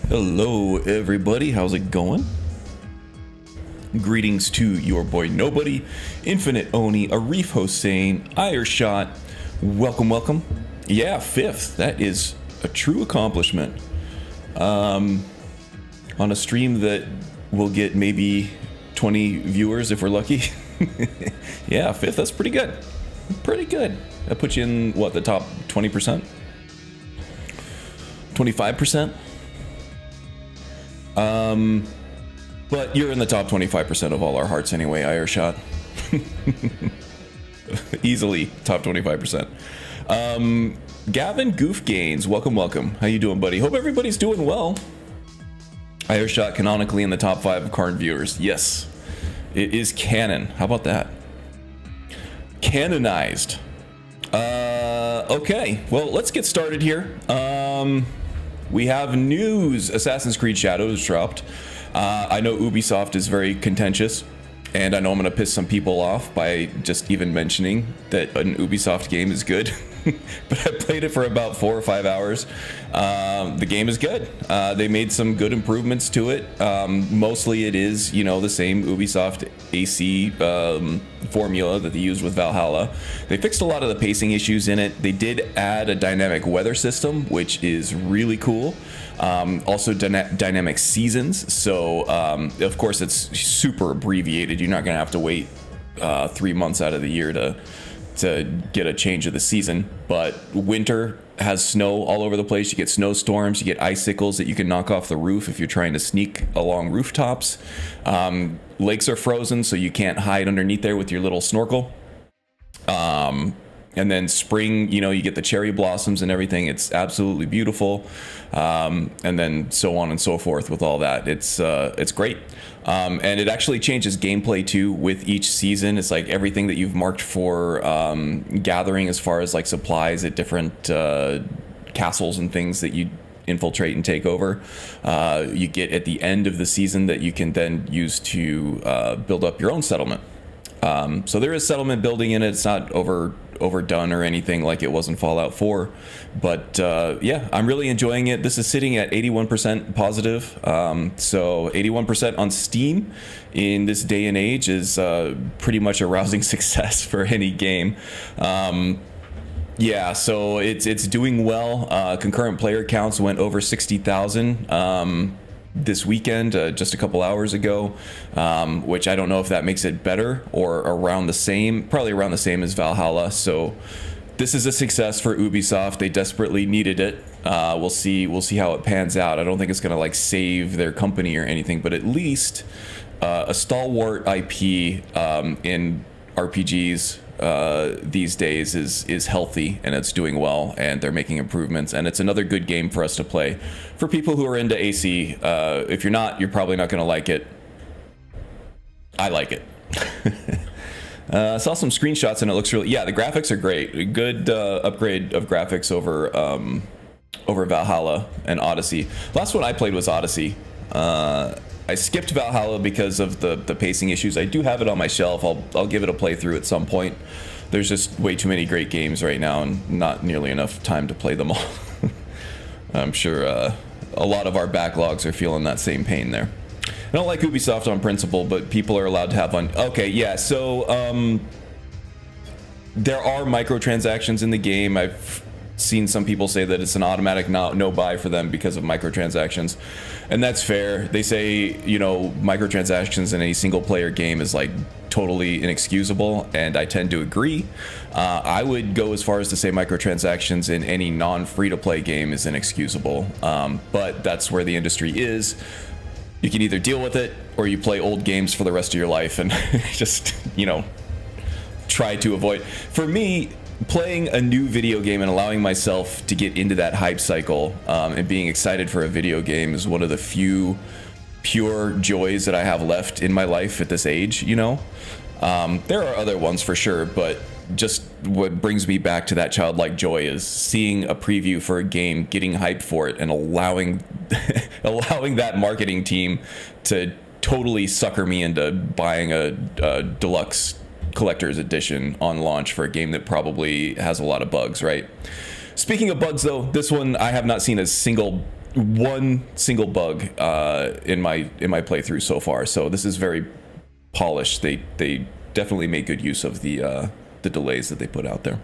Hello everybody, how's it going? Greetings to your boy Nobody, Infinite Oni, Arif Hossein, Ireshot. Welcome. Yeah, 5th. That is a true accomplishment. On a stream that will get maybe 20 viewers if we're lucky. Yeah, 5th, that's pretty good. Pretty good. That puts you in, what, the top 20%? 25%? But you're in the top 25% of all our hearts anyway, Ireshot. Easily top 25%. Gavin Goof Gains, welcome. How you doing, buddy? Hope everybody's doing well. Ireshot canonically in the top 5 of Karn viewers. Yes, it is canon. How about that? Canonized. Okay, well, let's get started here. We have news. Assassin's Creed Shadows dropped. I know Ubisoft is very contentious, and I know I'm going to piss some people off by just even mentioning that an Ubisoft game is good. But I played it for about 4 or 5 hours. The game is good. They made some good improvements to it. Mostly it is, the same Ubisoft AC formula that they used with Valhalla. They fixed a lot of the pacing issues in it. They did add a dynamic weather system, which is really cool. Also dynamic seasons. So, of course, it's super abbreviated. You're not going to have to wait 3 months out of the year to get a change of the season. But winter has snow all over the place. You get snowstorms, you get icicles that you can knock off the roof if you're trying to sneak along rooftops. Lakes are frozen, so you can't hide underneath there with your little snorkel. And then spring, you get the cherry blossoms and everything. It's absolutely beautiful. And then so on and so forth with all that. It's great. And it actually changes gameplay too with each season. It's like everything that you've marked for gathering as far as like supplies at different castles and things that you infiltrate and take over. You get at the end of the season that you can then use to build up your own settlement. So there is settlement building in it. It's not overdone or anything like it was in Fallout 4, but yeah, I'm really enjoying it. This is sitting at 81% positive, so 81% on Steam in this day and age is pretty much a rousing success for any game. Yeah, so it's doing well. Concurrent player counts went over 60,000 this weekend, just a couple hours ago, which I don't know if that makes it better or around the same, probably around the same as Valhalla. So this is a success for Ubisoft. They desperately needed it. We'll see how it pans out. I don't think it's gonna like save their company or anything, but at least a stalwart IP in RPGs these days is healthy, and it's doing well, and they're making improvements, and it's another good game for us to play for people who are into AC. If you're not, you're probably not going to like it. I like it. Saw some screenshots and it looks really, the graphics are great. A good upgrade of graphics over Valhalla and Odyssey. Last one I played was Odyssey. I skipped Valhalla because of the pacing issues. I do have it on my shelf. I'll give it a playthrough at some point. There's just way too many great games right now and not nearly enough time to play them all. I'm sure a lot of our backlogs are feeling that same pain there. I don't like Ubisoft on principle, but people are allowed to have fun. Okay, yeah, so there are microtransactions in the game. I've seen some people say that it's an automatic no buy for them because of microtransactions, and that's fair. They say microtransactions in a single player game is like totally inexcusable, and I tend to agree. I would go as far as to say microtransactions in any non-free-to-play game is inexcusable, but that's where the industry is. You can either deal with it or you play old games for the rest of your life and just try to avoid. For me, playing a new video game and allowing myself to get into that hype cycle and being excited for a video game is one of the few pure joys that I have left in my life at this age. There are other ones for sure, but just what brings me back to that childlike joy is seeing a preview for a game, getting hyped for it, and allowing that marketing team to totally sucker me into buying a deluxe collector's edition on launch for a game that probably has a lot of bugs, right? Speaking of bugs, though, this one I have not seen a single one single bug in my playthrough so far. So this is very polished. They definitely make good use of the delays that they put out there.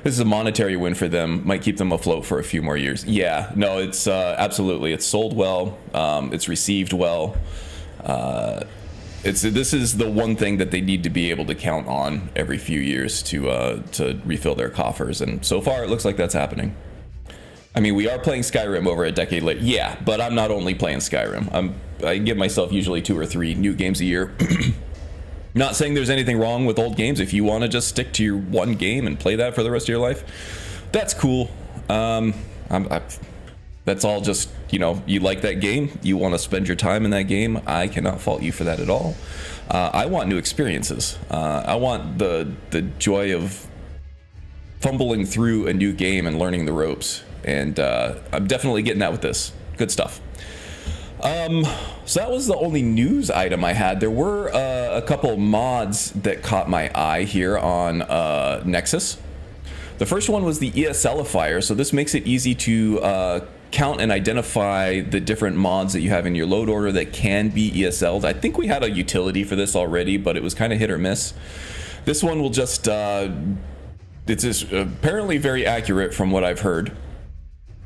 This is a monetary win for them. Might keep them afloat for a few more years. Yeah, no, it's absolutely. It's sold well. It's received well. This is the one thing that they need to be able to count on every few years to refill their coffers. And so far, it looks like that's happening. I mean, we are playing Skyrim over a decade later. Yeah, but I'm not only playing Skyrim. I give myself usually 2 or 3 new games a year. Not saying there's anything wrong with old games. If you want to just stick to your one game and play that for the rest of your life, that's cool. That's all just, you like that game. You want to spend your time in that game. I cannot fault you for that at all. I want new experiences. I want the joy of fumbling through a new game and learning the ropes. And I'm definitely getting that with this. Good stuff. So that was the only news item I had. There were a couple mods that caught my eye here on Nexus. The first one was the ESLifier. So this makes it easy to count and identify the different mods that you have in your load order that can be ESL'd. I think we had a utility for this already, but it was kind of hit or miss. This one will just, it's apparently very accurate from what I've heard.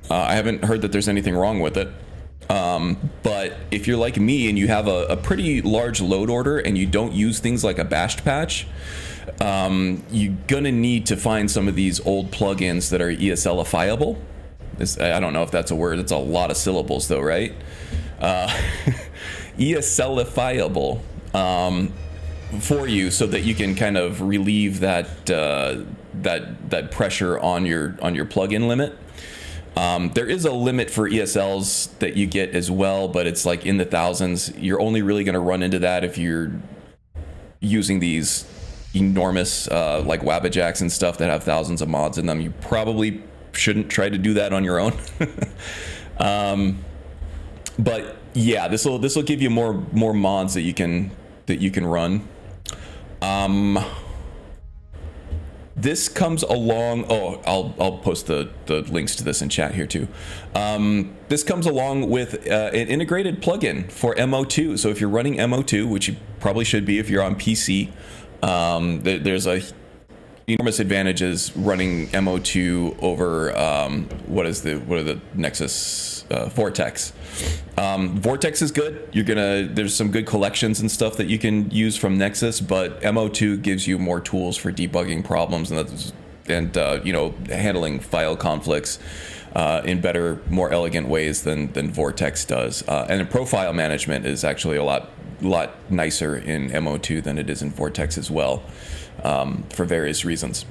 I haven't heard that there's anything wrong with it. But if you're like me and you have a pretty large load order and you don't use things like a bashed patch, you're gonna need to find some of these old plugins that are ESLifiable. I don't know if that's a word. It's a lot of syllables though, right? ESLifiable for you, so that you can kind of relieve that that pressure on your plugin limit. There is a limit for ESLs that you get as well, but it's like in the thousands. You're only really going to run into that if you're using these enormous like Wabbajacks and stuff that have thousands of mods in them. You probably shouldn't try to do that on your own. But yeah, this will give you more mods that you can run. This comes along. Oh, I'll post the links to this in chat here too. This comes along with an integrated plugin for MO2. So if you're running MO2, which you probably should be if you're on PC, there's enormous advantages running MO2 over what are the Nexus Vortex. Vortex is good. There's some good collections and stuff that you can use from Nexus, but MO2 gives you more tools for debugging problems and handling file conflicts in better, more elegant ways than Vortex does. And the profile management is actually a lot nicer in MO2 than it is in Vortex as well, for various reasons.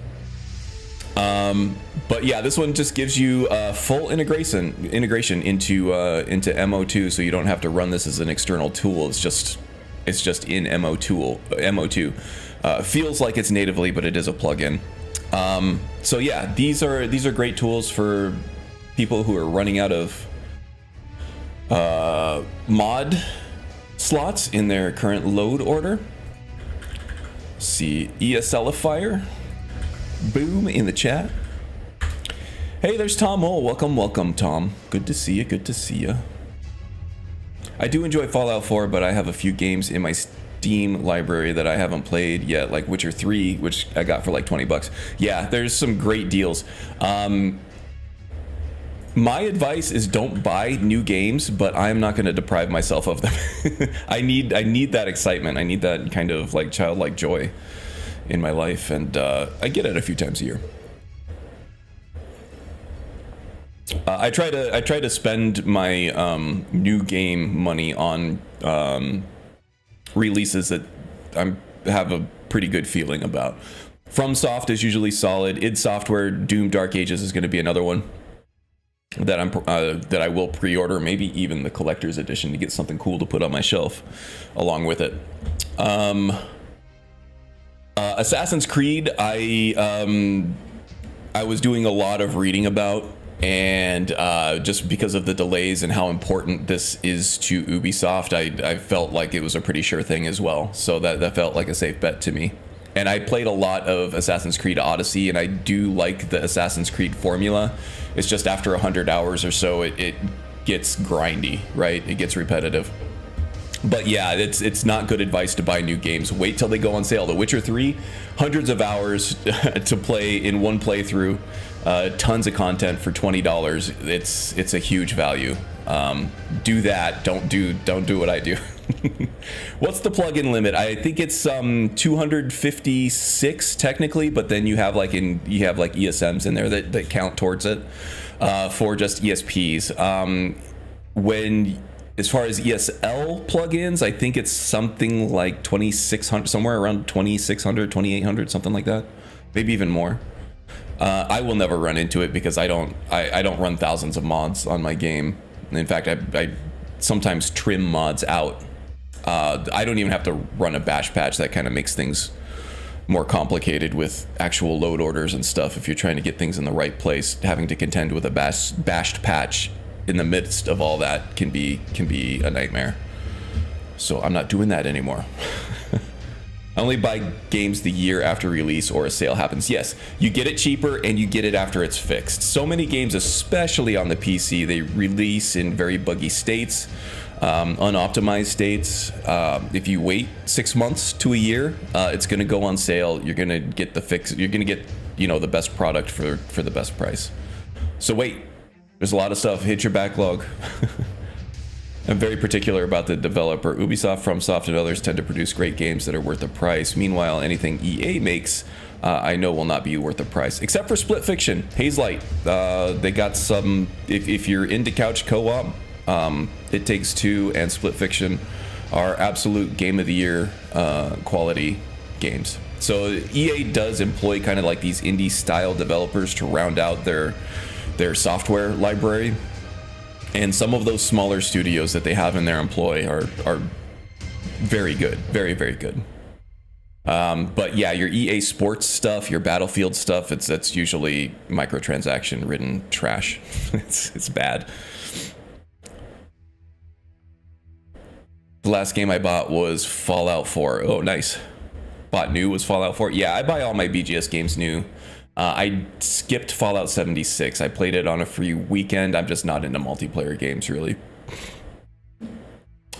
But yeah, this one just gives you full integration into MO2, so you don't have to run this as an external tool. It's just in MO2. Feels like it's natively, but it is a plugin. So yeah, these are great tools for people who are running out of mod slots in their current load order. Let's see, ESLifier. Boom in the chat. Hey, there's Tom Hole. Welcome, Tom. Good to see you. I do enjoy Fallout 4, but I have a few games in my Steam library that I haven't played yet, like Witcher 3, which I got for like $20. Yeah, there's some great deals. My advice is don't buy new games, but I'm not going to deprive myself of them. I need that excitement. I need that kind of like childlike joy in my life, and I get it a few times a year. I try to spend my new game money on releases that I have a pretty good feeling about. FromSoft is usually solid. id Software, Doom Dark Ages is going to be another one that I will pre-order, maybe even the collector's edition, to get something cool to put on my shelf along with it. Assassin's Creed, I was doing a lot of reading about, and just because of the delays and how important this is to Ubisoft, I felt like it was a pretty sure thing as well. So that felt like a safe bet to me. And I played a lot of Assassin's Creed Odyssey, and I do like the Assassin's Creed formula. It's just after 100 hours or so, it gets grindy, right? It gets repetitive. But yeah, it's not good advice to buy new games. Wait till they go on sale. The Witcher 3, hundreds of hours to play in one playthrough, tons of content for $20. It's a huge value. Do that. Don't do what I do. What's the plugin limit? I think it's 256 technically, but then you have like ESMs in there that count towards it for just ESPs. As far as ESL plugins, I think it's something like 2,600, somewhere around 2,600, 2,800, something like that, maybe even more. I will never run into it because I don't run thousands of mods on my game. In fact, I sometimes trim mods out. I don't even have to run a bash patch. That kind of makes things more complicated with actual load orders and stuff. If you're trying to get things in the right place, having to contend with a bashed patch in the midst of all that can be a nightmare. So I'm not doing that anymore. I only buy games the year after release or a sale happens. Yes, you get it cheaper and you get it after it's fixed. So many games, especially on the PC, they release in very buggy states, unoptimized states. If you wait 6 months to a year, it's going to go on sale. You're going to get the fix. You're going to get, the best product for the best price. So wait. There's a lot of stuff. Hit your backlog. I'm very particular about the developer. Ubisoft, FromSoft, and others tend to produce great games that are worth the price. Meanwhile, anything EA makes, I know will not be worth the price. Except for Split Fiction, Haze Light. They got some... If you're into couch co-op, It Takes Two and Split Fiction are absolute Game of the Year quality games. So EA does employ kind of like these indie-style developers to round out their software library, and some of those smaller studios that they have in their employ are very good, very, very good. But yeah, your EA Sports stuff, your Battlefield stuff, that's usually microtransaction ridden trash. It's bad. The last game I bought was Fallout 4. Oh, nice. Bought new was Fallout 4. Yeah, I buy all my BGS games new. I skipped Fallout 76. I played it on a free weekend. I'm just not into multiplayer games, really.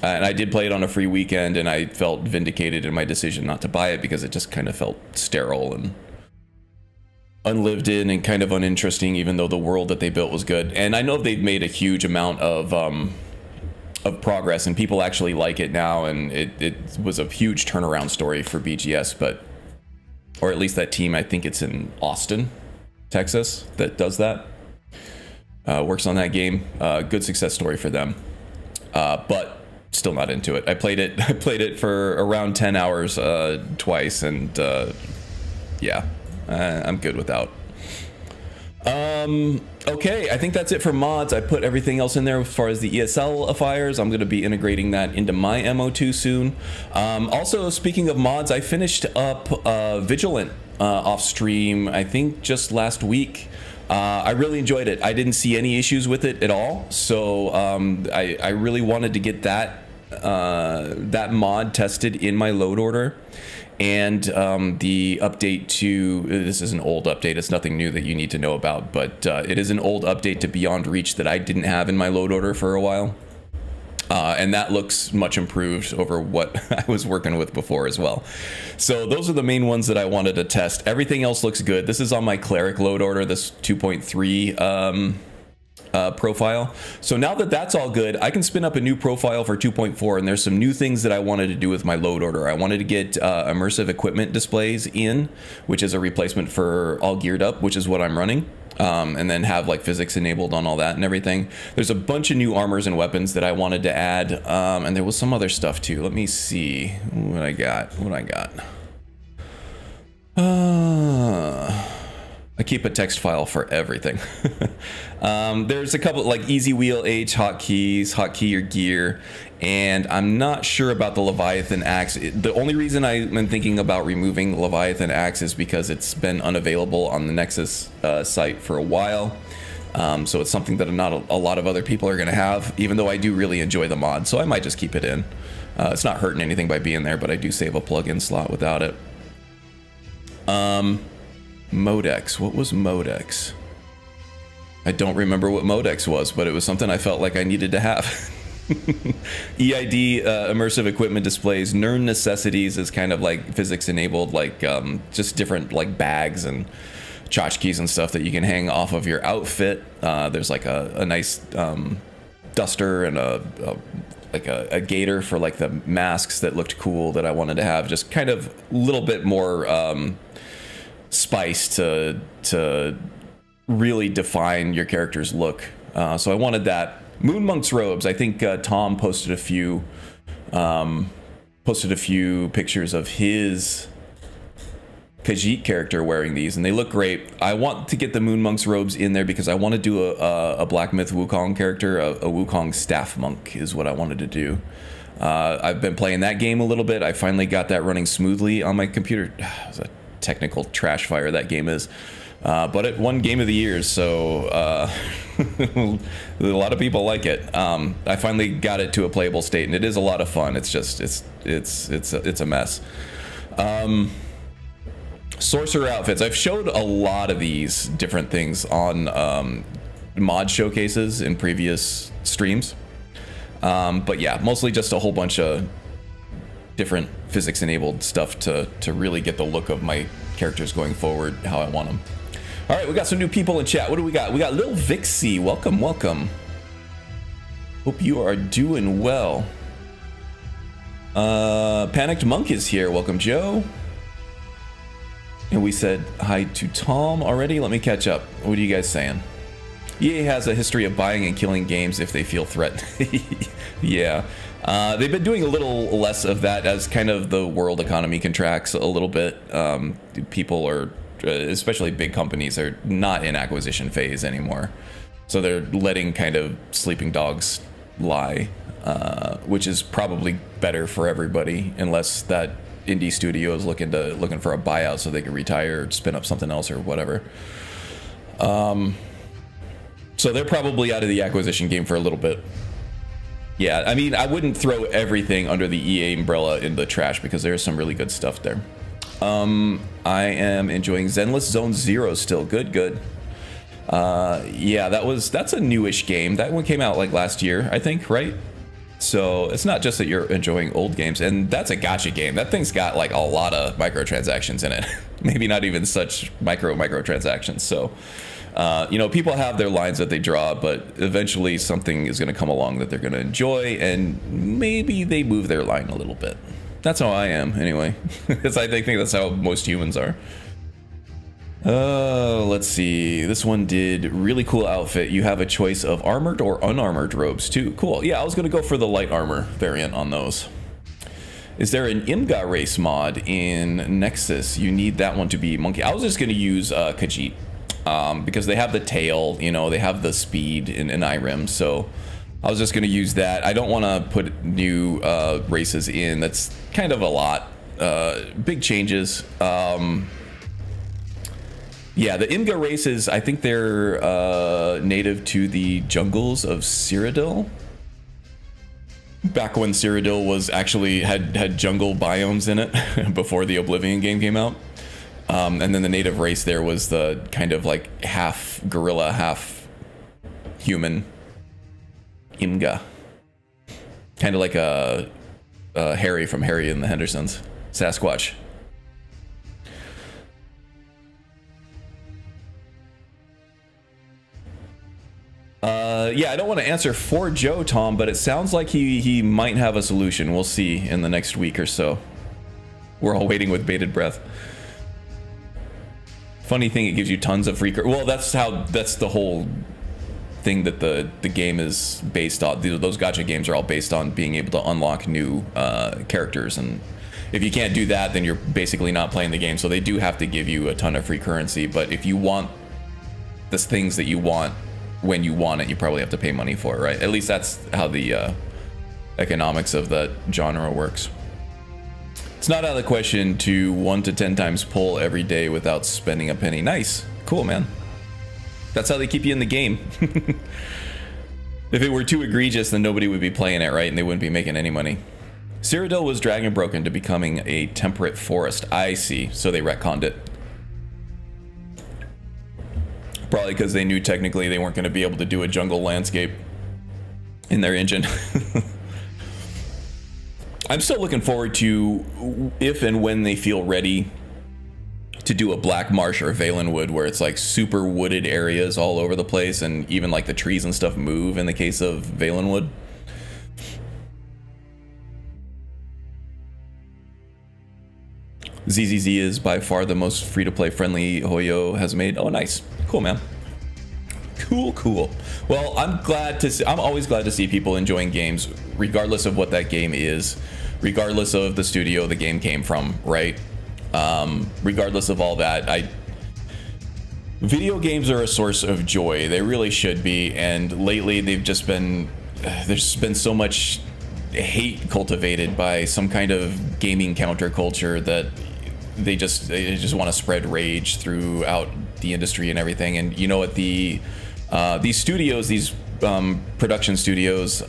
And I did play it on a free weekend, and I felt vindicated in my decision not to buy it because it just kind of felt sterile and unlived in and kind of uninteresting, even though the world that they built was good. And I know they've made a huge amount of progress, and people actually like it now, and it was a huge turnaround story for BGS, but... Or at least that team, I think it's in Austin, Texas, that does that. Works on that game. Good success story for them. But still not into it. I played it for around 10 hours twice, and yeah, I'm good without. Okay, I think that's it for mods. I put everything else in there as far as the ESL-ifiers. I'm going to be integrating that into my MO2 soon. Also, speaking of mods, I finished up Vigilant off stream, I think just last week. I really enjoyed it. I didn't see any issues with it at all, so I really wanted to get that mod tested in my load order. And the update to, this is an old update, it's nothing new that you need to know about, but it is an old update to Beyond Reach that I didn't have in my load order for a while. And that looks much improved over what I was working with before as well. So those are the main ones that I wanted to test. Everything else looks good. This is on my Cleric load order, this 2.3 profile. So now that that's all good, I can spin up a new profile for 2.4, and there's some new things that I wanted to do with my load order. I wanted to get immersive equipment displays in, which is a replacement for All Geared Up, which is what I'm running, and then have like physics enabled on all that and everything. There's a bunch of new armors and weapons that I wanted to add, and there was some other stuff too. Let me see what I got. I keep a text file for everything. There's a couple like easy wheel H hotkey your gear, and I'm not sure about the Leviathan axe. The only reason I'm thinking about removing the Leviathan axe is because it's been unavailable on the Nexus site for a while. So it's something that not a lot of other people are going to have, even though I do really enjoy the mod, so I might just keep it in. It's not hurting anything by being there, but I do save a plugin slot without it. Modex. What was Modex? I don't remember what Modex was, but it was something I felt like I needed to have. EID, immersive equipment displays. Nern necessities is kind of like physics enabled, like just different like bags and tchotchkes and stuff that you can hang off of your outfit. There's like a nice duster and a gaiter for like the masks that looked cool that I wanted to have. Just kind of a little bit more spice to really define your character's look. So I wanted that. Moon Monk's robes. I think Tom posted a few pictures of his Khajiit character wearing these, and they look great. I want to get the Moon Monk's robes in there because I want to do a Black Myth Wukong character. A Wukong staff monk is what I wanted to do. I've been playing that game a little bit. I finally got that running smoothly on my computer. It was a technical trash fire that game is. But it won Game of the Year, so a lot of people like it. I finally got it to a playable state, and it is a lot of fun. It's just it's a mess. Sorcerer outfits. I've showed a lot of these different things on mod showcases in previous streams, but yeah, mostly just a whole bunch of different physics enabled stuff to really get the look of my characters going forward how I want them. All right, we got some new people in chat. What do we got? We got Lil Vixie. Welcome, welcome. Hope you are doing well. Panicked Monk is here. Welcome, Joe. And we said hi to Tom already. Let me catch up. What are you guys saying? EA has a history of buying and killing games if they feel threatened. Yeah. They've been doing a little less of that as kind of the world economy contracts a little bit. People are, especially big companies, are not in acquisition phase anymore. So they're letting kind of sleeping dogs lie, which is probably better for everybody, unless that indie studio is looking for a buyout so they can retire or spin up something else or whatever. So they're probably out of the acquisition game for a little bit. Yeah, I mean, I wouldn't throw everything under the EA umbrella in the trash because there's some really good stuff there. I am enjoying Zenless Zone Zero still. Good. Yeah, that's a newish game. That one came out like last year, I think, right? So it's not just that you're enjoying old games, and that's a gacha game. That thing's got like a lot of microtransactions in it. Maybe not even such microtransactions. So, people have their lines that they draw, but eventually something is going to come along that they're going to enjoy, and maybe they move their line a little bit. That's how I am, anyway. Because I think that's how most humans are. Let's see. This one did really cool outfit. You have a choice of armored or unarmored robes too. Cool. Yeah, I was gonna go for the light armor variant on those. Is there an Imga race mod in Nexus? You need that one to be monkey. I was just gonna use Khajiit because they have the tail. They have the speed in Irem. So I was just gonna use that. I don't want to put new races in. That's kind of a lot. Big changes. Yeah, the Imga races, I think they're native to the jungles of Cyrodiil. Back when Cyrodiil was actually had jungle biomes in it before the Oblivion game came out. And then the native race there was the kind of like half gorilla, half human Imga. Kind of like a Harry from Harry and the Hendersons. Sasquatch. Yeah, I don't want to answer for Joe, Tom, but it sounds like he might have a solution. We'll see in the next week or so. We're all waiting with bated breath. Funny thing, it gives you tons of free... Well, that's the whole thing that the game is based on. Those gacha games are all based on being able to unlock new characters, and if you can't do that, then you're basically not playing the game. So they do have to give you a ton of free currency, but if you want the things that you want when you want it, you probably have to pay money for it, right? At least that's how the economics of that genre works. It's not out of the question to 1 to 10 times pull every day without spending a penny. Nice. Cool, man. That's how they keep you in the game. If it were too egregious, then nobody would be playing it, right? And they wouldn't be making any money. Cyrodiil was dragon broken to becoming a temperate forest. I see. So they retconned it. Probably because they knew technically they weren't going to be able to do a jungle landscape in their engine. I'm still looking forward to if and when they feel ready to do a Black Marsh or Valenwood, where it's like super wooded areas all over the place, and even like the trees and stuff move in the case of Valenwood. ZZZ is by far the most free-to-play friendly Hoyo has made. Oh, nice. Cool, man. Cool. Well, I'm always glad to see people enjoying games, regardless of what that game is, regardless of the studio the game came from, right? Regardless of all that, video games are a source of joy. They really should be. And lately, there's been so much hate cultivated by some kind of gaming counterculture that they just want to spread rage throughout the industry and everything. And you know what, these studios, these production studios,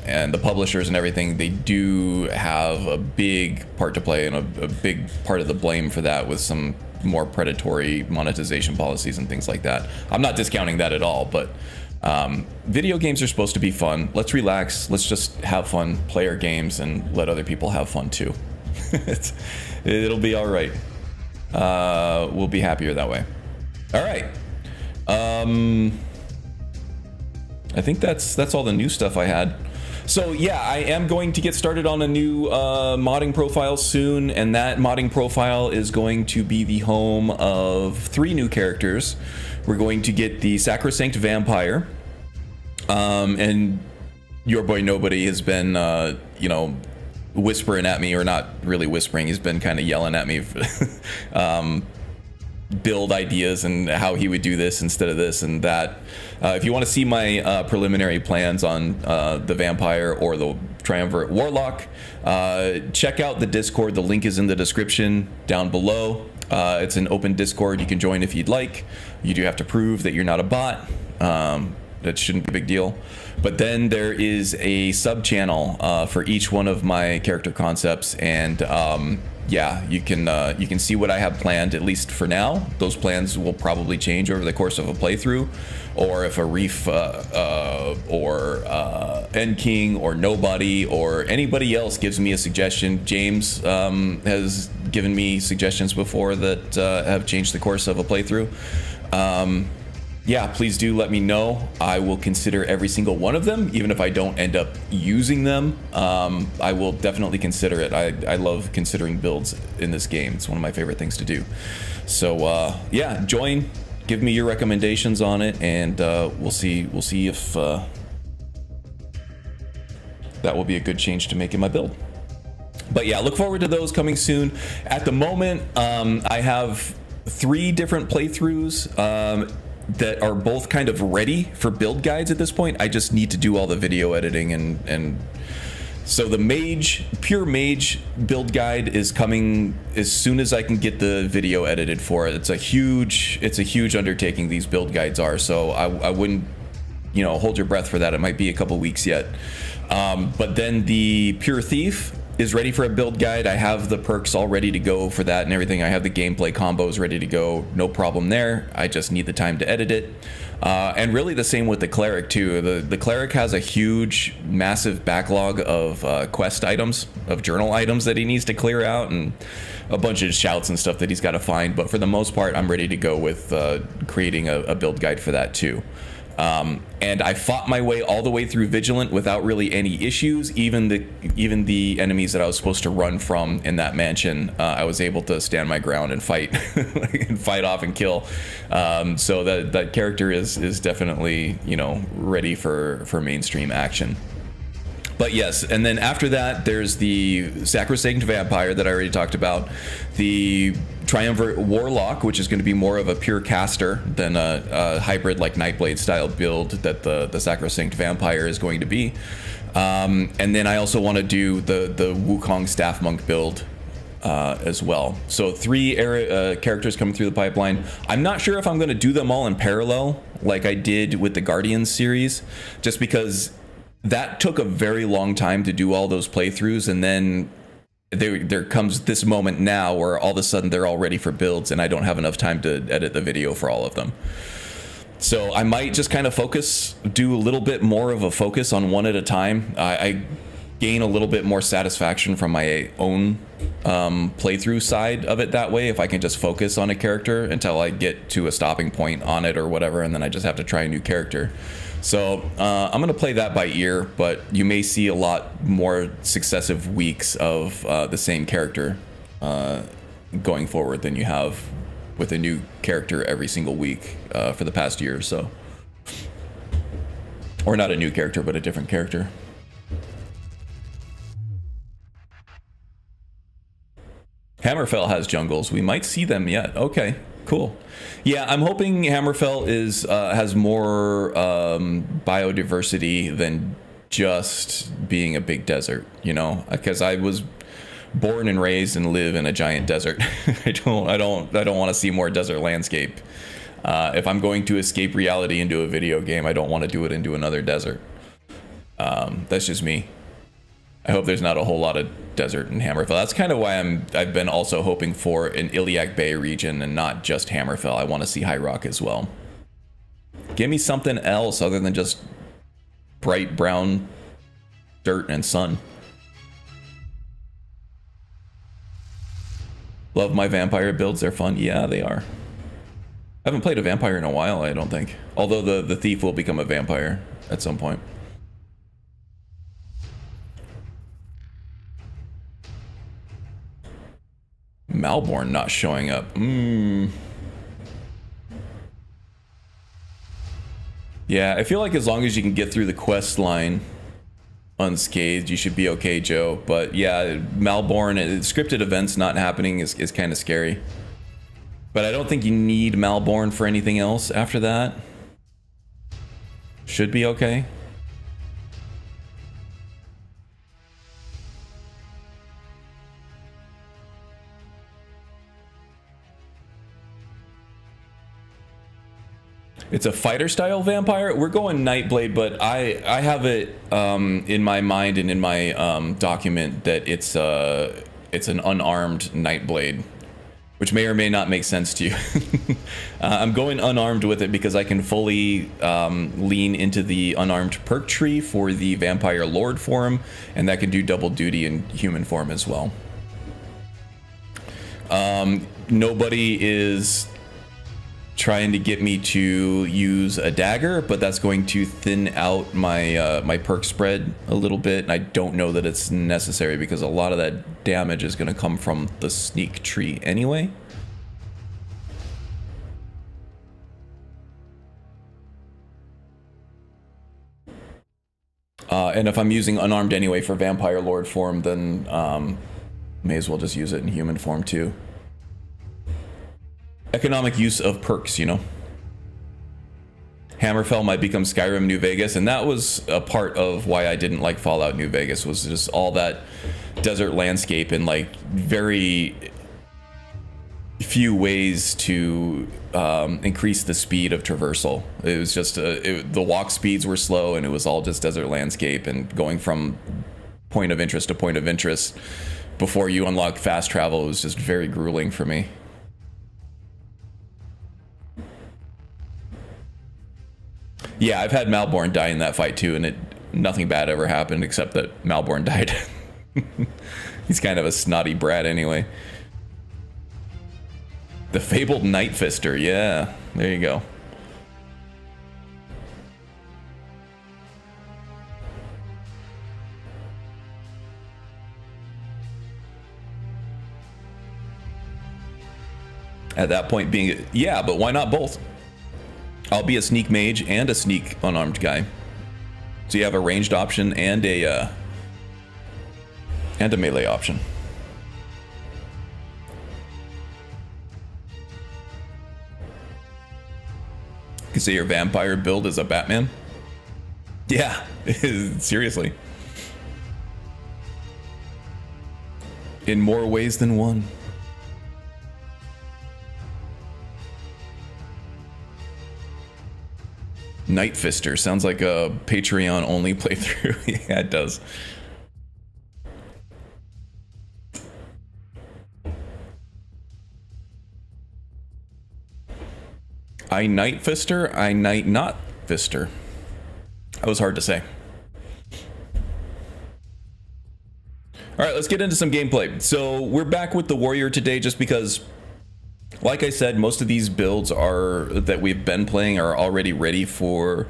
and the publishers and everything, they do have a big part to play and a big part of the blame for that, with some more predatory monetization policies and things like that. I'm not discounting that at all, but video games are supposed to be fun. Let's relax. Let's just have fun, play our games, and let other people have fun too. It'll be all right. We'll be happier that way. All right. I think that's all the new stuff I had. So yeah, I am going to get started on a new modding profile soon, and that modding profile is going to be the home of 3 new characters. We're going to get the Sacrosanct Vampire, and your boy Nobody has been, whispering at me, or not really whispering, he's been kind of yelling at me build ideas and how he would do this instead of this and that. If you want to see my preliminary plans on the Vampire or the Triumvirate Warlock, check out the Discord. The link is in the description down below. It's an open Discord. You can join if you'd like. You do have to prove that you're not a bot. That shouldn't be a big deal. But then there is a sub channel for each one of my character concepts, and yeah, you can see what I have planned, at least for now. Those plans will probably change over the course of a playthrough, or if a Reef or End King or Nobody or anybody else gives me a suggestion. James has given me suggestions before that have changed the course of a playthrough. Yeah, please do let me know. I will consider every single one of them, even if I don't end up using them. I will definitely consider it. I love considering builds in this game. It's one of my favorite things to do. So yeah, join, give me your recommendations on it, and we'll see if that will be a good change to make in my build. But yeah, look forward to those coming soon. At the moment, I have 3 different playthroughs that are both kind of ready for build guides at this point. I just need to do all the video editing, and so the pure mage build guide is coming as soon as I can get the video edited for it. It's a huge undertaking, these build guides are, so I wouldn't hold your breath for that. It might be a couple weeks yet. But then the pure thief is ready for a build guide. I have the perks all ready to go for that and everything. I have the gameplay combos ready to go. No problem there. I just need the time to edit it. And really the same with the cleric too. The cleric has a huge, massive backlog of quest items, of journal items that he needs to clear out, and a bunch of shouts and stuff that he's got to find. But for the most part, I'm ready to go with creating a build guide for that too. And I fought my way all the way through Vigilant without really any issues. Even the enemies that I was supposed to run from in that mansion, I was able to stand my ground and fight and fight off and kill. So that character is definitely ready for mainstream action. But yes, and then after that, there's the Sacrosanct Vampire that I already talked about, the Triumvirate Warlock, which is going to be more of a pure caster than a hybrid like Nightblade style build that the Sacrosanct Vampire is going to be. And then I also want to do the Wukong Staff Monk build as well. So 3 characters coming through the pipeline. I'm not sure if I'm going to do them all in parallel like I did with the Guardians series, just because that took a very long time to do all those playthroughs, and then there comes this moment now where all of a sudden they're all ready for builds, and I don't have enough time to edit the video for all of them. So I might just kind of do a little bit more of a focus on one at a time. I gain a little bit more satisfaction from my own playthrough side of it that way, if I can just focus on a character until I get to a stopping point on it or whatever, and then I just have to try a new character. So I'm going to play that by ear, but you may see a lot more successive weeks of the same character going forward than you have with a new character every single week for the past year or so. Or not a new character, but a different character. Hammerfell has jungles. We might see them yet. Okay, cool. Yeah, I'm hoping Hammerfell has more biodiversity than just being a big desert, you know, because I was born and raised and live in a giant desert. I don't want to see more desert landscape. If I'm going to escape reality into a video game, I don't want to do it into another desert. That's just me. I hope there's not a whole lot of desert in Hammerfell. That's kind of why I've been also hoping for an Iliac Bay region and not just Hammerfell. I want to see High Rock as well. Give me something else other than just bright brown dirt and sun. Love my vampire builds. They're fun. Yeah, they are. I haven't played a vampire in a while, I don't think. Although the thief will become a vampire at some point. Malborn not showing up. Yeah, I feel like as long as you can get through the quest line unscathed, you should be okay, Joe. But yeah, Malborn, scripted events not happening is kind of scary. But I don't think you need Malborn for anything else after that. Should be okay. It's a fighter style vampire. We're going Nightblade, but I have it in my mind and in my document that it's an unarmed Nightblade, which may or may not make sense to you. I'm going unarmed with it because I can fully lean into the unarmed perk tree for the vampire lord form, and that can do double duty in human form as well. Nobody is trying to get me to use a dagger, but that's going to thin out my my perk spread a little bit, and I don't know that it's necessary because a lot of that damage is going to come from the sneak tree anyway. And if I'm using unarmed anyway for vampire lord form, then may as well just use it in human form too. Economic use of perks, you know. Hammerfell might become Skyrim New Vegas, and that was a part of why I didn't like Fallout New Vegas, was just all that desert landscape and like very few ways to increase the speed of traversal. It was just the walk speeds were slow, and it was all just desert landscape and going from point of interest to point of interest before you unlock fast travel was just very grueling for me. Yeah, I've had Malborn die in that fight too, and nothing bad ever happened except that Malborn died. He's kind of a snotty brat anyway. The fabled Nightfister, yeah, there you go. At that point being, yeah, but why not both? I'll be a sneak mage and a sneak unarmed guy. So you have a ranged option and a melee option. You can say your vampire build is a Batman. Yeah, seriously. In more ways than one. Nightfister sounds like a Patreon only playthrough. Yeah, it does. I Knight Fister, I Knight Not Fister. That was hard to say. All right, let's get into some gameplay. So we're back with the warrior today just because, like I said, most of these builds that we've been playing are already ready for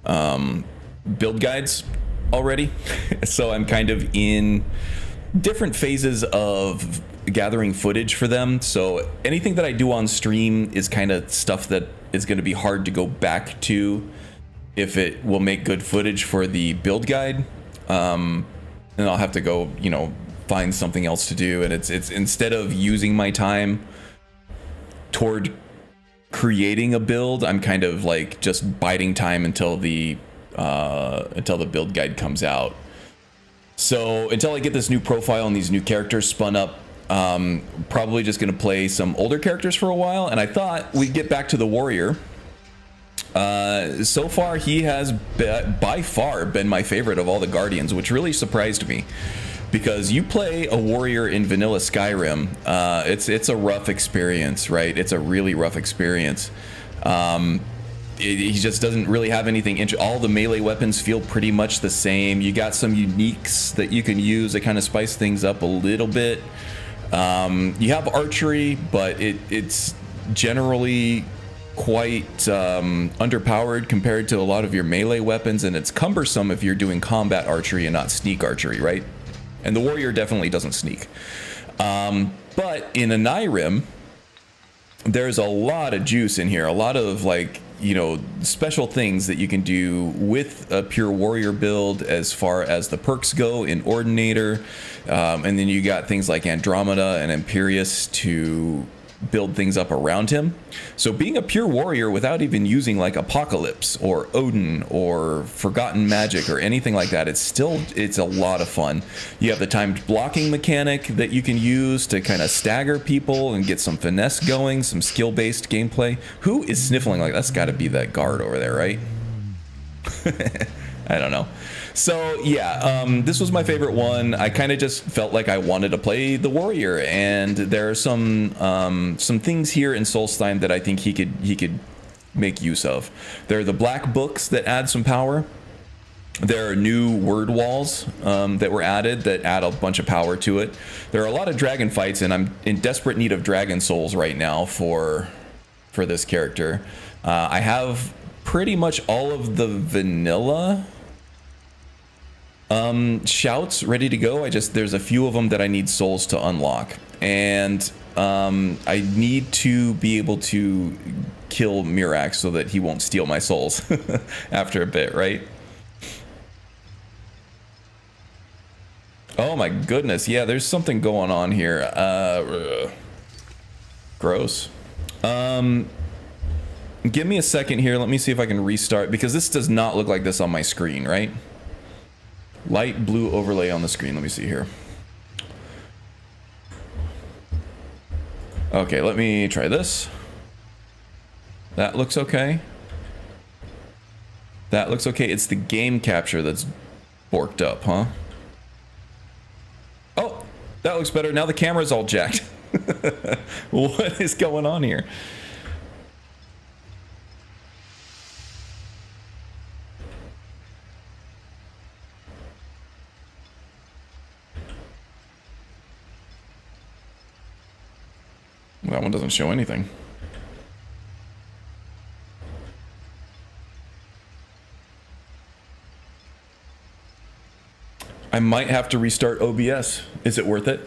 build guides already. So I'm kind of in different phases of gathering footage for them. So anything that I do on stream is kind of stuff that is going to be hard to go back to if it will make good footage for the build guide. And I'll have to go, you know, find something else to do. And it's instead of using my time toward creating a build, I'm kind of like just biding time until the build guide comes out. So until I get this new profile and these new characters spun up, probably just going to play some older characters for a while. And I thought we'd get back to the warrior. So far, he has by far been my favorite of all the guardians, which really surprised me. Because you play a warrior in vanilla Skyrim, it's a rough experience, right? It's a really rough experience. He just doesn't really have anything. All the melee weapons feel pretty much the same. You got some uniques that you can use that kind of spice things up a little bit. You have archery, but it's generally quite underpowered compared to a lot of your melee weapons, and it's cumbersome if you're doing combat archery and not sneak archery, right? And the warrior definitely doesn't sneak. But in a Skyrim, there's a lot of juice in here, a lot of, like, you know, special things that you can do with a pure warrior build as far as the perks go in Ordinator. And then you got things like Andromeda and Imperius to build things up around him. So being a pure warrior without even using like Apocalypse or Odin or Forgotten Magic or anything like that, it's a lot of fun. You have the timed blocking mechanic that you can use to kind of stagger people and get some finesse going, some skill-based gameplay. Who is sniffling like that's got to be that guard over there, right? I don't know. So yeah, this was my favorite one. I kind of just felt like I wanted to play the warrior, and there are some things here in Solstheim that I think he could make use of. There are the black books that add some power. There are new word walls that were added that add a bunch of power to it. There are a lot of dragon fights, and I'm in desperate need of dragon souls right now for this character. I have pretty much all of the vanilla shouts ready to go. There's a few of them that I need souls to unlock, and I need to be able to kill Mirax so that he won't steal my souls after a bit, right? Oh my goodness, yeah, there's something going on here. Gross. Give me a second here. Let me see if I can restart, because this does not look like this on my screen, right? Light blue overlay on the screen. Let me see here. Okay, let me try this. That looks okay. That looks okay. It's the game capture that's borked up, huh? Oh, that looks better. Now the camera's all jacked. What is going on here? That one doesn't show anything. I might have to restart OBS. Is it worth it?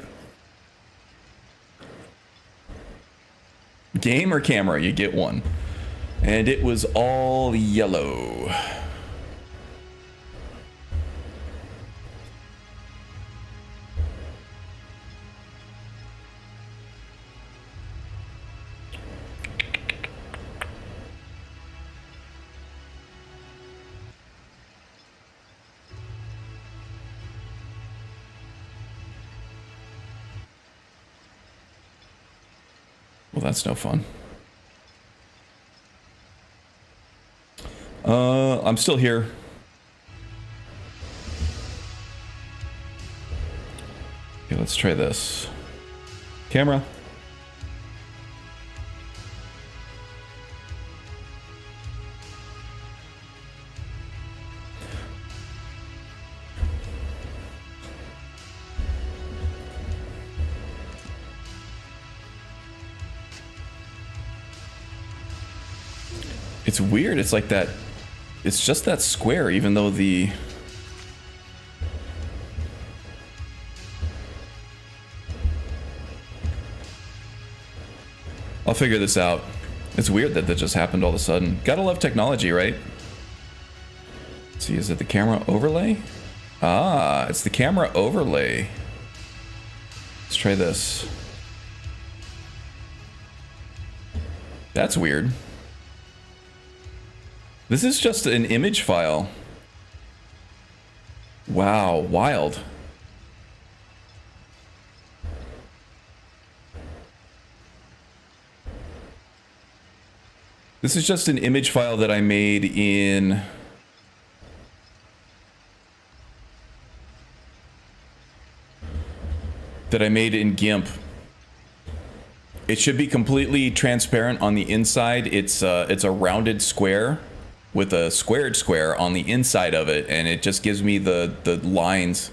Game or camera? You get one. And it was all yellow. Well, that's no fun. I'm still here. Okay, let's try this. Camera. It's weird. It's like that. It's just that square, even though the... I'll figure this out. It's weird that that just happened all of a sudden. Gotta love technology, right? Let's see, is it the camera overlay? Ah, it's the camera overlay. Let's try this. That's weird. This is just an image file. Wow, wild. This is just an image file that I made in... GIMP. It should be completely transparent on the inside. It's a rounded square with a squared square on the inside of it, and it just gives me the lines,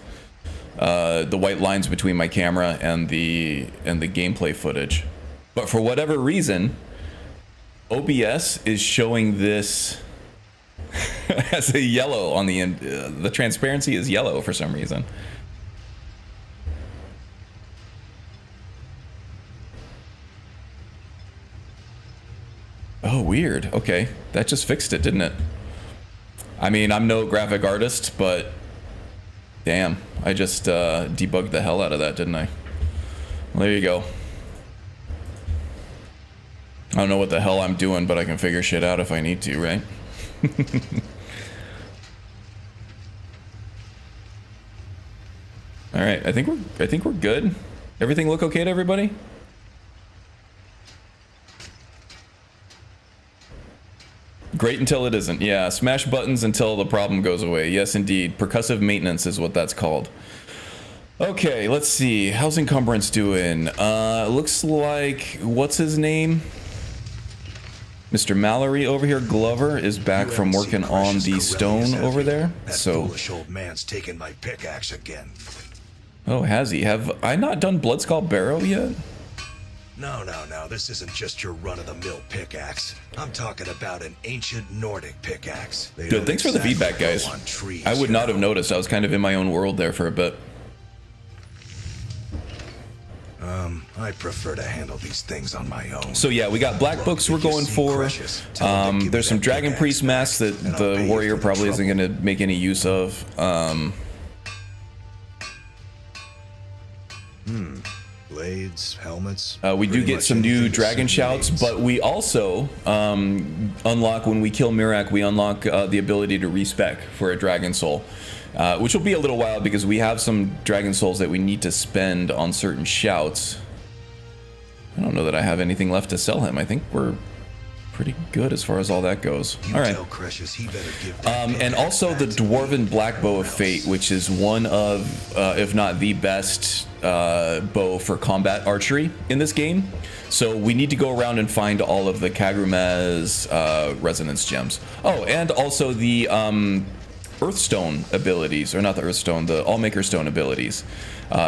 the white lines between my camera and the gameplay footage. But for whatever reason, OBS is showing this as a yellow on the end. The transparency is yellow for some reason. Oh, weird. Okay, that just fixed it, didn't it? I mean, I'm no graphic artist, but damn, I just debugged the hell out of that, didn't I? Well, there you go. I don't know what the hell I'm doing, but I can figure shit out if I need to, right? All right, I think we're good. Everything look okay to everybody? Great until it isn't. Yeah, smash buttons until the problem goes away. Yes, indeed. Percussive maintenance is what that's called. Okay, let's see. How's Encumbrance doing? Looks like, what's his name? Mr. Mallory over here, Glover, is back from working on the stone over there. That so foolish old man's taken my pickaxe again. Oh, has he? Have I not done Bloodskull Barrow yet? No, this isn't just your run-of-the-mill pickaxe. I'm talking about an ancient Nordic pickaxe. Good, thanks for the feedback, guys. I would not have noticed. I was kind of in my own world there for a bit. I prefer to handle these things on my own. So yeah, we got black books we're going for. There's some Dragon Priest masks that the warrior probably isn't going to make any use of. Blades, helmets. We do get some new dragon shouts, but we also unlock, when we kill Mirak, we unlock the ability to respec for a dragon soul, which will be a little while because we have some dragon souls that we need to spend on certain shouts. I don't know that I have anything left to sell him. I think we're pretty good as far as all that goes. All right. And also the Dwarven Black Bow of Fate, which is one of, if not the best bow for combat archery in this game. So we need to go around and find all of the Kagrumaz resonance gems. Oh, and also the Earthstone abilities, or not the Earthstone, the Allmaker Stone abilities.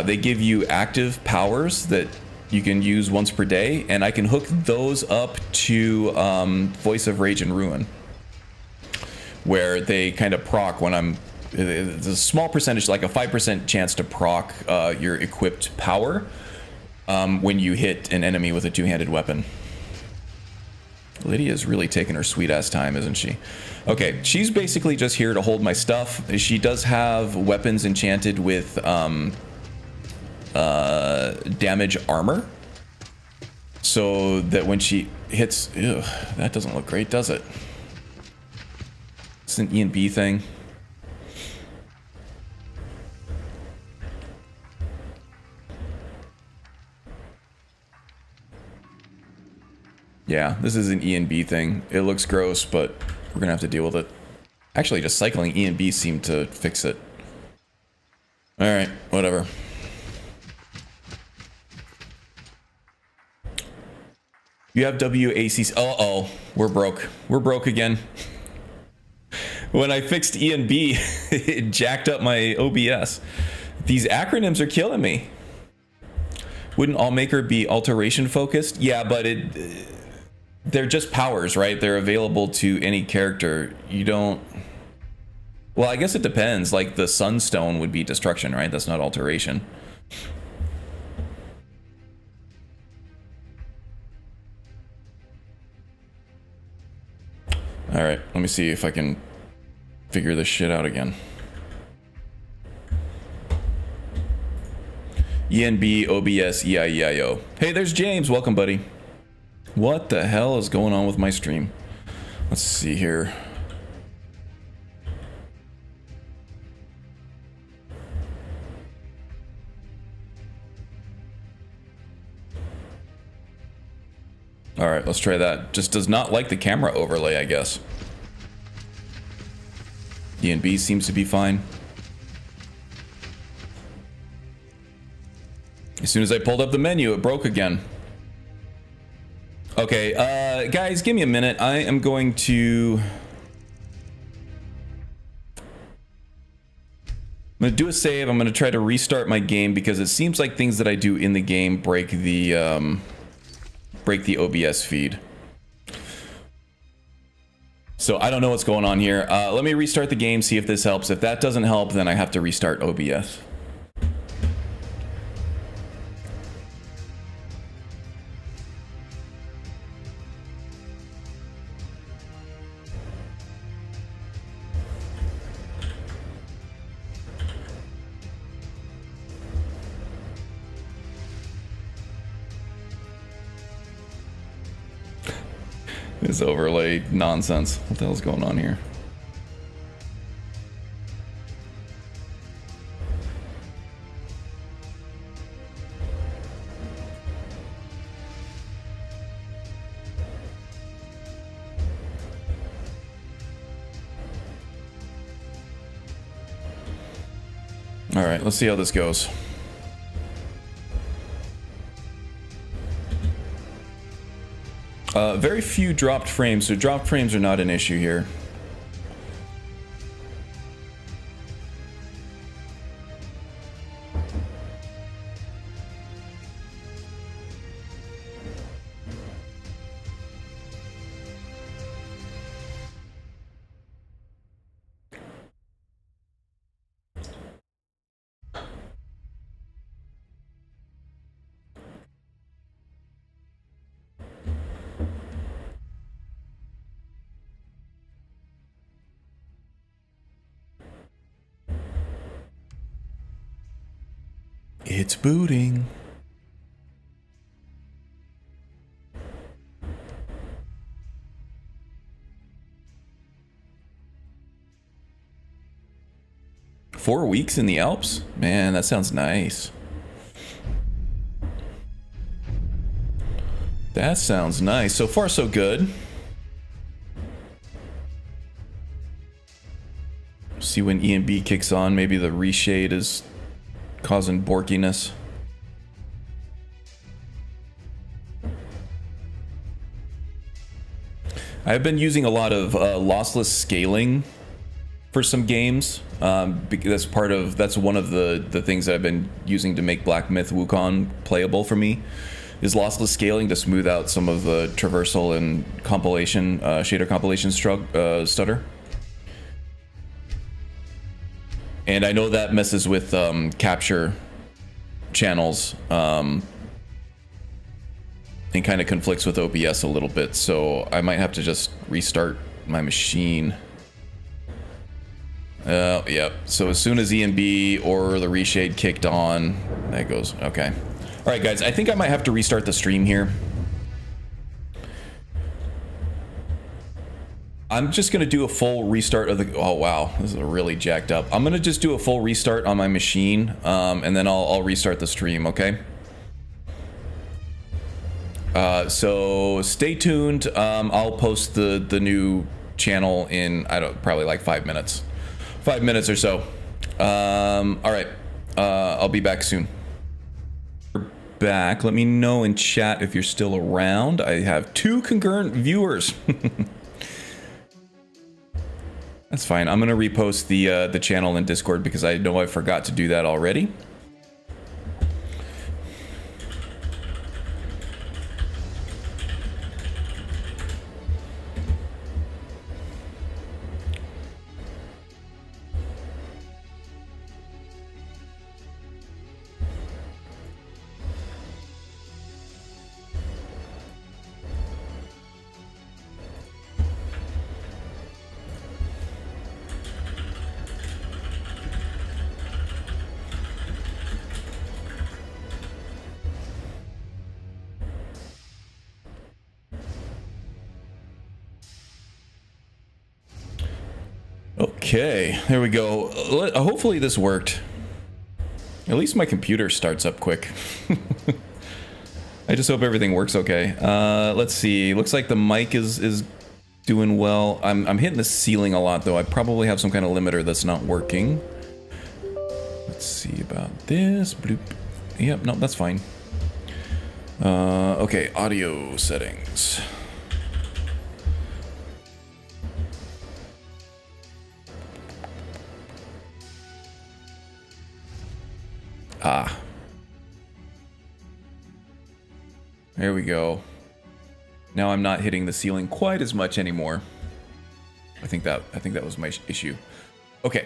They give you active powers that you can use once per day, and I can hook those up to Voice of Rage and Ruin, where they kind of proc when I'm... There's a small percentage, like a 5% chance to proc your equipped power when you hit an enemy with a two-handed weapon. Lydia's really taking her sweet-ass time, isn't she? Okay, she's basically just here to hold my stuff. She does have weapons enchanted with damage armor, so that when she hits... Ew, that doesn't look great, does it? It's an E&B thing. Yeah, this is an E&B thing. It looks gross, but we're gonna have to deal with it. Actually, just cycling E&B seemed to fix it. Alright, whatever. You have WACC. Uh-oh, we're broke. We're broke again. When I fixed E&B, it jacked up my OBS. These acronyms are killing me. Wouldn't Allmaker be alteration focused? Yeah, but they're just powers, right? They're available to any character. You don't... Well, I guess it depends. Like, the Sunstone would be destruction, right? That's not alteration. Alright, let me see if I can figure this shit out again. ENB, OBS, EIEIO. Hey, there's James. Welcome, buddy. What the hell is going on with my stream? Let's see here. Alright, let's try that. Just does not like the camera overlay, I guess. ENB seems to be fine. As soon as I pulled up the menu, it broke again. Okay, guys, give me a minute. I am going to... I'm going to do a save. I'm going to try to restart my game because it seems like things that I do in the game break the OBS feed. So I don't know what's going on here. Let me restart the game, see if this helps. If that doesn't help, then I have to restart OBS. This overlay nonsense. What the hell's going on here? All right, let's see how this goes. Very few dropped frames, so dropped frames are not an issue here. It's booting. Four weeks in the Alps? Man, that sounds nice. That sounds nice. So far, so good. See when ENB kicks on, maybe the reshade is causing borkiness. I've been using a lot of lossless scaling for some games. Because that's one of the things that I've been using to make Black Myth Wukong playable for me, is lossless scaling to smooth out some of the traversal and compilation shader compilation stutter. And I know that messes with capture channels and kind of conflicts with OBS a little bit, so I might have to just restart my machine. Yeah, so as soon as ENB or the reshade kicked on, that goes, okay. All right, guys, I think I might have to restart the stream here. I'm just going to do a full restart of the... Oh, wow. This is really jacked up. I'm going to just do a full restart on my machine, and then I'll restart the stream, okay? So stay tuned. I'll post the new channel in, probably like 5 minutes. 5 minutes or so. All right. I'll be back soon. We're back. Let me know in chat if you're still around. I have 2 concurrent viewers. That's fine. I'm gonna repost the channel in Discord because I know I forgot to do that already. Okay, there we go. Hopefully this worked. At least my computer starts up quick. I just hope everything works okay. Let's see. Looks like the mic is doing well. I'm hitting the ceiling a lot though. I probably have some kind of limiter that's not working. Let's see about this. Bloop. Yep, no, that's fine. Okay, audio settings. Ah. There we go. Now I'm not hitting the ceiling quite as much anymore. I think that was my issue. Okay.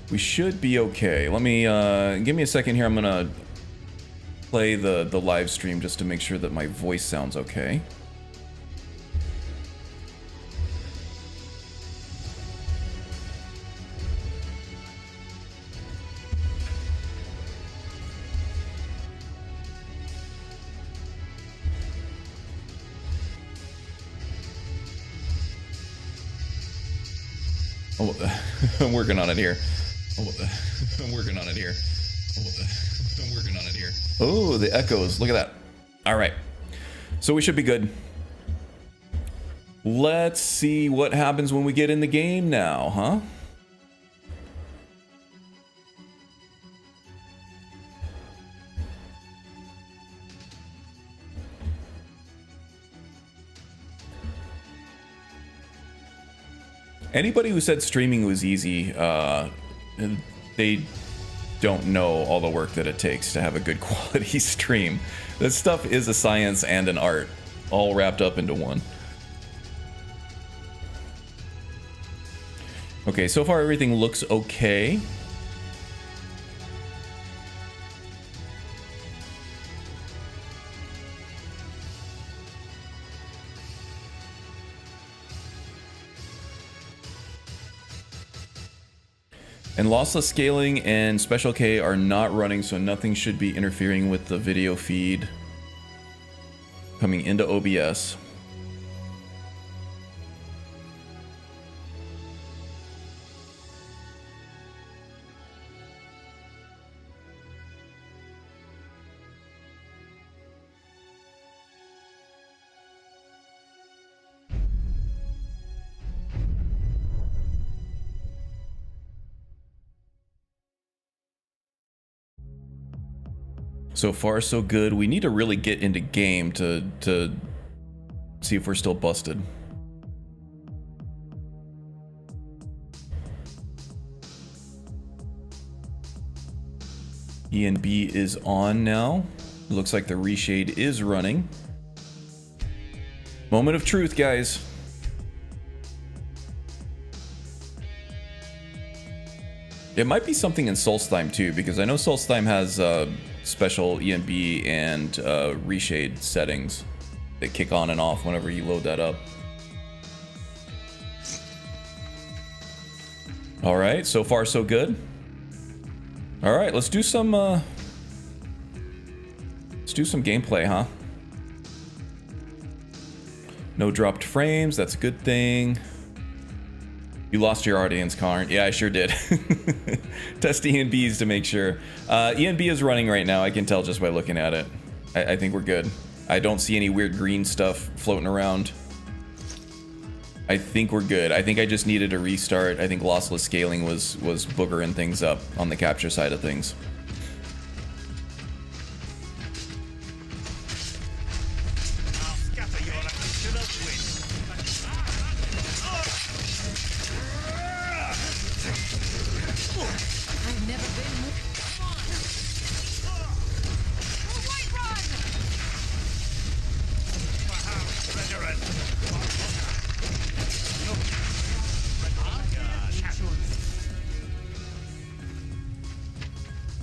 We should be okay. Let me give me a second here. I'm gonna play the live stream just to make sure that my voice sounds okay. Oh, I'm working on it here. I'm working on it here. I'm working on it here. Oh, the echoes. Look at that. All right. So we should be good. Let's see what happens when we get in the game now, huh? Anybody who said streaming was easy, they don't know all the work that it takes to have a good quality stream. This stuff is a science and an art, all wrapped up into one. Okay, so far everything looks okay. And lossless scaling and special K are not running, so nothing should be interfering with the video feed coming into OBS. So far, so good. We need to really get into game to see if we're still busted. E and B is on now. Looks like the reshade is running. Moment of truth, guys. It might be something in Solstheim too, because I know Solstheim has special ENB and reshade settings that kick on and off whenever you load that up. All right, so far so good. All right, let's do some gameplay, huh? No dropped frames, that's a good thing. You lost your audience, Connor. Yeah, I sure did. Test ENBs to make sure. ENB is running right now. I can tell just by looking at it. I think we're good. I don't see any weird green stuff floating around. I think we're good. I think I just needed a restart. I think lossless scaling was boogering things up on the capture side of things.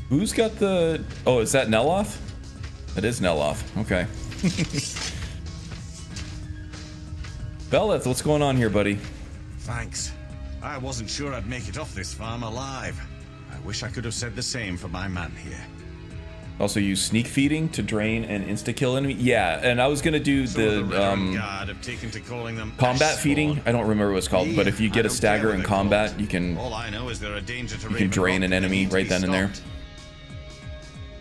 Who's got the... Oh, is that Neloth? That is Neloth. Okay. Belith, what's going on here, buddy? Thanks. I wasn't sure I'd make it off this farm alive. I wish I could have said the same for my man here. Also use sneak feeding to drain and insta-kill enemy. Yeah, and I was gonna do the guard have taken to calling them combat ash feeding. spawn. I don't remember what it's called, but if you get a stagger in combat, you can All I know is they're a danger to drain an enemy right then and there.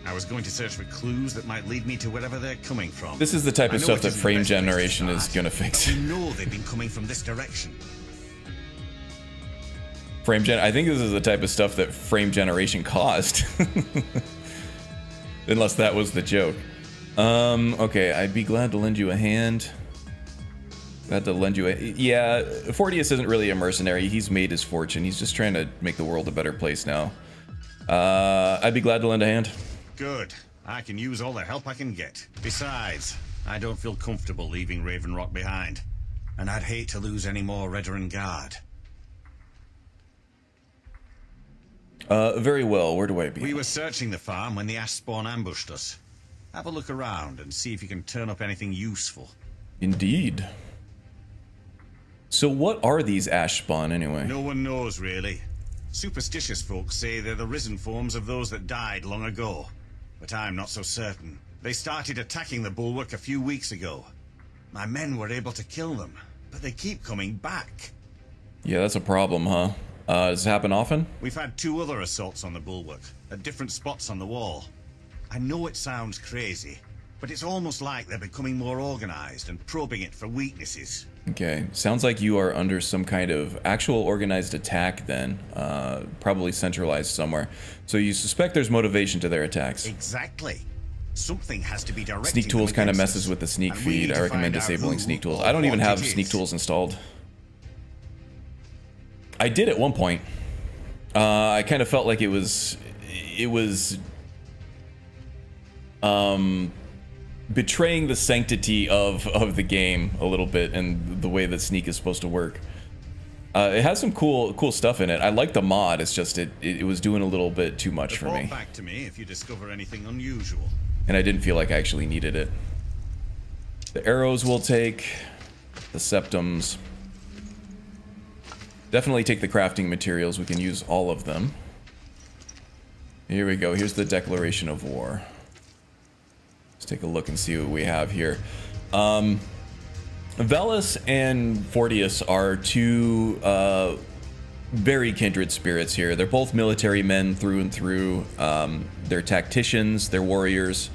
I was going to search for clues that might lead me to wherever they're coming from. This is the type I of know stuff it that isn't the frame best place to generation is start, gonna fix. but we know they've been coming from this direction. I think this is the type of stuff that frame generation caused. Unless that was the joke. Okay, I'd be glad to lend you a hand. Glad to lend you a... Yeah, Fortius isn't really a mercenary. He's made his fortune. He's just trying to make the world a better place now. I'd be glad to lend a hand. Good. I can use all the help I can get. Besides, I don't feel comfortable leaving Raven Rock behind. And I'd hate to lose any more Redoran Guard. Very well. Where do I be? We were searching the farm when the ash spawn ambushed us. Have a look around and see if you can turn up anything useful. Indeed. So what are these ash spawn anyway? No one knows, really. Superstitious folks say they're the risen forms of those that died long ago. But I'm not so certain. They started attacking the bulwark a few weeks ago. My men were able to kill them, but they keep coming back. Yeah, that's a problem, huh? Does it happen often? We've had 2 other assaults on the bulwark, at different spots on the wall. I know it sounds crazy, but it's almost like they're becoming more organized and probing it for weaknesses. Okay, sounds like you are under some kind of actual organized attack then. Probably centralized somewhere. So you suspect there's motivation to their attacks. Exactly. Something has to be directed. Sneak tools kind of against messes us, with the sneak and we need feed. to I recommend find out disabling who sneak tools. or I don't even what have it sneak is. tools installed. I did at one point. I kind of felt like it was betraying the sanctity of the game a little bit and the way that sneak is supposed to work. It has some cool stuff in it. I like the mod. It's just it was doing a little bit too much for Report me, back to me if you discover anything unusual. and I didn't feel like I actually needed it. The arrows we'll take, the septums. Definitely take the crafting materials. We can use all of them. Here we go. Here's the declaration of war. Let's take a look and see what we have here. Velis and Fortius are 2 very kindred spirits here. They're both military men through and through. They're tacticians, they're warriors.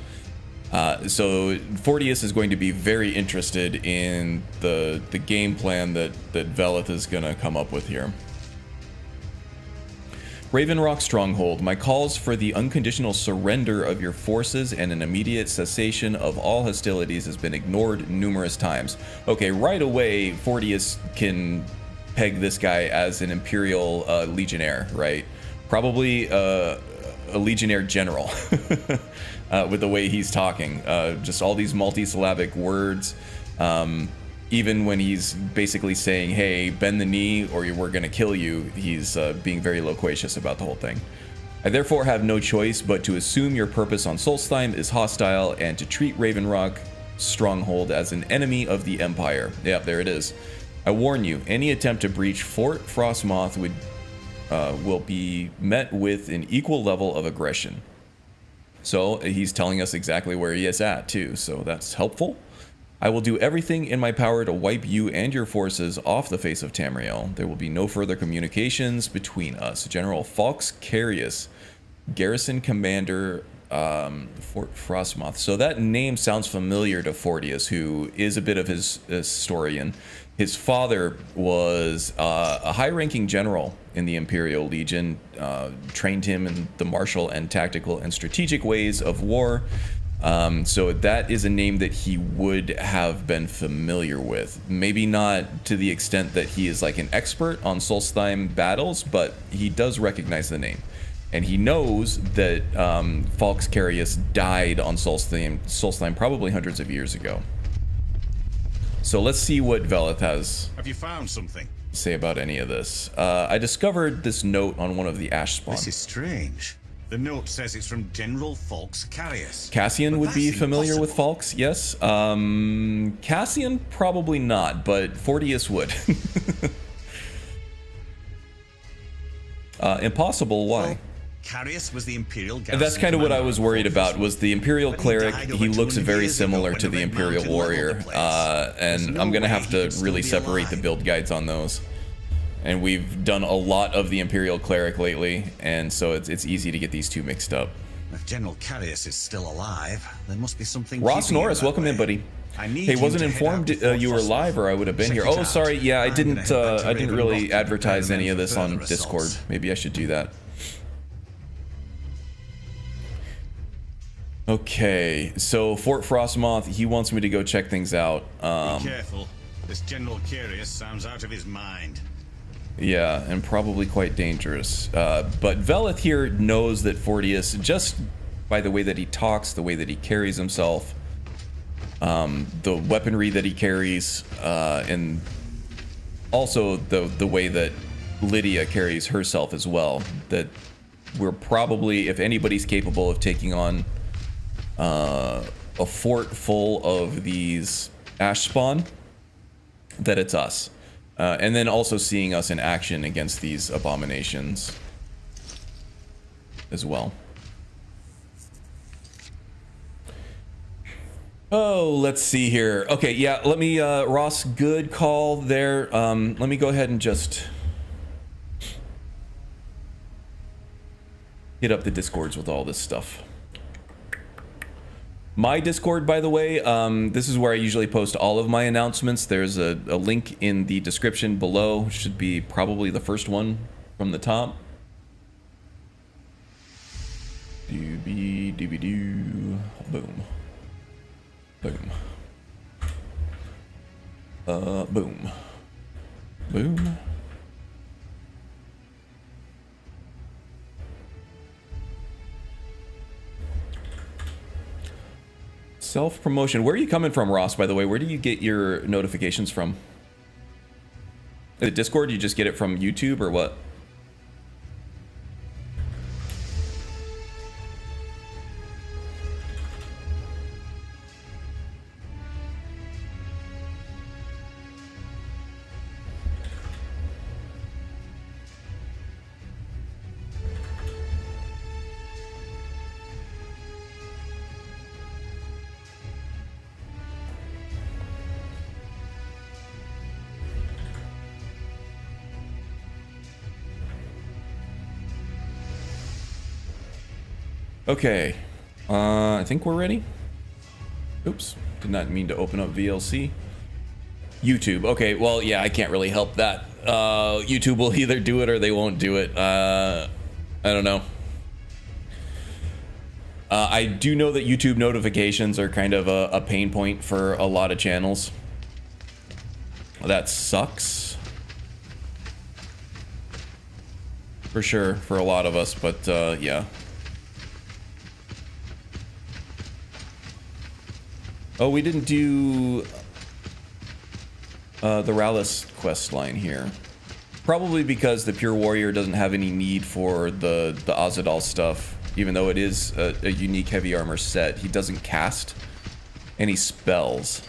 So Fortius is going to be very interested in the game plan that Velith is going to come up with here. Raven Rock Stronghold. My calls for the unconditional surrender of your forces and an immediate cessation of all hostilities has been ignored numerous times. Okay, right away, Fortius can peg this guy as an Imperial Legionnaire, right? Probably a Legionnaire General. With the way he's talking, just all these multi-syllabic words. Even when he's basically saying, hey, bend the knee or we're gonna kill you, he's being very loquacious about the whole thing. I therefore have no choice but to assume your purpose on Solstheim is hostile and to treat Raven Rock Stronghold as an enemy of the Empire. Yep, there it is. I warn you, any attempt to breach Fort Frostmoth will be met with an equal level of aggression. So he's telling us exactly where he is at too, so that's helpful. I will do everything in my power to wipe you and your forces off the face of Tamriel. There will be no further communications between us. General Falx Carius, Garrison Commander, Fort Frostmoth. So that name sounds familiar to Fortius, who is a bit of his historian. His father was a high-ranking general in the Imperial Legion, trained him in the martial and tactical and strategic ways of war. So that is a name that he would have been familiar with. Maybe not to the extent that he is like an expert on Solstheim battles, but he does recognize the name. And he knows that Falx Carius died on Solstheim probably hundreds of years ago. So let's see what Velith has Have you found something? to say about any of this. I discovered this note on one of the ash spawn. This is strange. The note says it's from General Falx Carius. Cassian But would be that's familiar with impossible. Falx, yes. Cassian probably not, but Fortius would. Well, Impossible, why? Carius was the Imperial And that's kind of what I was worried about, was the Imperial Cleric. He looks very similar to the Imperial Warrior, and I'm gonna have to really separate the build guides on those. And we've done a lot of the Imperial Cleric lately, and so it's easy to get these two mixed up. If General Carius is still alive, there must be something. Ross Norris, welcome in, buddy. Hey, wasn't informed you were live, or I would have been here. Oh, sorry. Yeah, I didn't really advertise any of this on Discord. Maybe I should do that. Okay, so Fort Frostmoth, he wants me to go check things out. Be careful. This General Carius sounds out of his mind. Yeah, and probably quite dangerous. But Veleth here knows that Fortius, just by the way that he talks, the way that he carries himself, the weaponry that he carries, and also the way that Lydia carries herself as well, that we're probably, if anybody's capable of taking on a fort full of these ash spawn, that it's us. And then also seeing us in action against these abominations as well. Oh, let's see here. Okay, yeah, let me, Ross, good call there. Let me go ahead and just hit up the Discords with all this stuff. My Discord, by the way, this is where I usually post all of my announcements. There's a link in the description below. Should be probably the first one from the top. Doobie-doobie-doo. Boom. Boom. Boom. Boom. Self-promotion. Where are you coming from, Ross, by the way? Where do you get your notifications from? The Discord? You just get it from YouTube or what? Okay, I think we're ready. Oops, did not mean to open up VLC. YouTube, okay, well, yeah, I can't really help that. YouTube will either do it or they won't do it. I don't know. I do know that YouTube notifications are kind of a pain point for a lot of channels. That sucks. For sure, for a lot of us, but yeah. Oh, we didn't do the Rallis quest line here. Probably because the Pure Warrior doesn't have any need for the Azadal stuff, even though it is a unique heavy armor set. He doesn't cast any spells.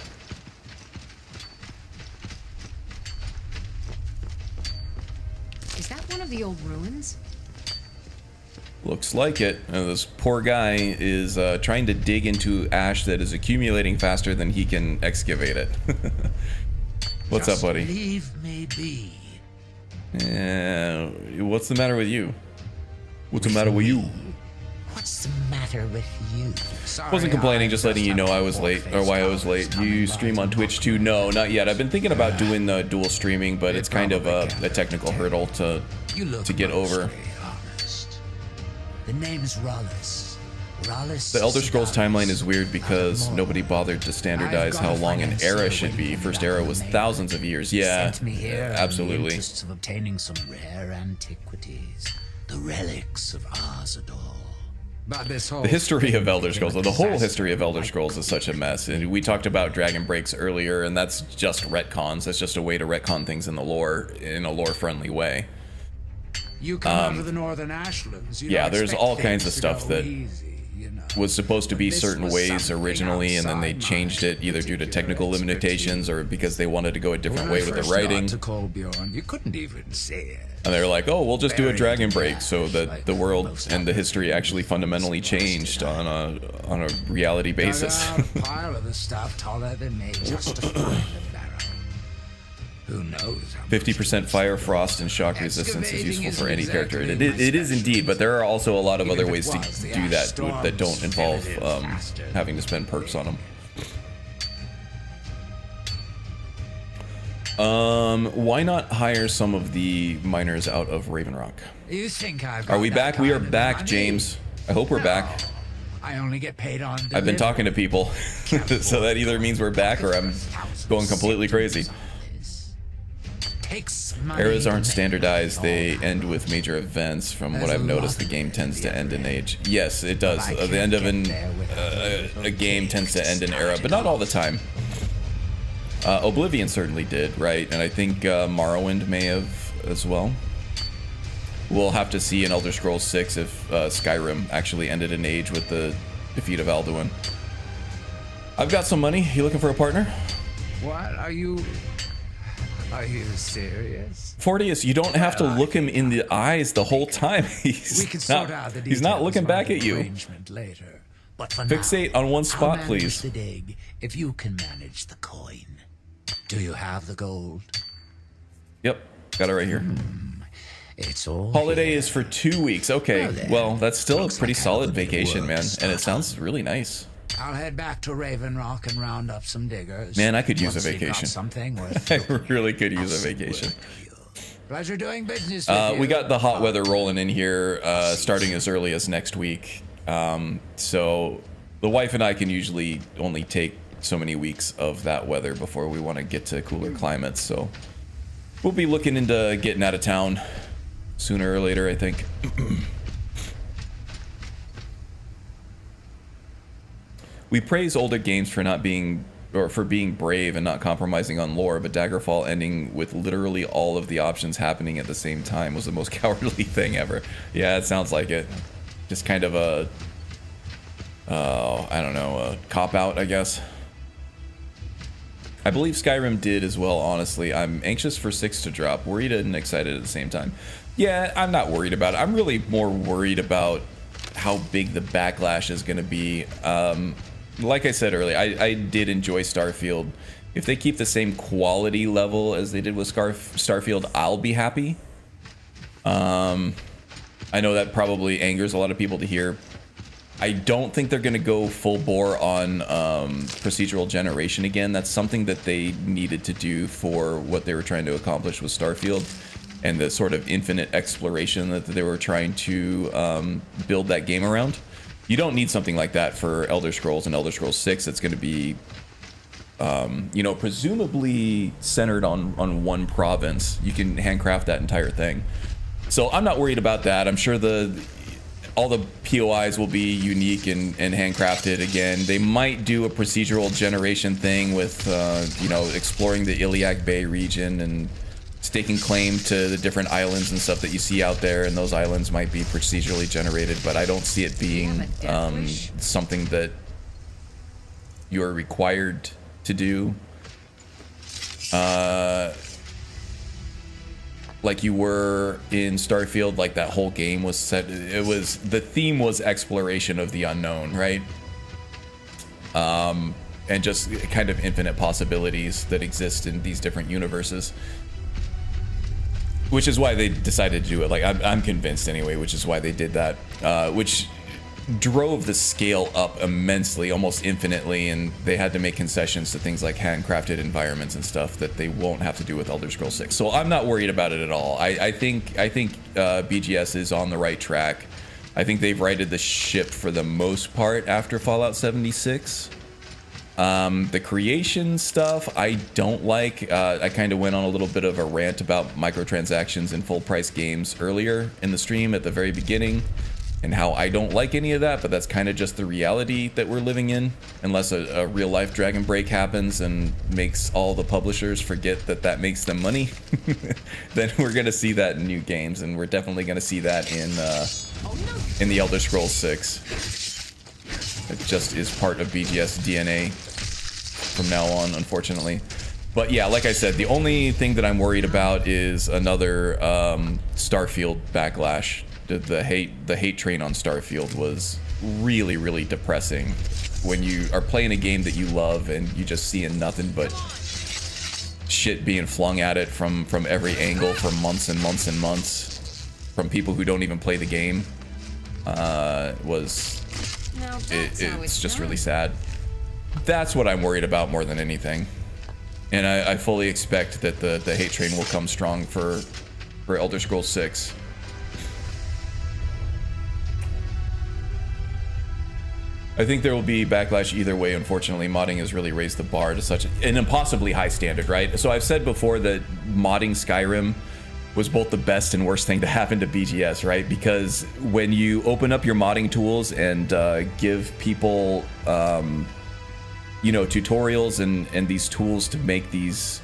Is that one of the old ruins? Looks like it. This poor guy is trying to dig into ash that is accumulating faster than he can excavate it. What's up, buddy? Leave me be. Yeah, what's the matter with you? What's the matter with you? What's the matter with you? Sorry, Wasn't complaining, just letting you know I was late, or why I was late. You stream on Twitch too? No, not yet. I've been thinking about doing the dual streaming, but it's kind of a technical hurdle to get over. The name's Rallis. The Elder Scrolls timeline is weird because nobody bothered to standardize how long an era should be. First era was thousands of years. Yeah, Sent me here absolutely. in the interests of obtaining some rare antiquities, the relics of Azadal. But this whole The history of Elder Scrolls, the whole history of Elder Scrolls is such a mess. And we talked about Dragon Breaks earlier, and that's just retcons. That's just a way to retcon things in the lore, in a lore-friendly way. You come out of the northern ashlands. You yeah, don't there's expect all kinds of things to stuff go that easy, you know. was supposed to be certain ways originally, and then they changed it either due to technical limitations or because they wanted to go a different way with the writing. You couldn't even see it. And they were like, oh, we'll just do a dragon break so that the world and the history actually fundamentally changed on a reality basis. Dug out a pile of the stuff taller than me just to find the barrel. Who knows? 50% fire, frost, and shock resistance is useful for any character. It is indeed, but there are also a lot of other ways to do that that don't involve having to spend perks on them. Why not hire some of the miners out of Raven Rock? You think Are we back? We are back, James. I hope we're back. I only get paid on delivery. I've been talking to people, so that either means we're back or I'm going completely crazy. Eras aren't standardized, they end with major events. From what I've noticed, the game tends to end in age. Yes, it does. The end of a game tends to end in era, but not all the time. Oblivion certainly did, right? And I think Morrowind may have as well. We'll have to see in Elder Scrolls 6 if Skyrim actually ended in age with the defeat of Alduin. I've got some money. You looking for a partner? What are you... Are you serious? Fortius, you don't have to look him in the eyes the whole time. He's not looking back at you. Later. But for Fixate now, on one spot, I'll please. The dig if you can manage the coin. Do you have the gold? Yep, got it right here. It's all Holiday here. is for 2 weeks. Okay, well, that's still a pretty solid vacation, man. And it sounds really nice. I'll head back to Raven Rock and round up some diggers. Man, I could use a Once you've got vacation. something worth I really could use a vacation. Pleasure doing business with you. We got the hot weather rolling in here, starting as early as next week. So the wife and I can usually only take so many weeks of that weather before we want to get to cooler climates. So we'll be looking into getting out of town sooner or later, I think. We praise older games for not being, or for being brave and not compromising on lore, but Daggerfall ending with literally all of the options happening at the same time was the most cowardly thing ever. Yeah, it sounds like it. Just kind of a, I don't know, a cop-out, I guess. I believe Skyrim did as well, honestly. I'm anxious for 6 to drop, worried and excited at the same time. Yeah, I'm not worried about it. I'm really more worried about how big the backlash is going to be. Like I said earlier, I did enjoy Starfield. If they keep the same quality level as they did with Starfield, I'll be happy. I know that probably angers a lot of people to hear. I don't think they're going to go full bore on procedural generation again. That's something that they needed to do for what they were trying to accomplish with Starfield and the sort of infinite exploration that they were trying to build that game around. You don't need something like that for Elder Scrolls and Elder Scrolls 6. It's going to be, you know, presumably centered on one province. You can handcraft that entire thing. So I'm not worried about that. I'm sure all the POIs will be unique and handcrafted again. They might do a procedural generation thing with, you know, exploring the Iliac Bay region and staking claim to the different islands and stuff that you see out there, and those islands might be procedurally generated, but I don't see it being something that you're required to do. Like you were in Starfield, like that whole game was set. The theme was exploration of the unknown, right? And just kind of infinite possibilities that exist in these different universes. Which is why they decided to do it. Like I'm convinced anyway, which is why they did that. Which drove the scale up immensely, almost infinitely, and they had to make concessions to things like handcrafted environments and stuff that they won't have to do with Elder Scrolls 6. So I'm not worried about it at all. I think BGS is on the right track. I think they've righted the ship for the most part after Fallout 76. The creation stuff I don't like. I kind of went on a little bit of a rant about microtransactions in full price games earlier in the stream at the very beginning, and how I don't like any of that, but that's kind of just the reality that we're living in, unless a real life Dragon Break happens and makes all the publishers forget that makes them money. Then we're gonna see that in new games, and we're definitely gonna see that in the Elder Scrolls 6. It just is part of BGS DNA from now on, unfortunately. But yeah, like I said, the only thing that I'm worried about is another Starfield backlash. The hate train on Starfield was really, really depressing. When you are playing a game that you love and you just seeing nothing but shit being flung at it from every angle for months and months and months from people who don't even play the game, it's just really sad. That's what I'm worried about more than anything. And I fully expect that the hate train will come strong for Elder Scrolls 6. I think there will be backlash either way. Unfortunately, modding has really raised the bar to such an impossibly high standard, right? So I've said before that modding Skyrim was both the best and worst thing to happen to BGS, right? Because when you open up your modding tools and give people, tutorials and these tools to make these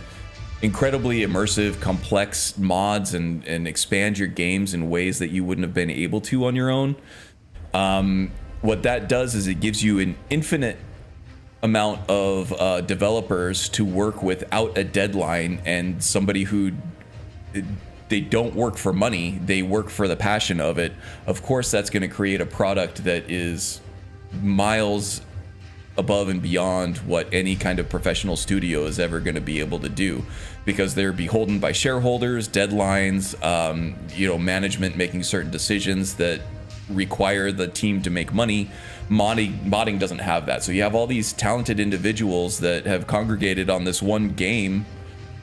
incredibly immersive, complex mods and expand your games in ways that you wouldn't have been able to on your own, what that does is it gives you an infinite amount of developers to work without a deadline, and somebody who they don't work for money, they work for the passion of it. Of course, that's going to create a product that is miles above and beyond what any kind of professional studio is ever going to be able to do, because they're beholden by shareholders, deadlines, management making certain decisions that require the team to make money. Modding doesn't have that. So you have all these talented individuals that have congregated on this one game.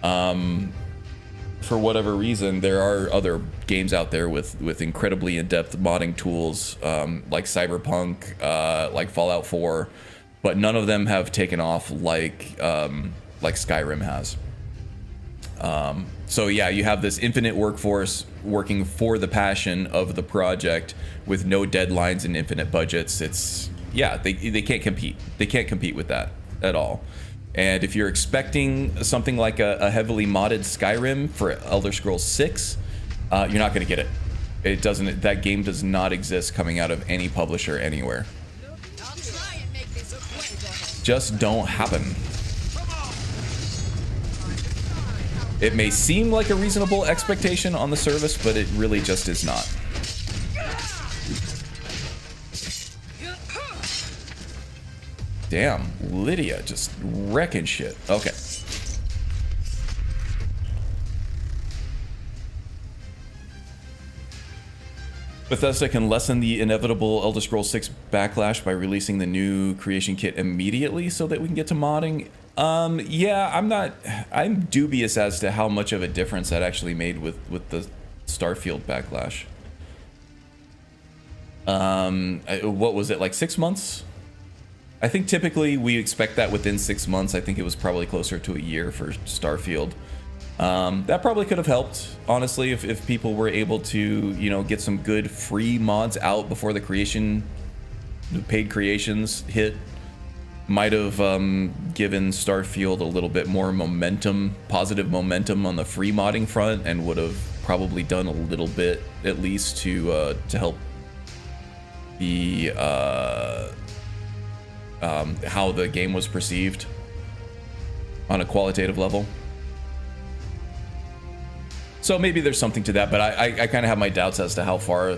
For whatever reason, there are other games out there with incredibly in-depth modding tools, like Cyberpunk, like Fallout 4, but none of them have taken off like Skyrim has. So yeah, you have this infinite workforce working for the passion of the project with no deadlines and infinite budgets. They can't compete. They can't compete with that at all. And if you're expecting something like a heavily modded Skyrim for Elder Scrolls 6, you're not going to get it. It doesn't. That game does not exist coming out of any publisher anywhere. Just don't happen. It may seem like a reasonable expectation on the service, but it really just is not. Damn, Lydia just wrecking shit. Okay. Bethesda can lessen the inevitable Elder Scrolls 6 backlash by releasing the new creation kit immediately so that we can get to modding. Yeah, I'm dubious as to how much of a difference that actually made with the Starfield backlash. What was it, like 6 months? I think typically we expect that within 6 months. I think it was probably closer to a year for Starfield. That probably could have helped, honestly, if people were able to, get some good free mods out before the paid creations hit. Might have given Starfield a little bit more momentum, positive momentum on the free modding front, and would have probably done a little bit at least to help the how the game was perceived on a qualitative level. So maybe there's something to that, but I kind of have my doubts as to how far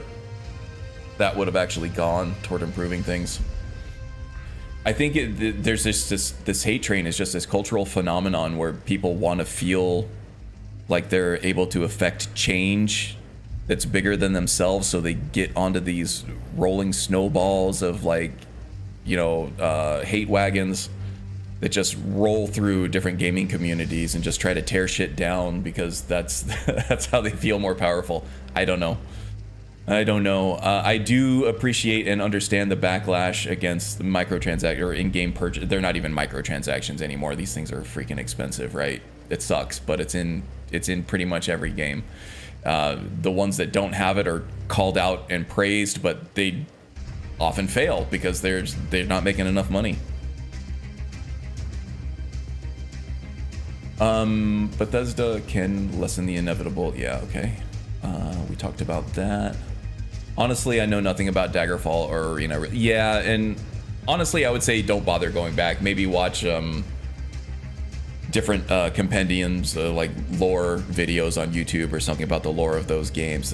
that would have actually gone toward improving things. I think there's this hate train is just this cultural phenomenon where people want to feel like they're able to affect change that's bigger than themselves, so they get onto these rolling snowballs of hate wagons that just roll through different gaming communities and just try to tear shit down because that's how they feel more powerful. I don't know. I do appreciate and understand the backlash against the microtransaction or in-game purchase. They're not even microtransactions anymore. These things are freaking expensive, right? It sucks, but it's in pretty much every game. The ones that don't have it are called out and praised, but they often fail because they're not making enough money. Bethesda can lessen the inevitable. Yeah, okay. We talked about that. Honestly, I know nothing about Daggerfall or Arena. Yeah, and honestly, I would say don't bother going back. Maybe watch different compendiums, like lore videos on YouTube or something about the lore of those games.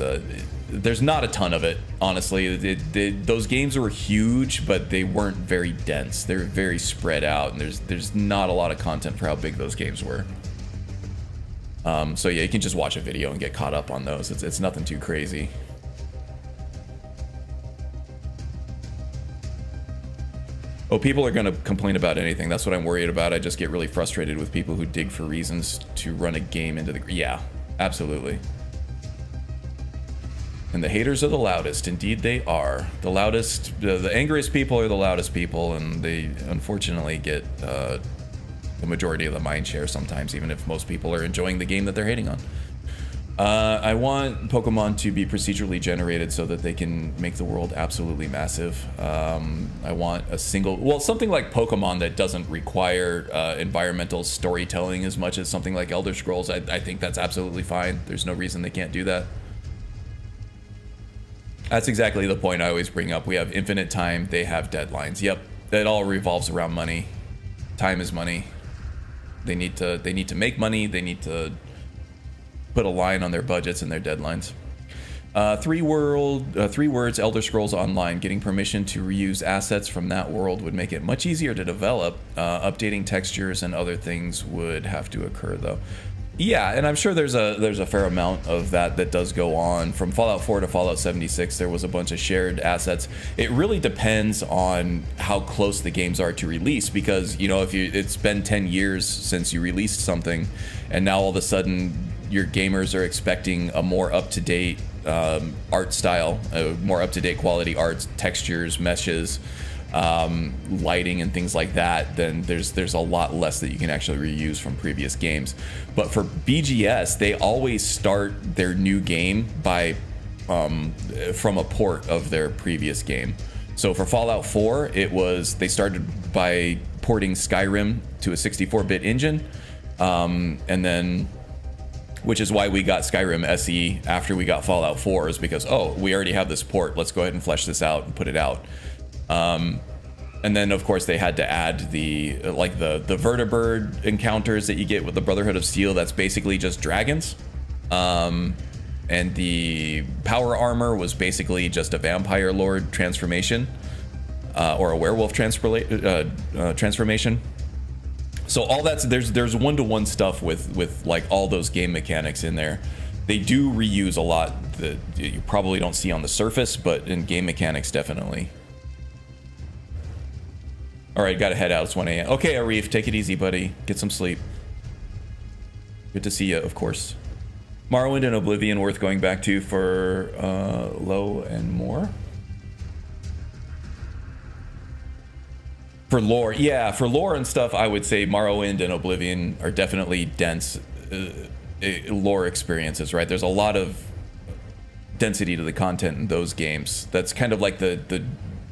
There's not a ton of it, honestly. Those games were huge, but they weren't very dense. They're very spread out, and there's not a lot of content for how big those games were. So yeah, you can just watch a video and get caught up on those. It's nothing too crazy. Oh, people are going to complain about anything. That's what I'm worried about. I just get really frustrated with people who dig for reasons to run a game into the... Yeah, absolutely. And the haters are the loudest. Indeed, they are. The loudest... The angriest people are the loudest people, and they unfortunately get the majority of the mind share sometimes, even if most people are enjoying the game that they're hating on. I want Pokemon to be procedurally generated so that they can make the world absolutely massive. I want a single, well, something like Pokemon that doesn't require environmental storytelling as much as something like Elder Scrolls. I think that's absolutely fine. There's no reason they can't do that. That's exactly the point I always bring up. We have infinite time. They have deadlines. Yep, it all revolves around money. Time is money. They need to make money. They need to put a line on their budgets and their deadlines. 3 words, Elder Scrolls Online. Getting permission to reuse assets from that world would make it much easier to develop. Updating textures and other things would have to occur, though. Yeah, and I'm sure there's a fair amount of that does go on. From Fallout 4 to Fallout 76, there was a bunch of shared assets. It really depends on how close the games are to release, because, you know, if it's been 10 years since you released something, and now all of a sudden your gamers are expecting a more up-to-date art style, more up-to-date quality art, textures, meshes, lighting and things like that, then there's a lot less that you can actually reuse from previous games. But for BGS, they always start their new game by from a port of their previous game. So for Fallout 4, they started by porting Skyrim to a 64-bit engine, and then, which is why we got Skyrim SE after we got Fallout 4, is because, oh, we already have this port, let's go ahead and flesh this out and put it out. And then, of course, they had to add the vertibird encounters that you get with the Brotherhood of Steel. That's basically just dragons. And the power armor was basically just a vampire lord transformation, or a werewolf transformation. So all there's one-to-one stuff with like all those game mechanics in there. They do reuse a lot that you probably don't see on the surface, but in game mechanics, definitely. All right, gotta head out. It's 1 a.m. Okay, Arif, take it easy, buddy. Get some sleep. Good to see you, of course. Morrowind and Oblivion worth going back to for low and more. For lore, yeah, for lore and stuff, I would say Morrowind and Oblivion are definitely dense lore experiences, right? There's a lot of density to the content in those games. That's kind of like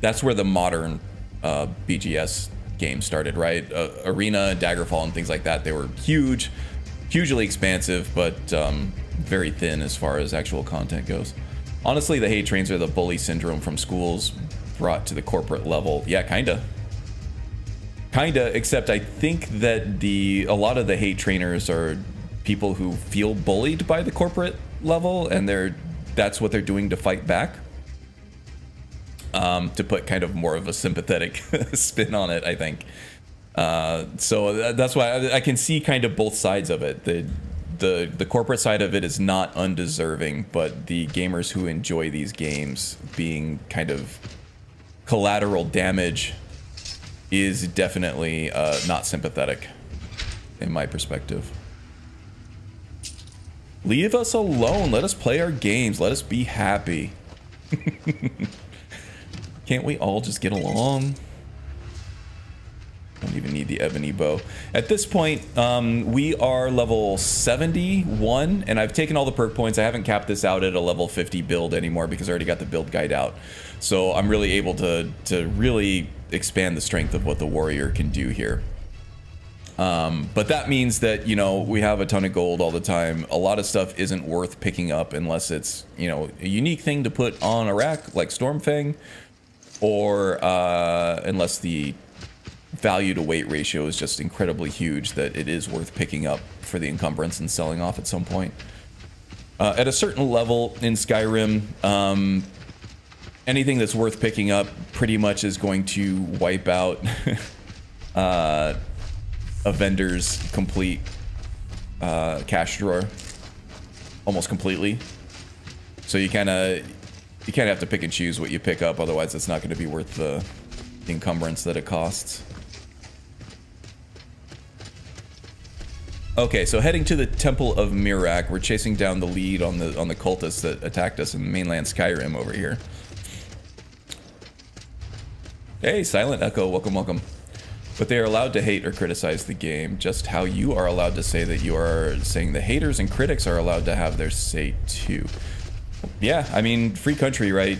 that's where the modern BGS games started, right? Arena and Daggerfall and things like that. They were hugely expansive, but very thin as far as actual content goes. Honestly, the hate trains are the bully syndrome from schools brought to the corporate level. Yeah, kinda, except I think that a lot of the hate trainers are people who feel bullied by the corporate level, and that's what they're doing to fight back. To put kind of more of a sympathetic spin on it, I think. So that's why I can see kind of both sides of it. The corporate side of it is not undeserving, but the gamers who enjoy these games being kind of collateral damage is definitely not sympathetic, in my perspective. Leave us alone. Let us play our games. Let us be happy. Can't we all just get along? Don't even need the ebony bow. At this point, we are level 71, and I've taken all the perk points. I haven't capped this out at a level 50 build anymore because I already got the build guide out. So I'm really able to really expand the strength of what the warrior can do here. But that means that, you know, we have a ton of gold all the time. A lot of stuff isn't worth picking up unless it's, you know, a unique thing to put on a rack, like Stormfang. or unless the value to weight ratio is just incredibly huge that it is worth picking up for the encumbrance and selling off at some point. At a certain level in Skyrim, anything that's worth picking up pretty much is going to wipe out a vendor's complete cash drawer almost completely. So you kind of have to pick and choose what you pick up, otherwise it's not going to be worth the encumbrance that it costs. Okay, so heading to the Temple of Mirak, we're chasing down the lead on the cultists that attacked us in mainland Skyrim over here. Hey, Silent Echo, welcome, welcome. But they are allowed to hate or criticize the game, just how you are allowed to say that you are saying the haters and critics are allowed to have their say too. Yeah, I mean, free country, right?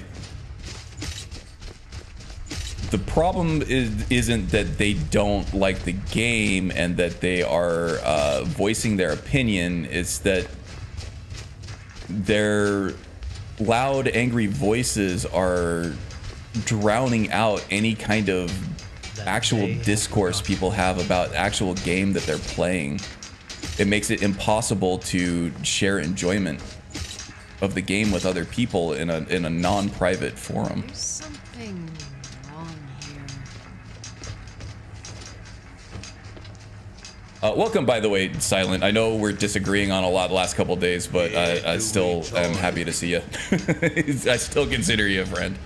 The problem isn't that they don't like the game and that they are voicing their opinion. It's that their loud, angry voices are drowning out any kind of actual discourse people have about actual game that they're playing. It makes it impossible to share enjoyment of the game with other people in a non-private forum. There's something wrong here. Welcome, by the way, Silent. I know we're disagreeing on a lot the last couple days, but I still am happy to see you. I still consider you a friend.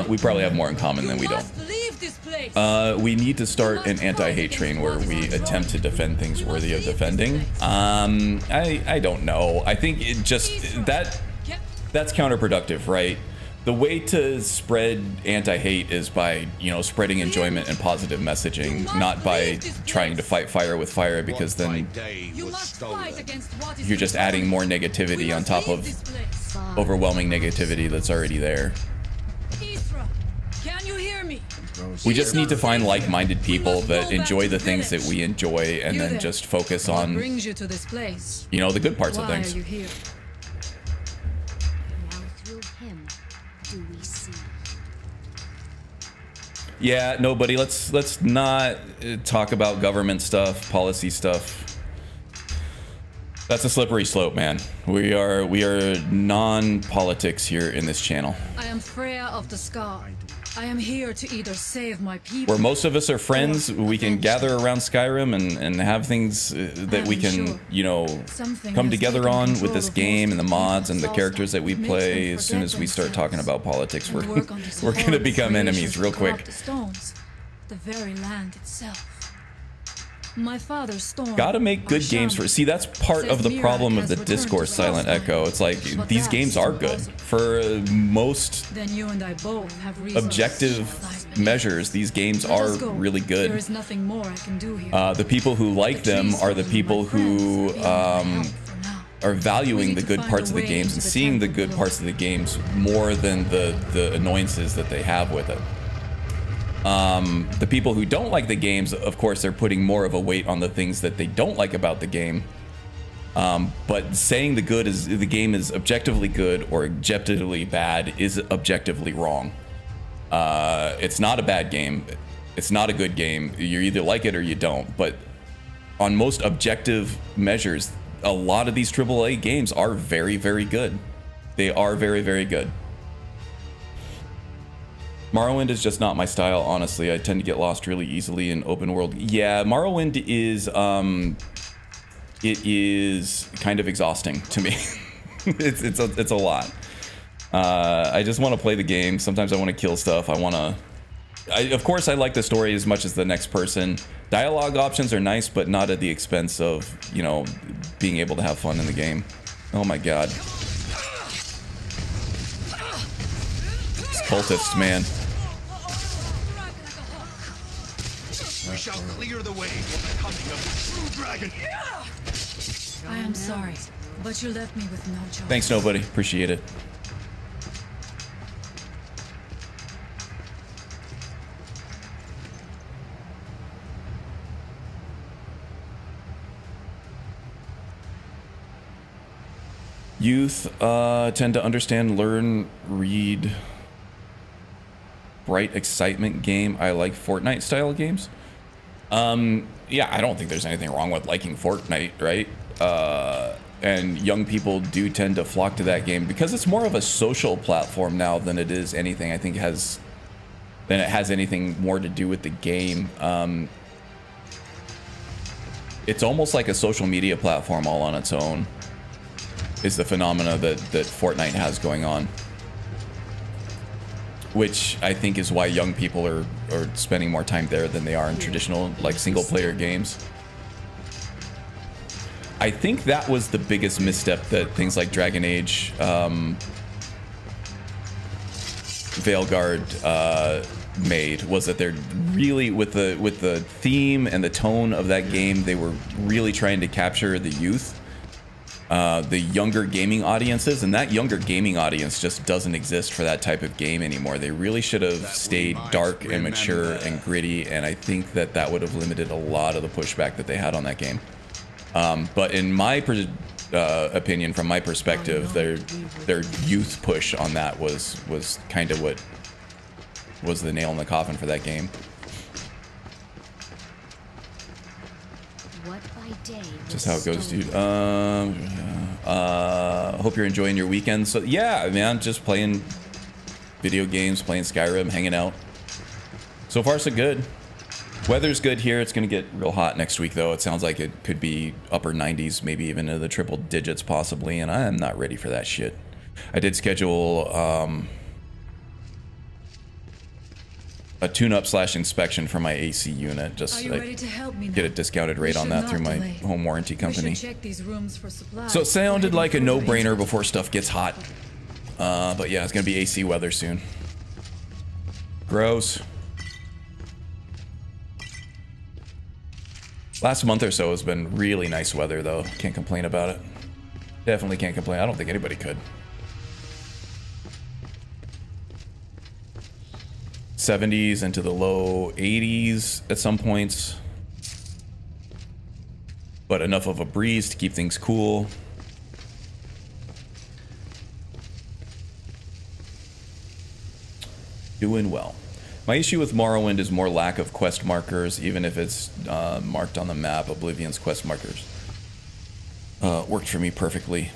We probably have more in common than we don't. We need to start an anti-hate train where we attempt to defend things worthy of defending. I don't know. I think it just that's counterproductive, right? The way to spread anti-hate is by, you know, spreading enjoyment and positive messaging, not by trying to fight fire with fire, because then you're just adding more negativity on top of overwhelming negativity that's already there. Can you hear me? We just need to find like-minded people that enjoy the things that we enjoy, and then just focus on, brings you to this place? you know, the good parts of Why things. are you here? Now through him do we see. Yeah, no, buddy, let's not talk about government stuff, policy stuff. That's a slippery slope, man. We are non-politics here in this channel. I am Freya of the Sky. I am here to either save my people. Where most of us are friends, we can gather around Skyrim and have things that we can, you know, come together on with this game and the mods and the characters that we play. As soon as we start talking about politics, we're gonna become enemies real quick. The very land itself. My father's storm. Gotta make good games for. See, that's part of the problem of the discourse, Silent Echo. It's like these games are good for most Then you and I both have objective measures. These games are really There good. is nothing more I can do here. The people who like them are the people who are valuing the good parts of the games and seeing the good parts of the games more than the annoyances that they have with it. The people who don't like the games, of course, they're putting more of a weight on the things that they don't like about the game. But saying the game is objectively good or objectively bad is objectively wrong. It's not a bad game. It's not a good game. You either like it or you don't. But on most objective measures, a lot of these AAA games are very, very good. They are very, very good. Morrowind is just not my style, honestly. I tend to get lost really easily in open world. Yeah, Morrowind is it is kind of exhausting to me. it's a lot. I just want to play the game. Sometimes I want to kill stuff. Of course I like the story as much as the next person. Dialogue options are nice, but not at the expense of, you know, being able to have fun in the game. Oh my god. This cultist, man. We shall clear the way for the coming of the true dragon. I am sorry, but you left me with no choice. Thanks, nobody. Appreciate it. Youth tend to understand, learn, read bright excitement game. I like Fortnite style games. Yeah, I don't think there's anything wrong with liking Fortnite, right? And young people do tend to flock to that game because it's more of a social platform now than it is anything. I think it has anything more to do with the game. It's almost like a social media platform all on its own. Is the phenomena that Fortnite has going on, which I think is why young people are spending more time there than they are in traditional like single player games. I think that was the biggest misstep that things like Dragon Age, Veilguard made, was that they're really with the theme and the tone of that game, they were really trying to capture the youth, the younger gaming audiences, and that younger gaming audience just doesn't exist for that type of game anymore. They really should have stayed dark and mature and gritty, and I think that would have limited a lot of the pushback that they had on that game. But in my opinion, from my perspective, their youth push on that was kind of what was the nail in the coffin for that game. What by day? Just how it goes, dude. Hope you're enjoying your weekend. So yeah, man, just playing video games, playing Skyrim, hanging out. So far, so good. Weather's good here. It's gonna get real hot next week, though. It sounds like it could be upper 90s, maybe even into the triple digits, possibly. And I am not ready for that shit. I did schedule a tune-up / inspection for my AC unit. Just ready to help me now? get a discounted rate on that through my delay. home warranty company. We should check these rooms for supplies. So it sounded like a no-brainer before stuff gets hot. But yeah, it's gonna be AC weather soon. Gross. Last month or so has been really nice weather, though. Can't complain about it. Definitely can't complain. I don't think anybody could. 70s into the low 80s at some points. But enough of a breeze to keep things cool. Doing well. My issue with Morrowind is more lack of quest markers, even if it's marked on the map. Oblivion's quest markers worked for me perfectly.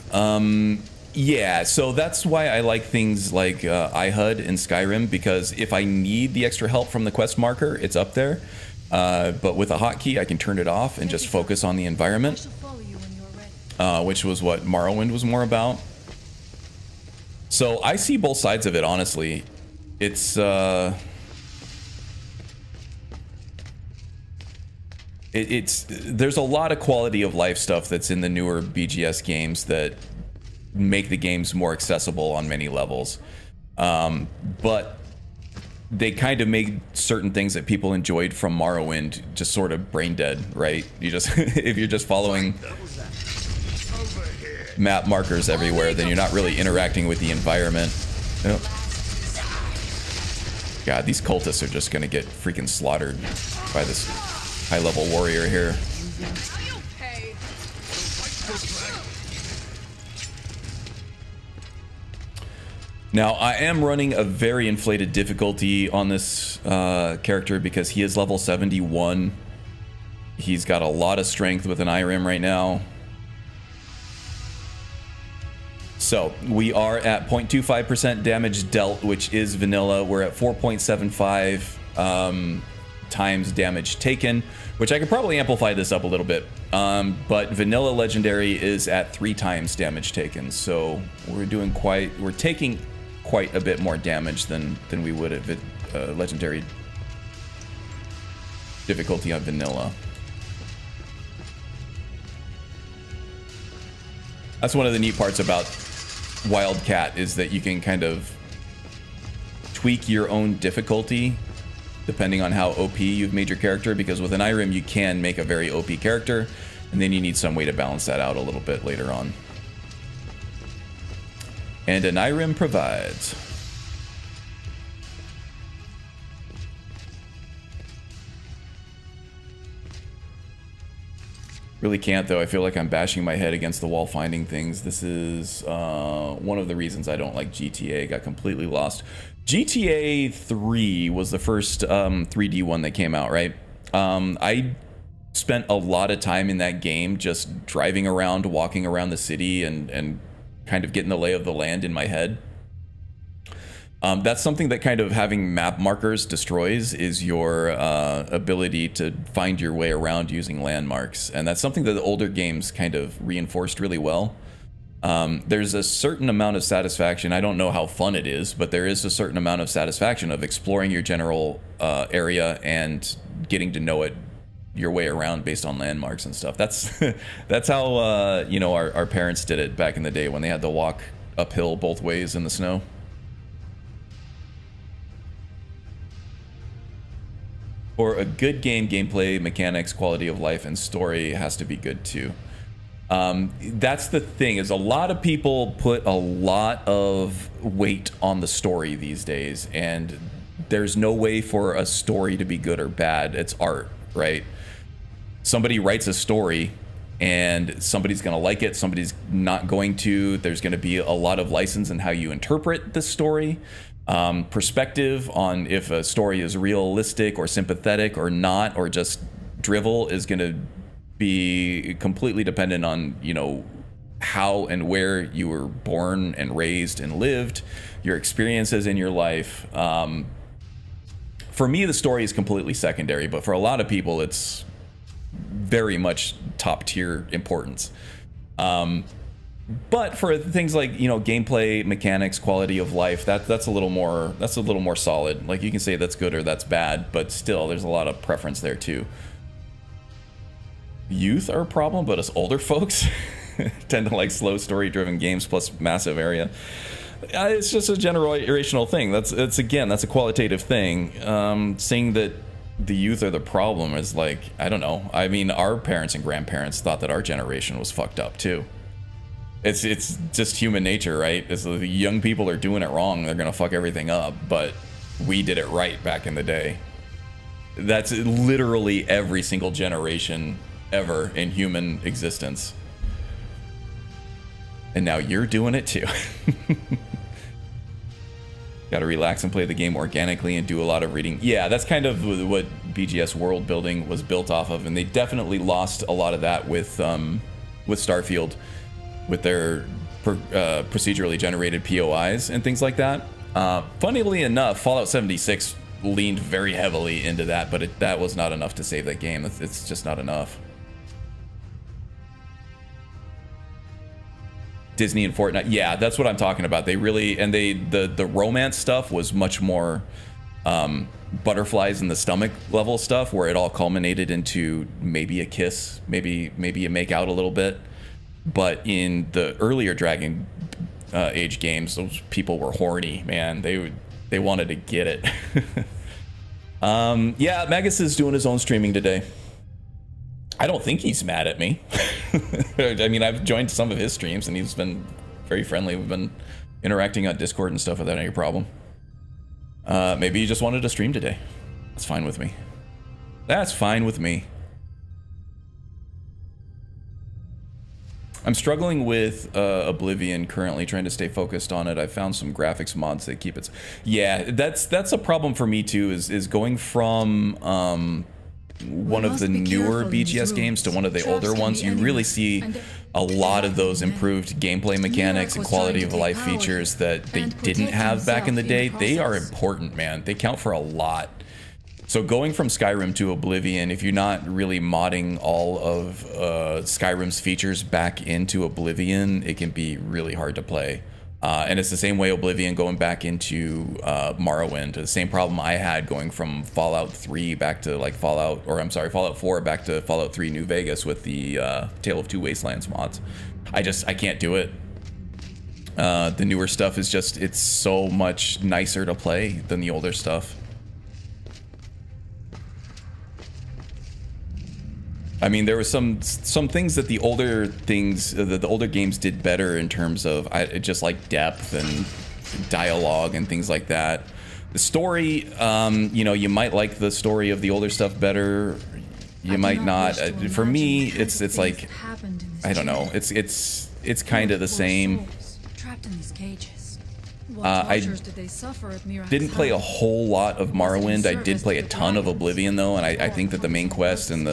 Yeah, so that's why I like things like iHUD in Skyrim, because if I need the extra help from the quest marker, it's up there. But with a hotkey, I can turn it off and just focus on the environment, which was what Morrowind was more about. So I see both sides of it, honestly. It's there's a lot of quality of life stuff that's in the newer BGS games that make the games more accessible on many levels, but they kind of made certain things that people enjoyed from Morrowind just sort of brain dead, right? You just if you're just following map markers everywhere, then you're not really interacting with the environment. Oh. God, these cultists are just gonna get freaking slaughtered by this high-level warrior here. Now, I am running a very inflated difficulty on this character because he is level 71. He's got a lot of strength with an IRIM right now. So, we are at 0.25% damage dealt, which is vanilla. We're at 4.75 times damage taken, which I could probably amplify this up a little bit. But vanilla legendary is at 3 times damage taken. So, we're taking quite a bit more damage than we would if it legendary difficulty on vanilla. That's one of the neat parts about Wildcat, is that you can kind of tweak your own difficulty depending on how OP you've made your character, because with an IRIM you can make a very OP character, and then you need some way to balance that out a little bit later on. And an IRIM provides. Really can't, though. I feel like I'm bashing my head against the wall finding things. This is one of the reasons I don't like GTA. Got completely lost. GTA 3 was the first 3D one that came out, right? I spent a lot of time in that game just driving around, walking around the city, and kind of getting the lay of the land in my head. That's something that kind of having map markers destroys, is your ability to find your way around using landmarks. And that's something that the older games kind of reinforced really well. There's a certain amount of satisfaction. I don't know how fun it is, but there is a certain amount of satisfaction of exploring your general area and getting to know it, your way around based on landmarks and stuff. That's that's how you know, our parents did it back in the day when they had to walk uphill both ways in the snow. For a good game, gameplay, mechanics, quality of life, and story has to be good too. That's the thing, is a lot of people put a lot of weight on the story these days, and there's no way for a story to be good or bad. It's art, right? Somebody writes a story and somebody's going to like it, somebody's not going to. There's going to be a lot of license in how you interpret the story. Perspective on if a story is realistic or sympathetic or not, or just drivel, is going to be completely dependent on, you know, how and where you were born and raised and lived, your experiences in your life. For me, the story is completely secondary, but for a lot of people, it's very much top tier importance. But for things like, you know, gameplay, mechanics, quality of life, that's a little more solid. Like, you can say that's good or that's bad, but still there's a lot of preference there too. Youth are a problem, but us older folks tend to like slow story driven games plus massive area. It's just a generational thing. That's a qualitative thing. Saying that the youth are the problem is like, I don't know. I mean, our parents and grandparents thought that our generation was fucked up too. It's just human nature, right? It's the young people are doing it wrong, they're gonna fuck everything up, but we did it right back in the day. That's literally every single generation ever in human existence. And now you're doing it too. Gotta relax and play the game organically and do a lot of reading. Yeah, that's kind of what BGS world building was built off of, and they definitely lost a lot of that with Starfield, with their procedurally generated POIs and things like that. Funnily enough, Fallout 76 leaned very heavily into that, but that was not enough to save that game. It's just not enough. Disney and Fortnite, yeah, that's what I'm talking about. They really, and the romance stuff was much more butterflies in the stomach level stuff, where it all culminated into maybe a kiss, maybe you make out a little bit. But in the earlier Dragon Age games, those people were horny, man. They wanted to get it. Yeah, Magus is doing his own streaming today. I don't think he's mad at me. I mean, I've joined some of his streams and he's been very friendly. We've been interacting on Discord and stuff without any problem. Maybe he just wanted to stream today. That's fine with me. That's fine with me. I'm struggling with Oblivion currently, trying to stay focused on it. I found some graphics mods that keep it. Yeah, that's a problem for me too. Is going from one of the newer BGS games to one of the older ones. You really see a lot of those improved gameplay mechanics and quality of life features that they didn't have back in the day. They are important, man. They count for a lot. So going from Skyrim to Oblivion, if you're not really modding all of Skyrim's features back into Oblivion, it can be really hard to play. And it's the same way Oblivion going back into Morrowind. The same problem I had going from Fallout 3 back to like Fallout 4 back to Fallout 3 New Vegas with the Tale of Two Wastelands mods. I can't do it. The newer stuff is just, it's so much nicer to play than the older stuff. I mean, there were some things that the older games did better in terms of just like depth and dialogue and things like that. The story, you know, you might like the story of the older stuff better. you might not. For me, it's like, I don't know. It's kind of the same. Trapped in these cages. I didn't play a whole lot of Morrowind. I did play a ton of Oblivion though, and I think that the main quest and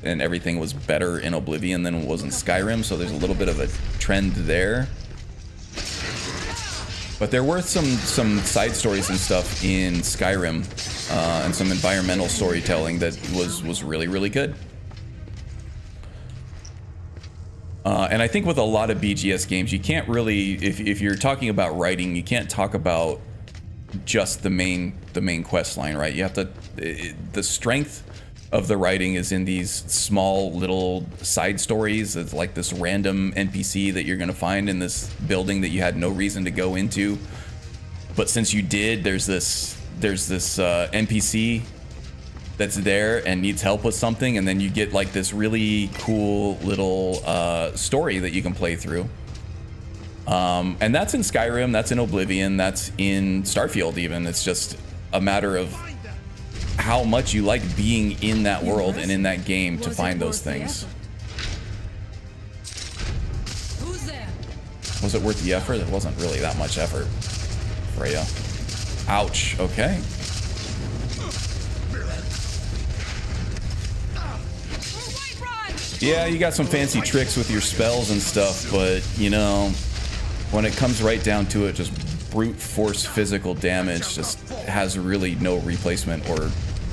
everything was better in Oblivion than it was in Skyrim. So there's a little bit of a trend there. But there were some side stories and stuff in Skyrim, and some environmental storytelling that was really, really good. And I think with a lot of BGS games, you can't really, if you're talking about writing, you can't talk about just the main quest line, right? You have to, the strength of the writing is in these small little side stories. It's like this random NPC that you're gonna find in this building that you had no reason to go into, but since you did, there's this NPC that's there and needs help with something, and then you get like this really cool little story that you can play through. And that's in Skyrim, that's in Oblivion, that's in Starfield even. It's just a matter of how much you like being in that world and in that game to find those things. Who's there? Was it worth the effort? It wasn't really that much effort, Freya. Ouch, okay. Yeah, you got some fancy tricks with your spells and stuff, but, you know, when it comes right down to it, just brute force physical damage just has really no replacement or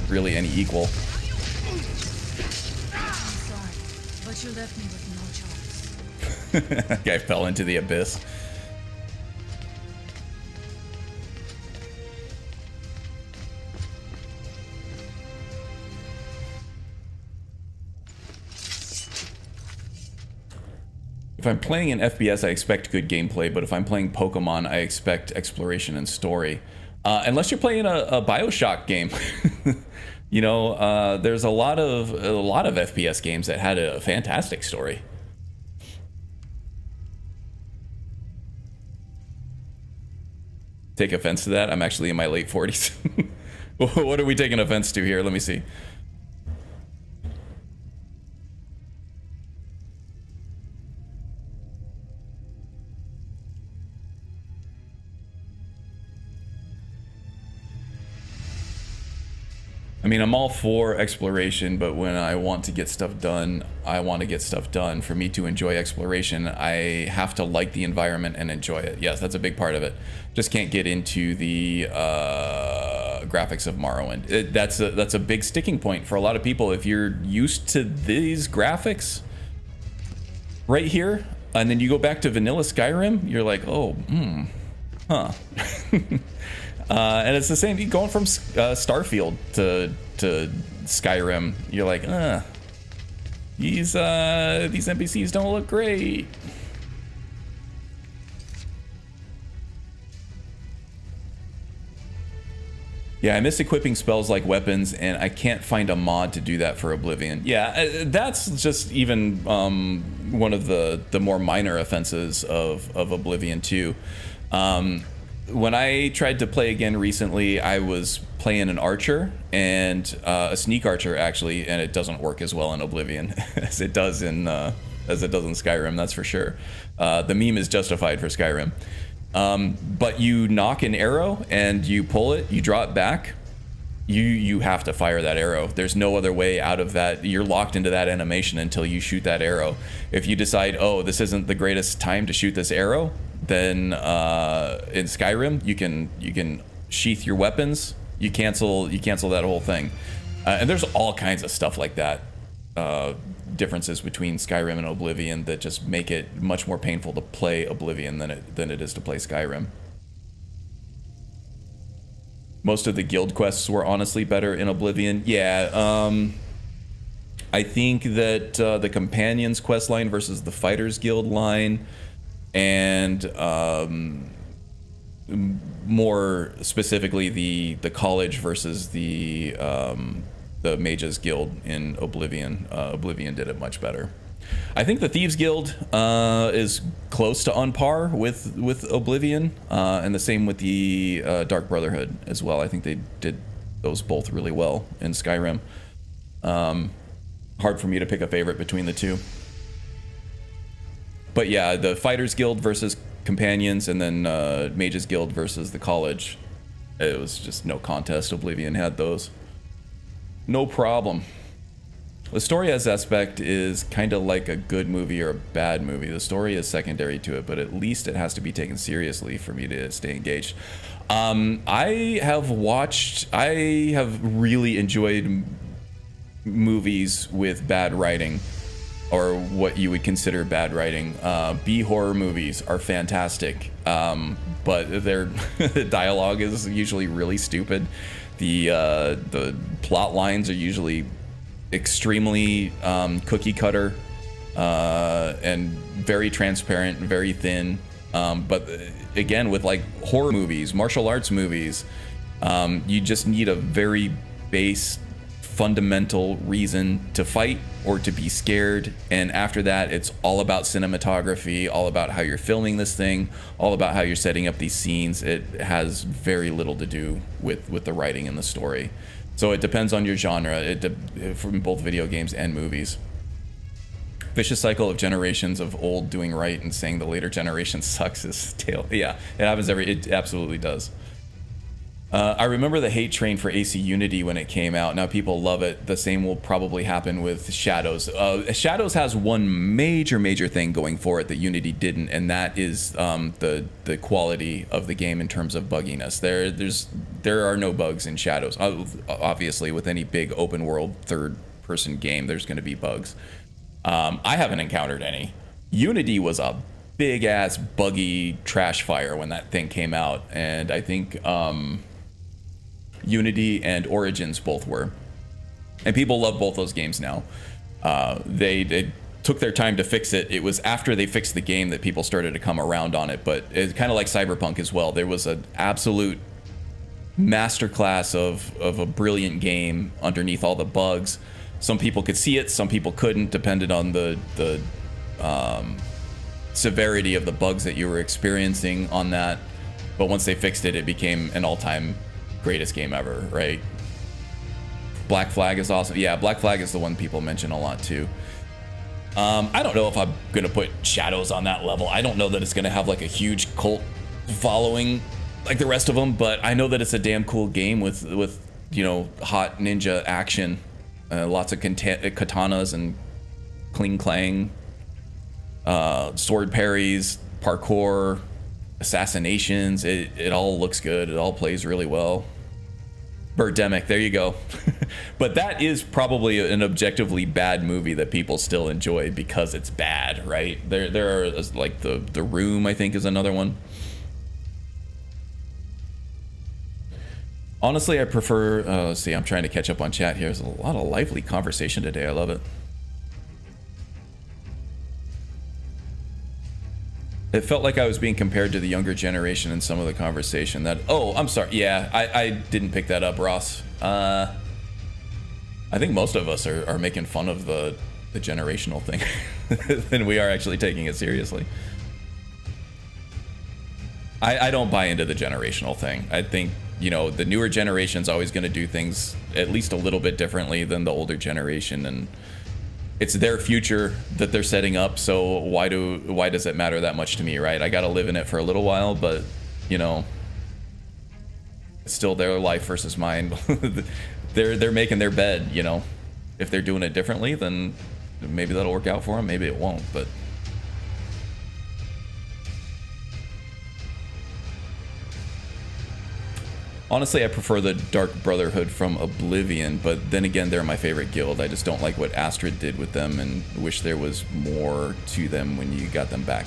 really any equal. I'm sorry, but you left me with no choice. That guy fell into the abyss. If I'm playing an FPS, I expect good gameplay, but if I'm playing Pokemon, I expect exploration and story. Unless you're playing a BioShock game. You know, there's a lot of FPS games that had a fantastic story. Take offense to that? I'm actually in my late 40s. What are we taking offense to here? Let me see. I mean, I'm all for exploration, but when I want to get stuff done, I want to get stuff done. For me to enjoy exploration, I have to like the environment and enjoy it. Yes, that's a big part of it. Just can't get into the graphics of Morrowind. That's a big sticking point for a lot of people. If you're used to these graphics right here, and then you go back to vanilla Skyrim, you're like, oh, huh. And it's the same, going from Starfield to Skyrim, you're like, these NPCs don't look great. Yeah, I miss equipping spells like weapons, and I can't find a mod to do that for Oblivion. Yeah, that's just even one of the more minor offenses of Oblivion 2. When I tried to play again recently, I was playing an archer and a sneak archer actually, and it doesn't work as well in Oblivion as it does in Skyrim. That's for sure. The meme is justified for Skyrim. But you knock an arrow and you pull it, you draw it back. You have to fire that arrow. There's no other way out of that. You're locked into that animation until you shoot that arrow. If you decide, oh, this isn't the greatest time to shoot this arrow, then in Skyrim you can sheath your weapons. You cancel that whole thing, and there's all kinds of stuff like that. Differences between Skyrim and Oblivion that just make it much more painful to play Oblivion than it is to play Skyrim. Most of the guild quests were honestly better in Oblivion. Yeah, I think that the Companions quest line versus the Fighters Guild line, and more specifically the college versus the Mages Guild in Oblivion. Oblivion did it much better. I think the Thieves Guild is close to on par with Oblivion, and the same with the Dark Brotherhood as well. I think they did those both really well in Skyrim. hard for me to pick a favorite between the two. But yeah, the Fighters Guild versus Companions, and then Mages Guild versus the College. It was just no contest. Oblivion had those. No problem. The story as aspect is kind of like a good movie or a bad movie. The story is secondary to it, but at least it has to be taken seriously for me to stay engaged. I have really enjoyed movies with bad writing, or what you would consider bad writing. B-horror movies are fantastic, but their dialogue is usually really stupid. The plot lines are usually extremely cookie cutter and very transparent, very thin. But again, with like horror movies, martial arts movies, you just need a very base, fundamental reason to fight or to be scared, and after that it's all about cinematography, all about how you're filming this thing, all about how you're setting up these scenes. It has very little to do with the writing and the story. So it depends on your genre, from both video games and movies. Vicious cycle of generations of old doing right and saying the later generation sucks is tail. Yeah, it happens it absolutely does. I remember the hate train for AC Unity when it came out. Now people love it. The same will probably happen with Shadows. Shadows has one major thing going for it that Unity didn't, and that is the quality of the game in terms of bugginess. There are no bugs in Shadows. Obviously, with any big open world third-person game, there's going to be bugs. I haven't encountered any. Unity was a big-ass buggy trash fire when that thing came out, and I think Unity and Origins both were, and people love both those games now. They took their time to fix it. It was after they fixed the game that people started to come around on it, but it's kind of like Cyberpunk as well. There was an absolute masterclass of a brilliant game underneath all the bugs. Some people could see it, some people couldn't, depended on the severity of the bugs that you were experiencing on that. But once they fixed it, it became an all-time greatest game ever, right? Black Flag is awesome. Yeah, Black Flag is the one people mention a lot too. I don't know if I'm gonna put Shadows on that level. I don't know that it's gonna have like a huge cult following like the rest of them, but I know that it's a damn cool game with you know, hot ninja action, lots of katanas and cling clang, sword parries, parkour, assassinations. It all looks good. It all plays really well. Birdemic, there you go. But that is probably an objectively bad movie that people still enjoy because it's bad, right? There are like the Room, I think, is another one. Honestly, I prefer. Let's see, I'm trying to catch up on chat here. There's a lot of lively conversation today. I love it. It felt like I was being compared to the younger generation in some of the conversation. Oh, I'm sorry. Yeah, I didn't pick that up, Ross. I think most of us are making fun of the generational thing than we are actually taking it seriously. I don't buy into the generational thing. I think, you know, the newer generation's always going to do things at least a little bit differently than the older generation, and it's their future that they're setting up, so why does it matter that much to me, right? I gotta live in it for a little while, but, you know, it's still their life versus mine. They're making their bed, you know. If they're doing it differently, then maybe that'll work out for them, maybe it won't, but... Honestly, I prefer the Dark Brotherhood from Oblivion, but then again, they're my favorite guild. I just don't like what Astrid did with them and wish there was more to them when you got them back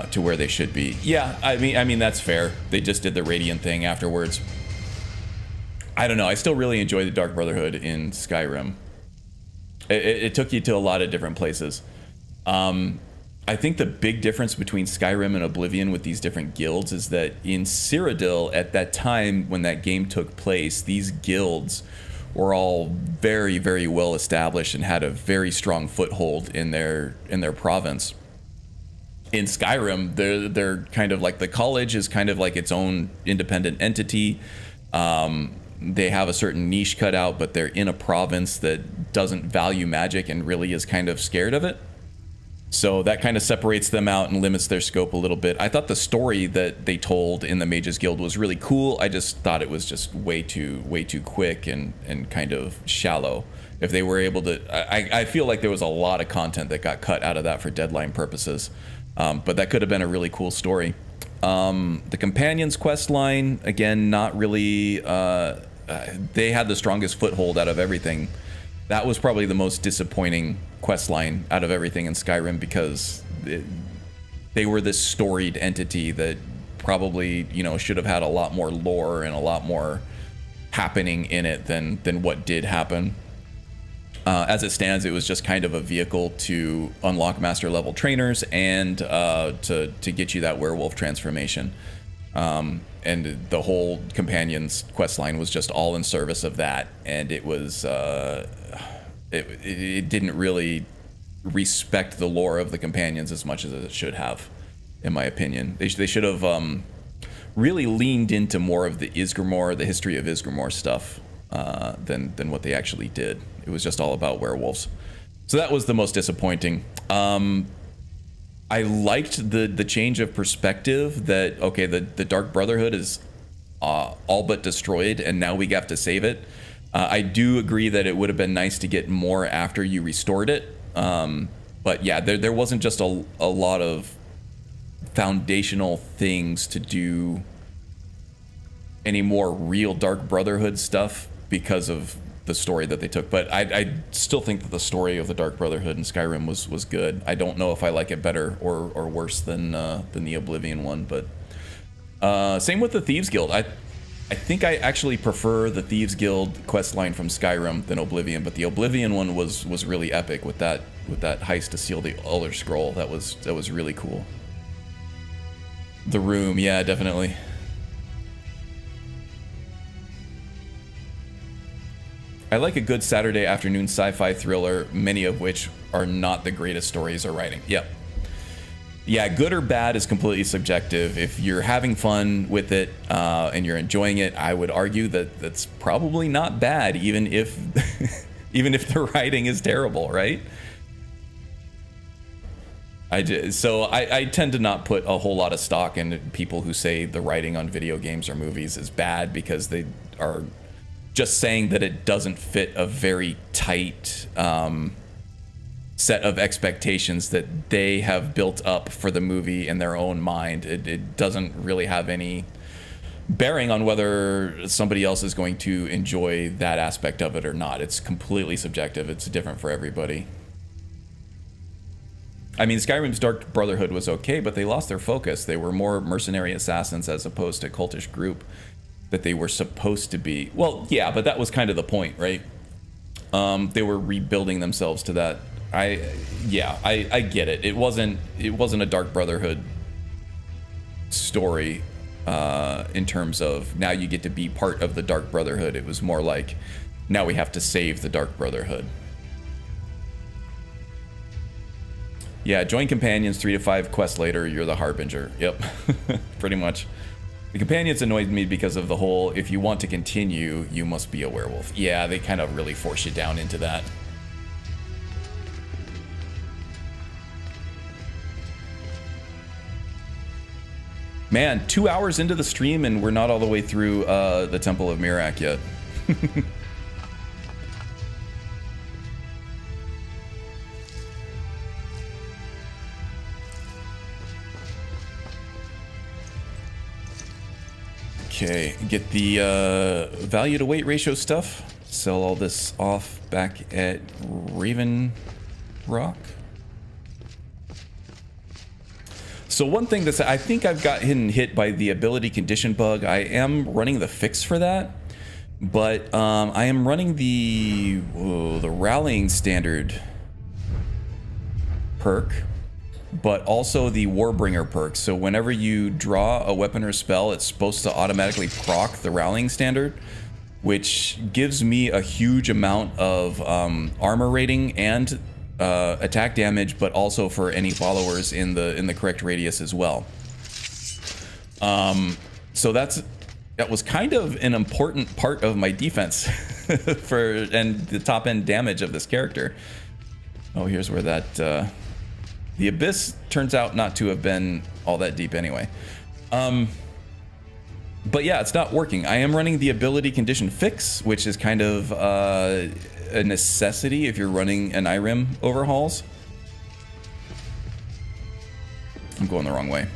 to where they should be. Yeah, I mean that's fair. They just did the Radiant thing afterwards. I don't know. I still really enjoy the Dark Brotherhood in Skyrim. It took you to a lot of different places. I think the big difference between Skyrim and Oblivion with these different guilds is that in Cyrodiil, at that time when that game took place, these guilds were all very, very well established and had a very strong foothold in their province. In Skyrim, they're kind of like, the college is kind of like its own independent entity. They have a certain niche cut out, but they're in a province that doesn't value magic and really is kind of scared of it. So that kind of separates them out and limits their scope a little bit. I thought the story that they told in the Mages Guild was really cool. I just thought it was just way too quick and kind of shallow. If they were able to, I feel like there was a lot of content that got cut out of that for deadline purposes. But that could have been a really cool story. The Companions quest line, again, not really, they had the strongest foothold out of everything. That was probably the most disappointing quest line out of everything in Skyrim, because they were this storied entity that probably, you know, should have had a lot more lore and a lot more happening in it than what did happen. As it stands, it was just kind of a vehicle to unlock master level trainers and to get you that werewolf transformation. And the whole Companions quest line was just all in service of that, and it was it didn't really respect the lore of the Companions as much as it should have, in my opinion. They should have really leaned into more of the Isgrimor, the history of Isgrimor stuff, than what they actually did. It was just all about werewolves. So that was the most disappointing. I liked the change of perspective that, okay, the Dark Brotherhood is all but destroyed, and now we have to save it. I do agree that it would have been nice to get more after you restored it. But yeah, there wasn't just a lot of foundational things to do any more real Dark Brotherhood stuff because of the story that they took. But I still think that the story of the Dark Brotherhood in Skyrim was good. I don't know if I like it better or worse than the Oblivion one, but same with the Thieves Guild. I think I actually prefer the Thieves Guild questline from Skyrim than Oblivion, but the Oblivion one was really epic with that heist to steal the Elder Scroll. That was really cool. The Room, yeah, definitely. I like a good Saturday afternoon sci-fi thriller, many of which are not the greatest stories or writing. Yep. Yeah, good or bad is completely subjective. If you're having fun with it and you're enjoying it, I would argue that that's probably not bad, even if even if the writing is terrible, right? I tend to not put a whole lot of stock in people who say the writing on video games or movies is bad, because they are just saying that it doesn't fit a very tight set of expectations that they have built up for the movie in their own mind. It doesn't really have any bearing on whether somebody else is going to enjoy that aspect of it or not. It's completely subjective. It's different for everybody. I mean, Skyrim's Dark Brotherhood was okay, but they lost their focus. They were more mercenary assassins as opposed to cultish group that they were supposed to be. Well, yeah, but that was kind of the point, right? They were rebuilding themselves to that. I get it. It wasn't a Dark Brotherhood story in terms of now you get to be part of the Dark Brotherhood. It was more like now we have to save the Dark Brotherhood. Yeah, join Companions 3 to 5 quests later, you're the Harbinger. Yep, pretty much. The Companions annoyed me because of the whole, if you want to continue, you must be a werewolf. Yeah, they kind of really force you down into that. Man, 2 hours into the stream and we're not all the way through the Temple of Mirak yet. Okay, get the value to weight ratio stuff. Sell all this off back at Raven Rock. So one thing that's, I think I've gotten hit by the ability condition bug. I am running the fix for that, but I am running the rallying standard perk, but also the Warbringer perk. So whenever you draw a weapon or spell, it's supposed to automatically proc the rallying standard, which gives me a huge amount of armor rating and attack damage, but also for any followers in the correct radius as well. So that was kind of an important part of my defense and the top end damage of this character. Oh, here's where that the abyss turns out not to have been all that deep anyway. But yeah, it's not working. I am running the ability condition fix, which is kind of a necessity if you're running an IRIM overhauls. I'm going the wrong way.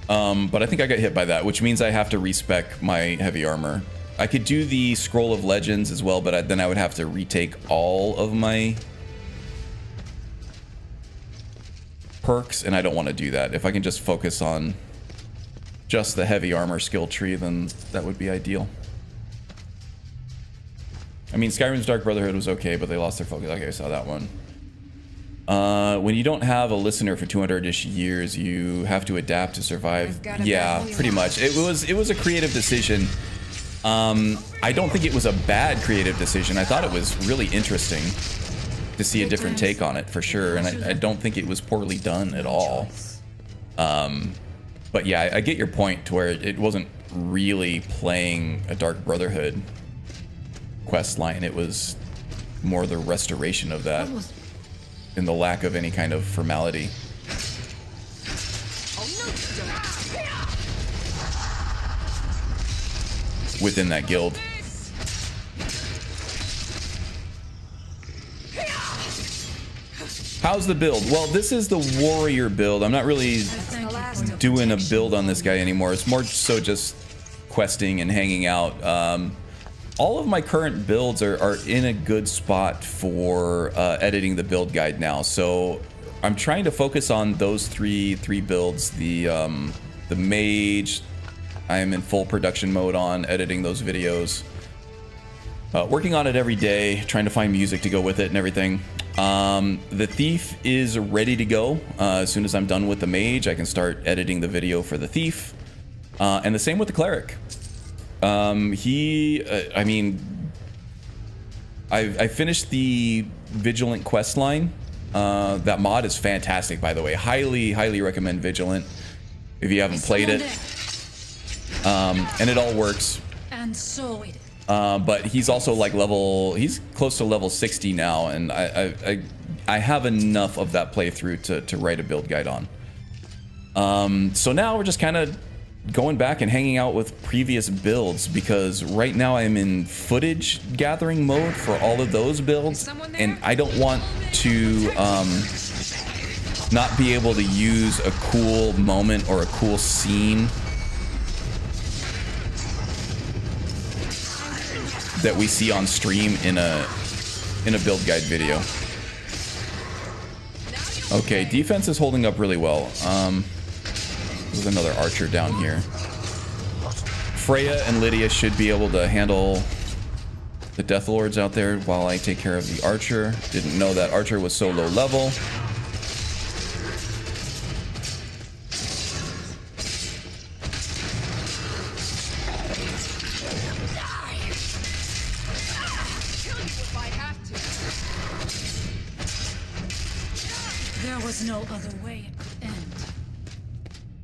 But I think I got hit by that, which means I have to respec my heavy armor. I could do the Scroll of Legends as well, but then I would have to retake all of my perks, and I don't want to do that. If I can just focus on just the heavy armor skill tree, then that would be ideal. I mean, Skyrim's Dark Brotherhood was okay, but they lost their focus. Okay, I saw that one. When you don't have a listener for 200-ish years, you have to adapt to survive. Yeah, pretty much. It was a creative decision. I don't think it was a bad creative decision. I thought it was really interesting to see a different take on it, for sure, and I don't think it was poorly done at all. But yeah, I get your point to where it wasn't really playing a Dark Brotherhood quest line. It was more the restoration of that and the lack of any kind of formality within that guild. How's the build? Well, this is the warrior build. I'm not really doing a build on this guy anymore. It's more so just questing and hanging out. All of my current builds are in a good spot for editing the build guide now. So I'm trying to focus on those three builds. The mage, I am in full production mode on editing those videos. Working on it every day, trying to find music to go with it and everything. The thief is ready to go. As soon as I'm done with the mage, I can start editing the video for the thief. And the same with the cleric. I mean, I finished the Vigilant quest line. That mod is fantastic, by the way. Highly recommend Vigilant if you haven't played it. And it all works. And so it. But he's also like he's close to level 60 now, and I have enough of that playthrough to write a build guide on. So now we're just kind of going back and hanging out with previous builds, because right now I'm in footage gathering mode for all of those builds, and I don't want to not be able to use a cool moment or a cool scene that we see on stream in a build guide video. Okay, defense is holding up really well. There's another archer down here. Freya and Lydia should be able to handle the Death Lords out there while I take care of the archer. Didn't know that archer was so low level. There was no other way it could end.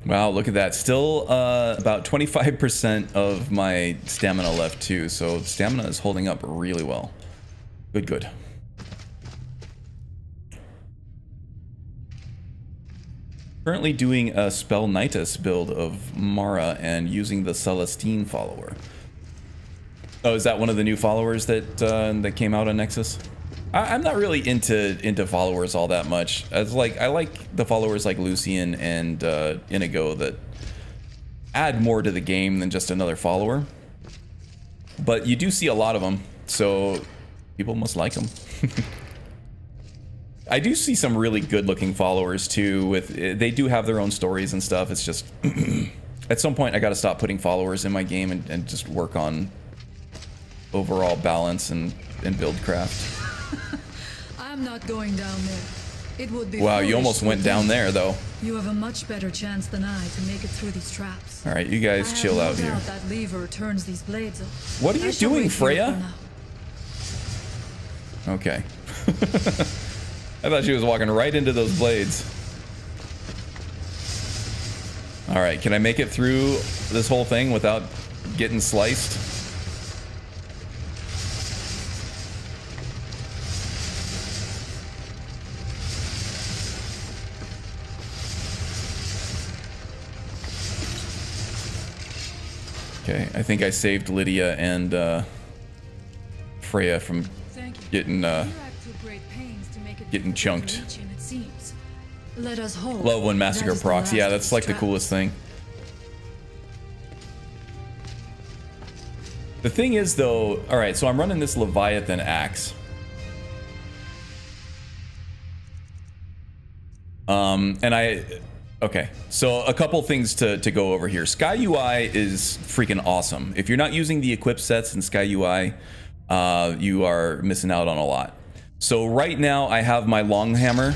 Wow, look at that. Still about 25% of my stamina left too, so stamina is holding up really well. Good. Currently doing a Spellnightus build of Mara and using the Celestine follower. Oh, is that one of the new followers that came out on Nexus? I'm not really into followers all that much. I like the followers like Lucian and Inigo that add more to the game than just another follower. But you do see a lot of them, so people must like them. I do see some really good-looking followers too. They do have their own stories and stuff. It's just at some point I got to stop putting followers in my game and just work on overall balance and buildcraft. I'm not going down there. It would be wow, you foolish almost to went down think. there though. You have a much better chance than I to make it through these traps. All right, you guys chill out here. That lever turns these blades up. What are you doing, Freya? Okay. I thought she was walking right into those blades. All right, can I make it through this whole thing without getting sliced? Okay, I think I saved Lydia and Freya from getting getting chunked. Let us hope. Love when Massacre procs. Yeah, that's like the coolest thing. The thing is, though, all right, so I'm running this Leviathan axe. Okay, so a couple things to go over here. Sky UI is freaking awesome. If you're not using the equip sets in Sky UI, you are missing out on a lot. So right now I have my long hammer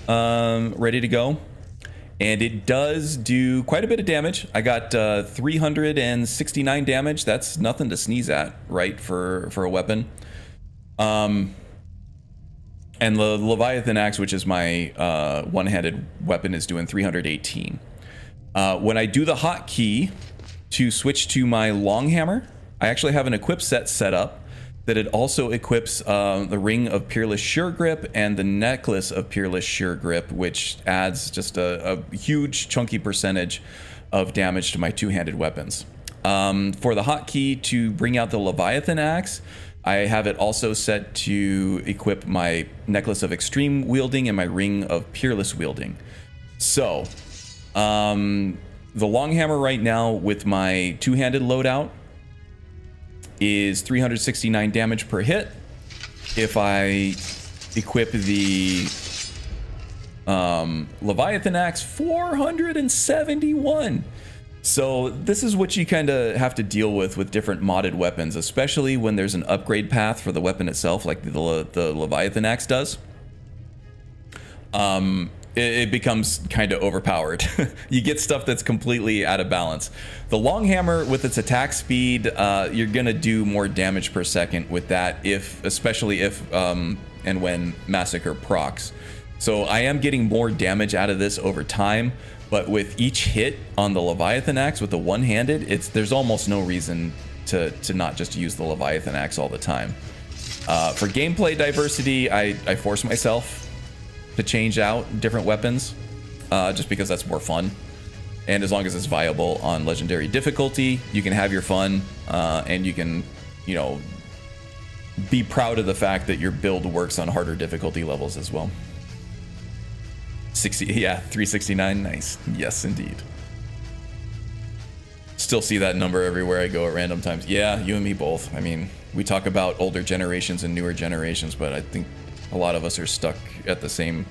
ready to go, and it does do quite a bit of damage. I got 369 damage. That's nothing to sneeze at, right, for a weapon. And the Leviathan axe, which is my one-handed weapon, is doing 318. When I do the hotkey to switch to my long hammer, I actually have an equip set up that it also equips the Ring of Peerless Sure Grip and the Necklace of Peerless Sure Grip, which adds just a huge chunky percentage of damage to my two-handed weapons. For the hotkey to bring out the Leviathan axe, I have it also set to equip my Necklace of Extreme Wielding and my Ring of Peerless Wielding. So, the long hammer right now with my two-handed loadout is 369 damage per hit. If I equip the Leviathan axe, 471. So this is what you kind of have to deal with different modded weapons, especially when there's an upgrade path for the weapon itself, like the Leviathan axe does. It becomes kind of overpowered. You get stuff that's completely out of balance. The long hammer with its attack speed, you're gonna do more damage per second with that, especially if and when Massacre procs. So I am getting more damage out of this over time. But with each hit on the Leviathan axe with the one-handed, there's almost no reason to not just use the Leviathan axe all the time. For gameplay diversity, I force myself to change out different weapons, just because that's more fun. And as long as it's viable on legendary difficulty, you can have your fun, and you can, you know, be proud of the fact that your build works on harder difficulty levels as well. 369, nice. Yes, indeed. Still see that number everywhere I go at random times. Yeah, you and me both. I mean, we talk about older generations and newer generations, but I think a lot of us are stuck at the same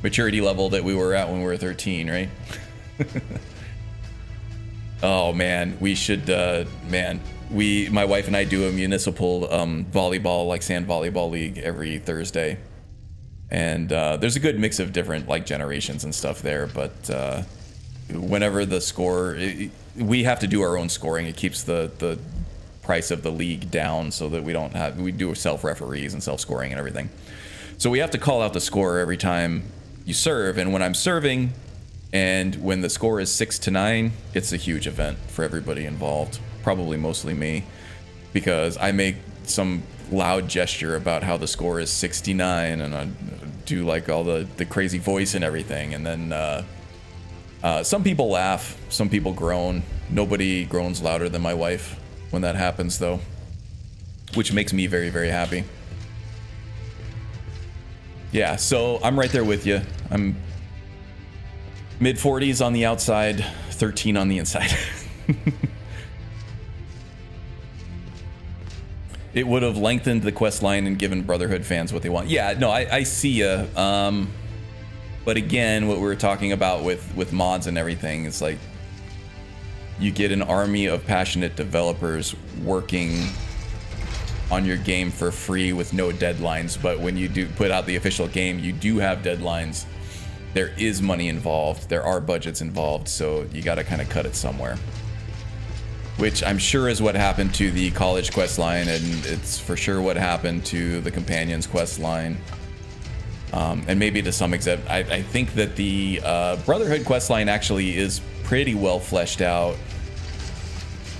maturity level that we were at when we were 13, right? Oh man, we should, my wife and I do a municipal volleyball, like sand volleyball league every Thursday. And there's a good mix of different like generations and stuff there, but whenever the score, we have to do our own scoring. It keeps the price of the league down so that we do self-referees and self-scoring and everything. So we have to call out the score every time you serve, and when I'm serving and when the score is 6-9, it's a huge event for everybody involved, probably mostly me, because I make some loud gesture about how the score is 69, and I do like all the crazy voice and everything, and then some people laugh, some people groan. Nobody groans louder than my wife when that happens, though, which makes me very, very happy. Yeah, so I'm right there with you. I'm mid-40s on the outside, 13 on the inside. It would have lengthened the quest line and given Brotherhood fans what they want. Yeah, no, I see ya. But again, what we were talking about with mods and everything, it's like you get an army of passionate developers working on your game for free with no deadlines. But when you do put out the official game, you do have deadlines. There is money involved. There are budgets involved. So you got to kind of cut it somewhere. Which I'm sure is what happened to the college quest line, and it's for sure what happened to the companions quest line, and maybe to some extent. I think that the Brotherhood quest line actually is pretty well fleshed out.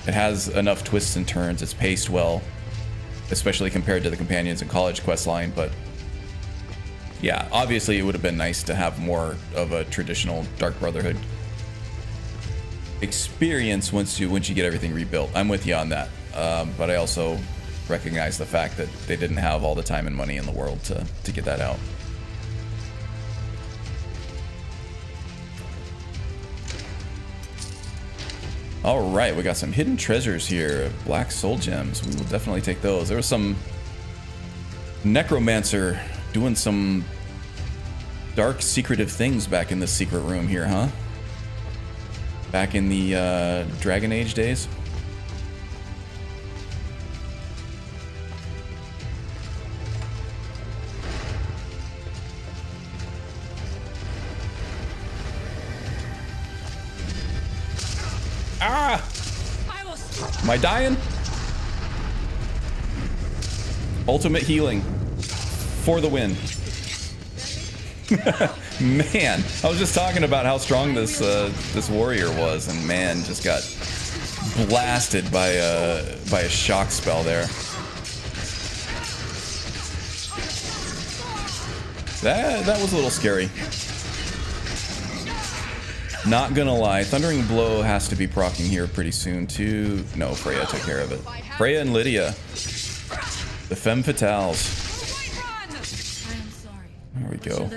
It has enough twists and turns. It's paced well, especially compared to the Companions and College quest line. But yeah, obviously it would have been nice to have more of a traditional Dark Brotherhood experience once you get everything rebuilt. I'm with you on that, but I also recognize the fact that they didn't have all the time and money in the world to get that out. All right, we got some hidden treasures here, black soul gems. We will definitely take those. There was some necromancer doing some dark secretive things back in the secret room here, huh? Back in the Dragon Age days. Ah! Am I dying? Ultimate healing for the win. Man, I was just talking about how strong this this warrior was, and man, just got blasted by a shock spell there. That was a little scary. Not gonna lie, Thundering Blow has to be proccing here pretty soon too. No, Freya took care of it. Freya and Lydia, the femme fatales. There we go.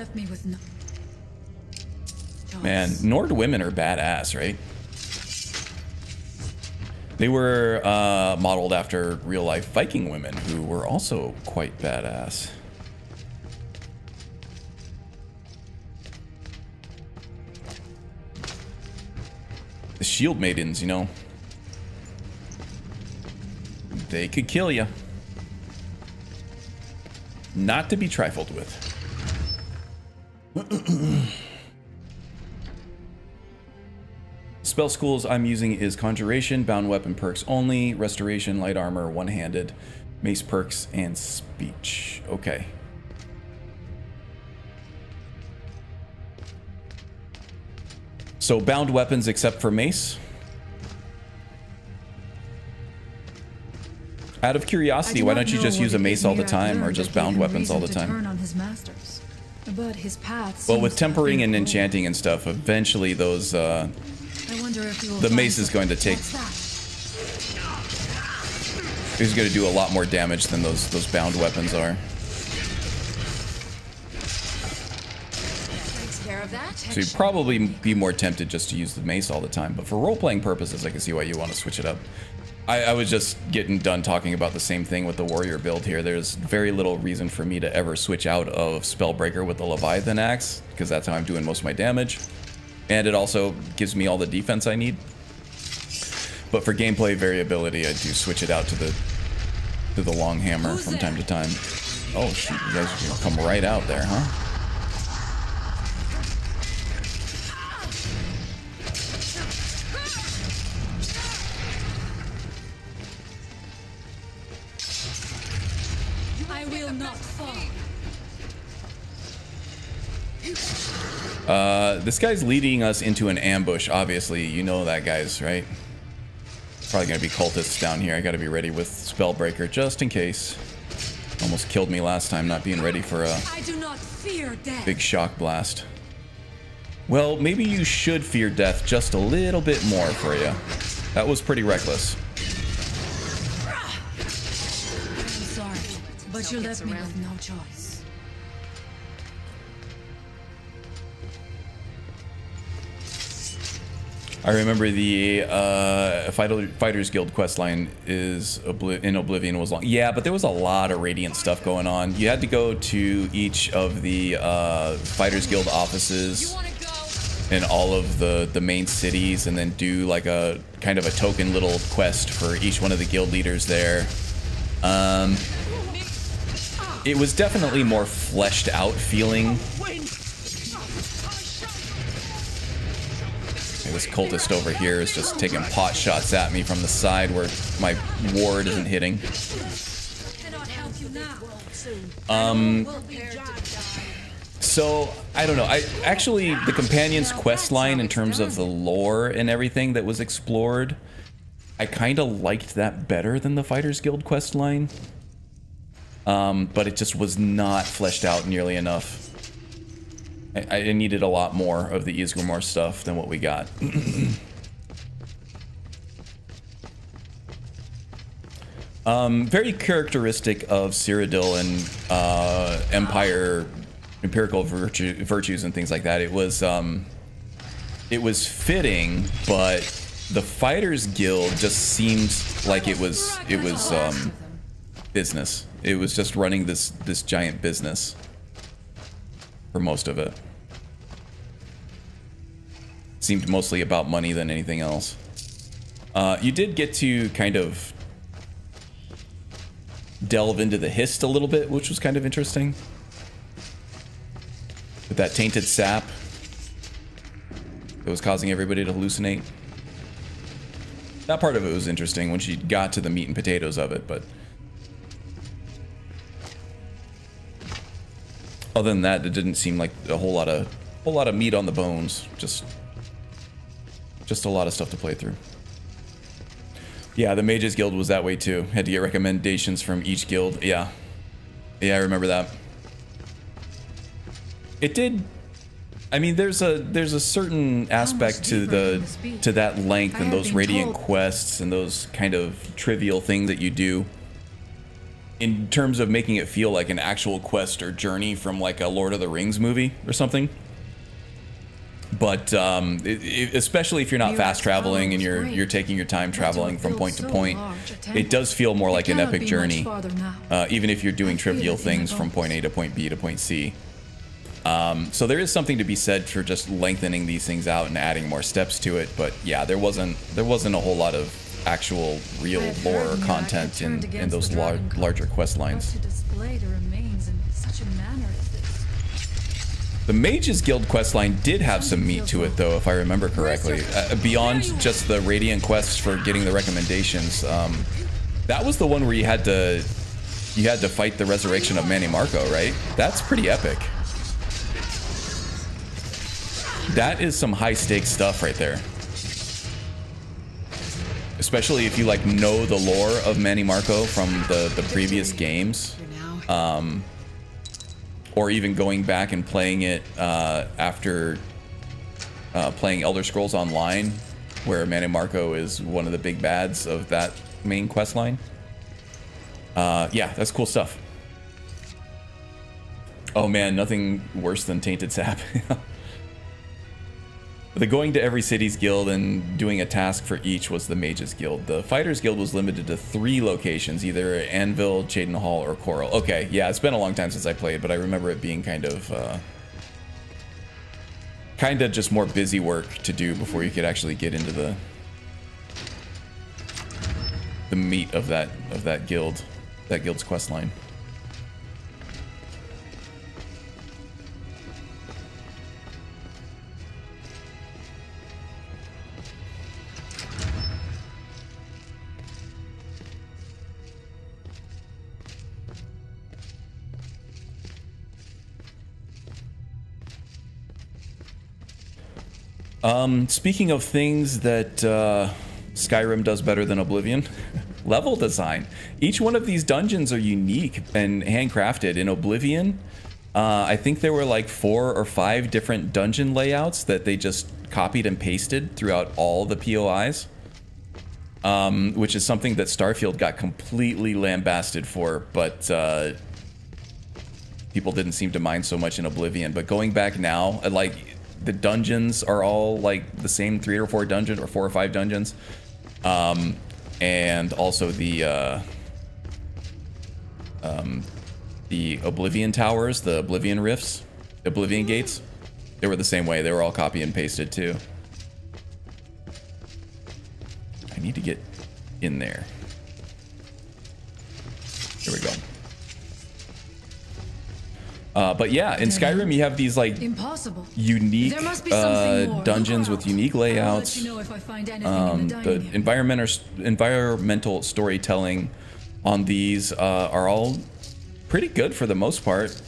Man, Nord women are badass, right? They were modeled after real-life Viking women who were also quite badass. The shield maidens, you know, they could kill you. Not to be trifled with. Spell schools I'm using is Conjuration, Bound Weapon perks only, Restoration, Light Armor, One-Handed, Mace perks, and Speech. Okay. So bound weapons except for mace. Out of curiosity, why don't you just use a mace all the time, or just bound weapons all the time? Well, with tempering and enchanting and stuff, eventually those the mace is going to take. It's going to do a lot more damage than those bound weapons are. So you'd probably be more tempted just to use the mace all the time, but for role-playing purposes, I can see why you want to switch it up. I was just getting done talking about the same thing with the warrior build here. There's very little reason for me to ever switch out of Spellbreaker with the Leviathan Axe, because that's how I'm doing most of my damage, and it also gives me all the defense I need. But for gameplay variability, I do switch it out to the long hammer from time to time. Oh shoot, you guys are gonna come right out there, huh? This guy's leading us into an ambush, obviously. You know that, guys, right? Probably gonna be cultists down here. I gotta be ready with Spellbreaker just in case. Almost killed me last time not being ready for a big shock blast. Well, maybe you should fear death just a little bit more for you. That was pretty reckless. I'm sorry, but you left me with no choice. I remember the Fighters Guild questline is in Oblivion was long. Yeah, but there was a lot of Radiant stuff going on. You had to go to each of the Fighters Guild offices in all of the main cities, and then do like a kind of a token little quest for each one of the guild leaders there. It was definitely more fleshed out feeling. This cultist over here is just taking pot shots at me from the side where my ward isn't hitting. So I don't know. I actually the companion's quest line in terms of the lore and everything that was explored, I kind of liked that better than the Fighters Guild quest line. But it just was not fleshed out nearly enough. I needed a lot more of the Ysgramor stuff than what we got. Very characteristic of Cyrodiil and empirical virtues and things like that. It was fitting, but the Fighters Guild just seemed like it was business. It was just running this giant business for most of it. Seemed mostly about money than anything else. You did get to kind of delve into the Hist a little bit, which was kind of interesting. With that tainted sap that was causing everybody to hallucinate. That part of it was interesting when she got to the meat and potatoes of it, but other than that, it didn't seem like a whole lot of meat on the bones. Just a lot of stuff to play through. Yeah, the Mages Guild was that way too. Had to get recommendations from each guild. Yeah, I remember that. It did. I mean, there's a certain aspect to that length and those radiant quests and those kind of trivial thing that you do in terms of making it feel like an actual quest or journey from like a Lord of the Rings movie or something. But especially if you're not fast traveling and you're taking your time traveling from point to point, it does feel more like an epic journey, even if you're doing trivial things from point A to point B to point C. So there is something to be said for just lengthening these things out and adding more steps to it. But yeah, there wasn't a whole lot of actual real lore or content in those larger quest lines. The Mages Guild questline did have some meat to it, though, if I remember correctly. Beyond just the Radiant quests for getting the recommendations, that was the one where you had to fight the resurrection of Manny Marco, right? That's pretty epic. That is some high stakes stuff right there. Especially if you like know the lore of Manny Marco from the previous games. Or even going back and playing it after playing Elder Scrolls Online, where Manny Marco is one of the big bads of that main quest line. Yeah, that's cool stuff. Oh man, nothing worse than tainted sap. The going to every city's guild and doing a task for each was the Mages Guild. The Fighters Guild was limited to 3 locations, either Anvil, Cheydinhal, or Coral. Okay, yeah, it's been a long time since I played, but I remember it being kind of just more busy work to do before you could actually get into the meat of that guild's quest line. Speaking of things that Skyrim does better than Oblivion, level design. Each one of these dungeons are unique and handcrafted. In Oblivion, I think there were like 4 or 5 different dungeon layouts that they just copied and pasted throughout all the POIs, which is something that Starfield got completely lambasted for, but people didn't seem to mind so much in Oblivion. But going back now, like, the dungeons are all like the same 3 or 4 dungeons or 4 or 5 dungeons, and also the Oblivion towers, the Oblivion rifts, Oblivion gates, they were the same way. They were all copy and pasted too. I need to get in there. Here we go. But yeah, in Skyrim you have these like unique dungeons with unique layouts. The environmental storytelling on these are all pretty good for the most part.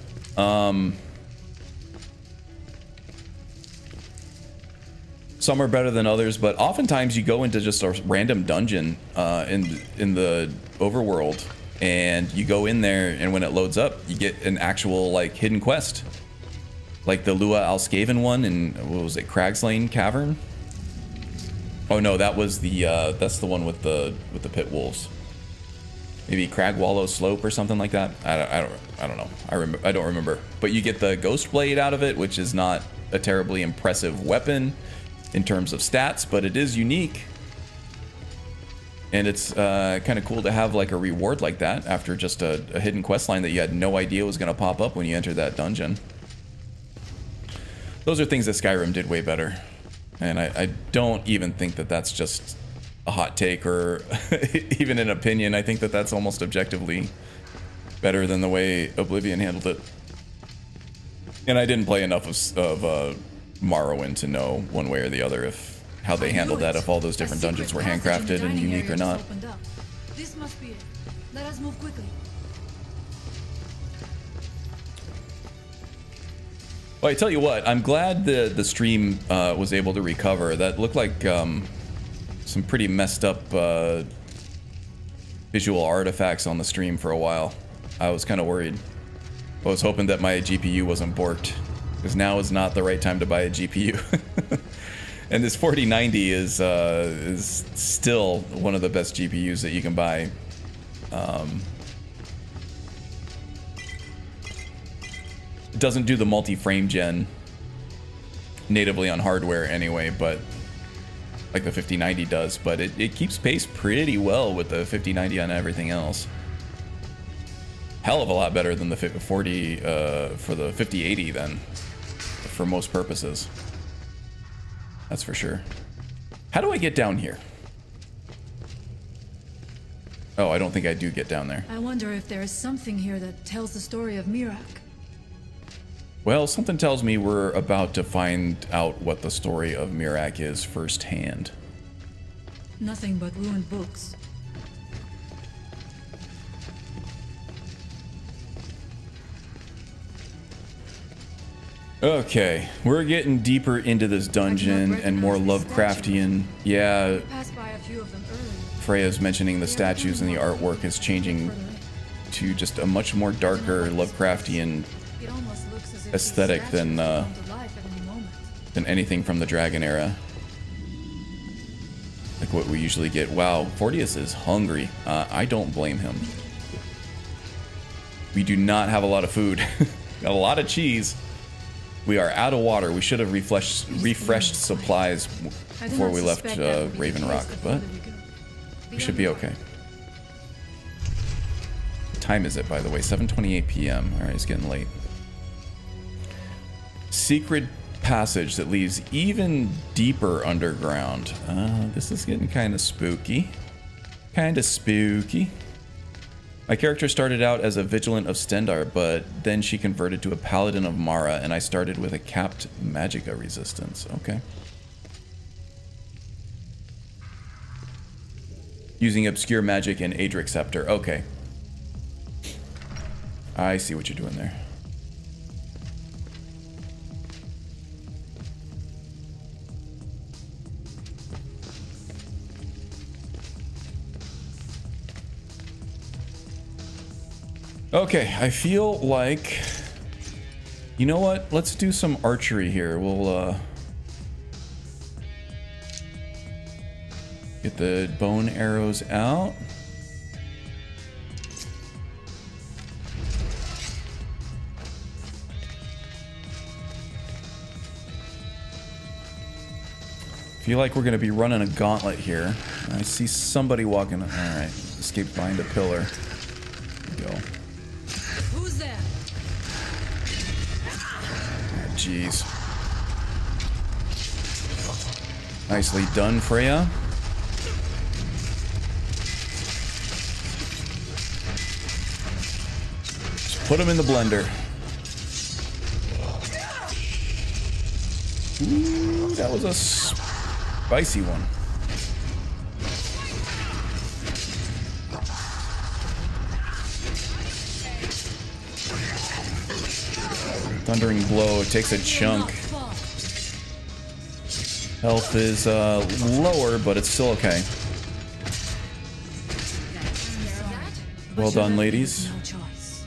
some are better than others, but oftentimes you go into just a random dungeon in the overworld, and you go in there, and when it loads up, you get an actual like hidden quest, like the Lua Alskaven one in, what was it, Crag's Lane Cavern? Oh no, that was the that's the one with the pit wolves. Maybe Crag Wallow Slope or something like that. I don't know. I don't remember. But you get the Ghost Blade out of it, which is not a terribly impressive weapon in terms of stats, but it is unique. And it's kind of cool to have like a reward like that after just a hidden quest line that you had no idea was going to pop up when you entered that dungeon. Those are things that Skyrim did way better. And I don't even think that that's just a hot take or even an opinion. I think that that's almost objectively better than the way Oblivion handled it. And I didn't play enough of Morrowind to know one way or the other if how they handled that, if all those different dungeons were handcrafted and unique or not. This must be it. Let us move quickly. Well, I tell you what, I'm glad the stream was able to recover. That looked like some pretty messed up visual artifacts on the stream for a while. I was kind of worried. I was hoping that my GPU wasn't borked, because now is not the right time to buy a GPU. And this 4090 is still one of the best GPUs that you can buy. It doesn't do the multi-frame gen natively on hardware anyway, but like the 5090 does, but it keeps pace pretty well with the 5090 on everything else. Hell of a lot better than the 40 for the 5080 then, for most purposes. That's for sure. How do I get down here? Oh, I don't think I do get down there. I wonder if there is something here that tells the story of Mirak. Well, something tells me we're about to find out what the story of Mirak is firsthand. Nothing but ruined books. Okay, we're getting deeper into this dungeon and more Lovecraftian. Yeah, Passed by a few of them earlier. Freya's mentioning the statues and the artwork is changing to just a much more darker Lovecraftian It almost looks as if aesthetic these than statues come to life at any moment. anything from the Dragon era. Like what we usually get. Wow, Fortius is hungry. I don't blame him. We do not have a lot of food. Got a lot of cheese. We are out of water. We should have refreshed supplies before we left Raven Rock, but we should be okay. What time is it, by the way? 7:28 p.m. All right, it's getting late. Secret passage that leads even deeper underground. This is getting kind of spooky. Kind of spooky. My character started out as a Vigilant of Stendar, but then she converted to a Paladin of Mara, and I started with a capped Magicka resistance. Okay. Using Obscure Magic and Adric Scepter. Okay. I see what you're doing there. Okay, I feel like, you know what? Let's do some archery here. We'll get the bone arrows out. Feel like we're gonna be running a gauntlet here. I see somebody walking. All right, escape behind a pillar. Here we go. Who's there? Jeez. Nicely done, Freya. Just put them in the blender. Ooh, that was a spicy one. Thundering blow, it takes a chunk. Health is lower, but it's still okay. Well done, ladies. No choice.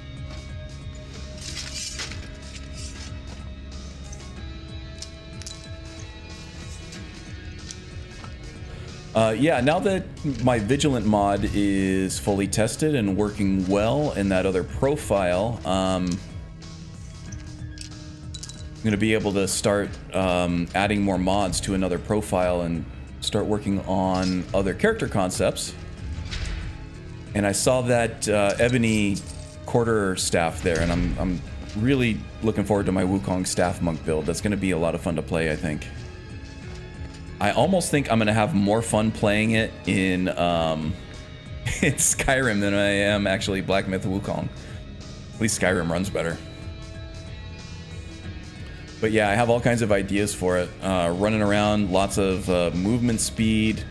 Yeah, now that my Vigilant mod is fully tested and working well in that other profile, I'm going to be able to start adding more mods to another profile and start working on other character concepts. And I saw that Ebony quarter staff there, and I'm really looking forward to my Wukong staff monk build. That's going to be a lot of fun to play, I think. I almost think I'm going to have more fun playing it in Skyrim than I am actually Black Myth Wukong. At least Skyrim runs better. But yeah, I have all kinds of ideas for it. Running around, lots of movement speed.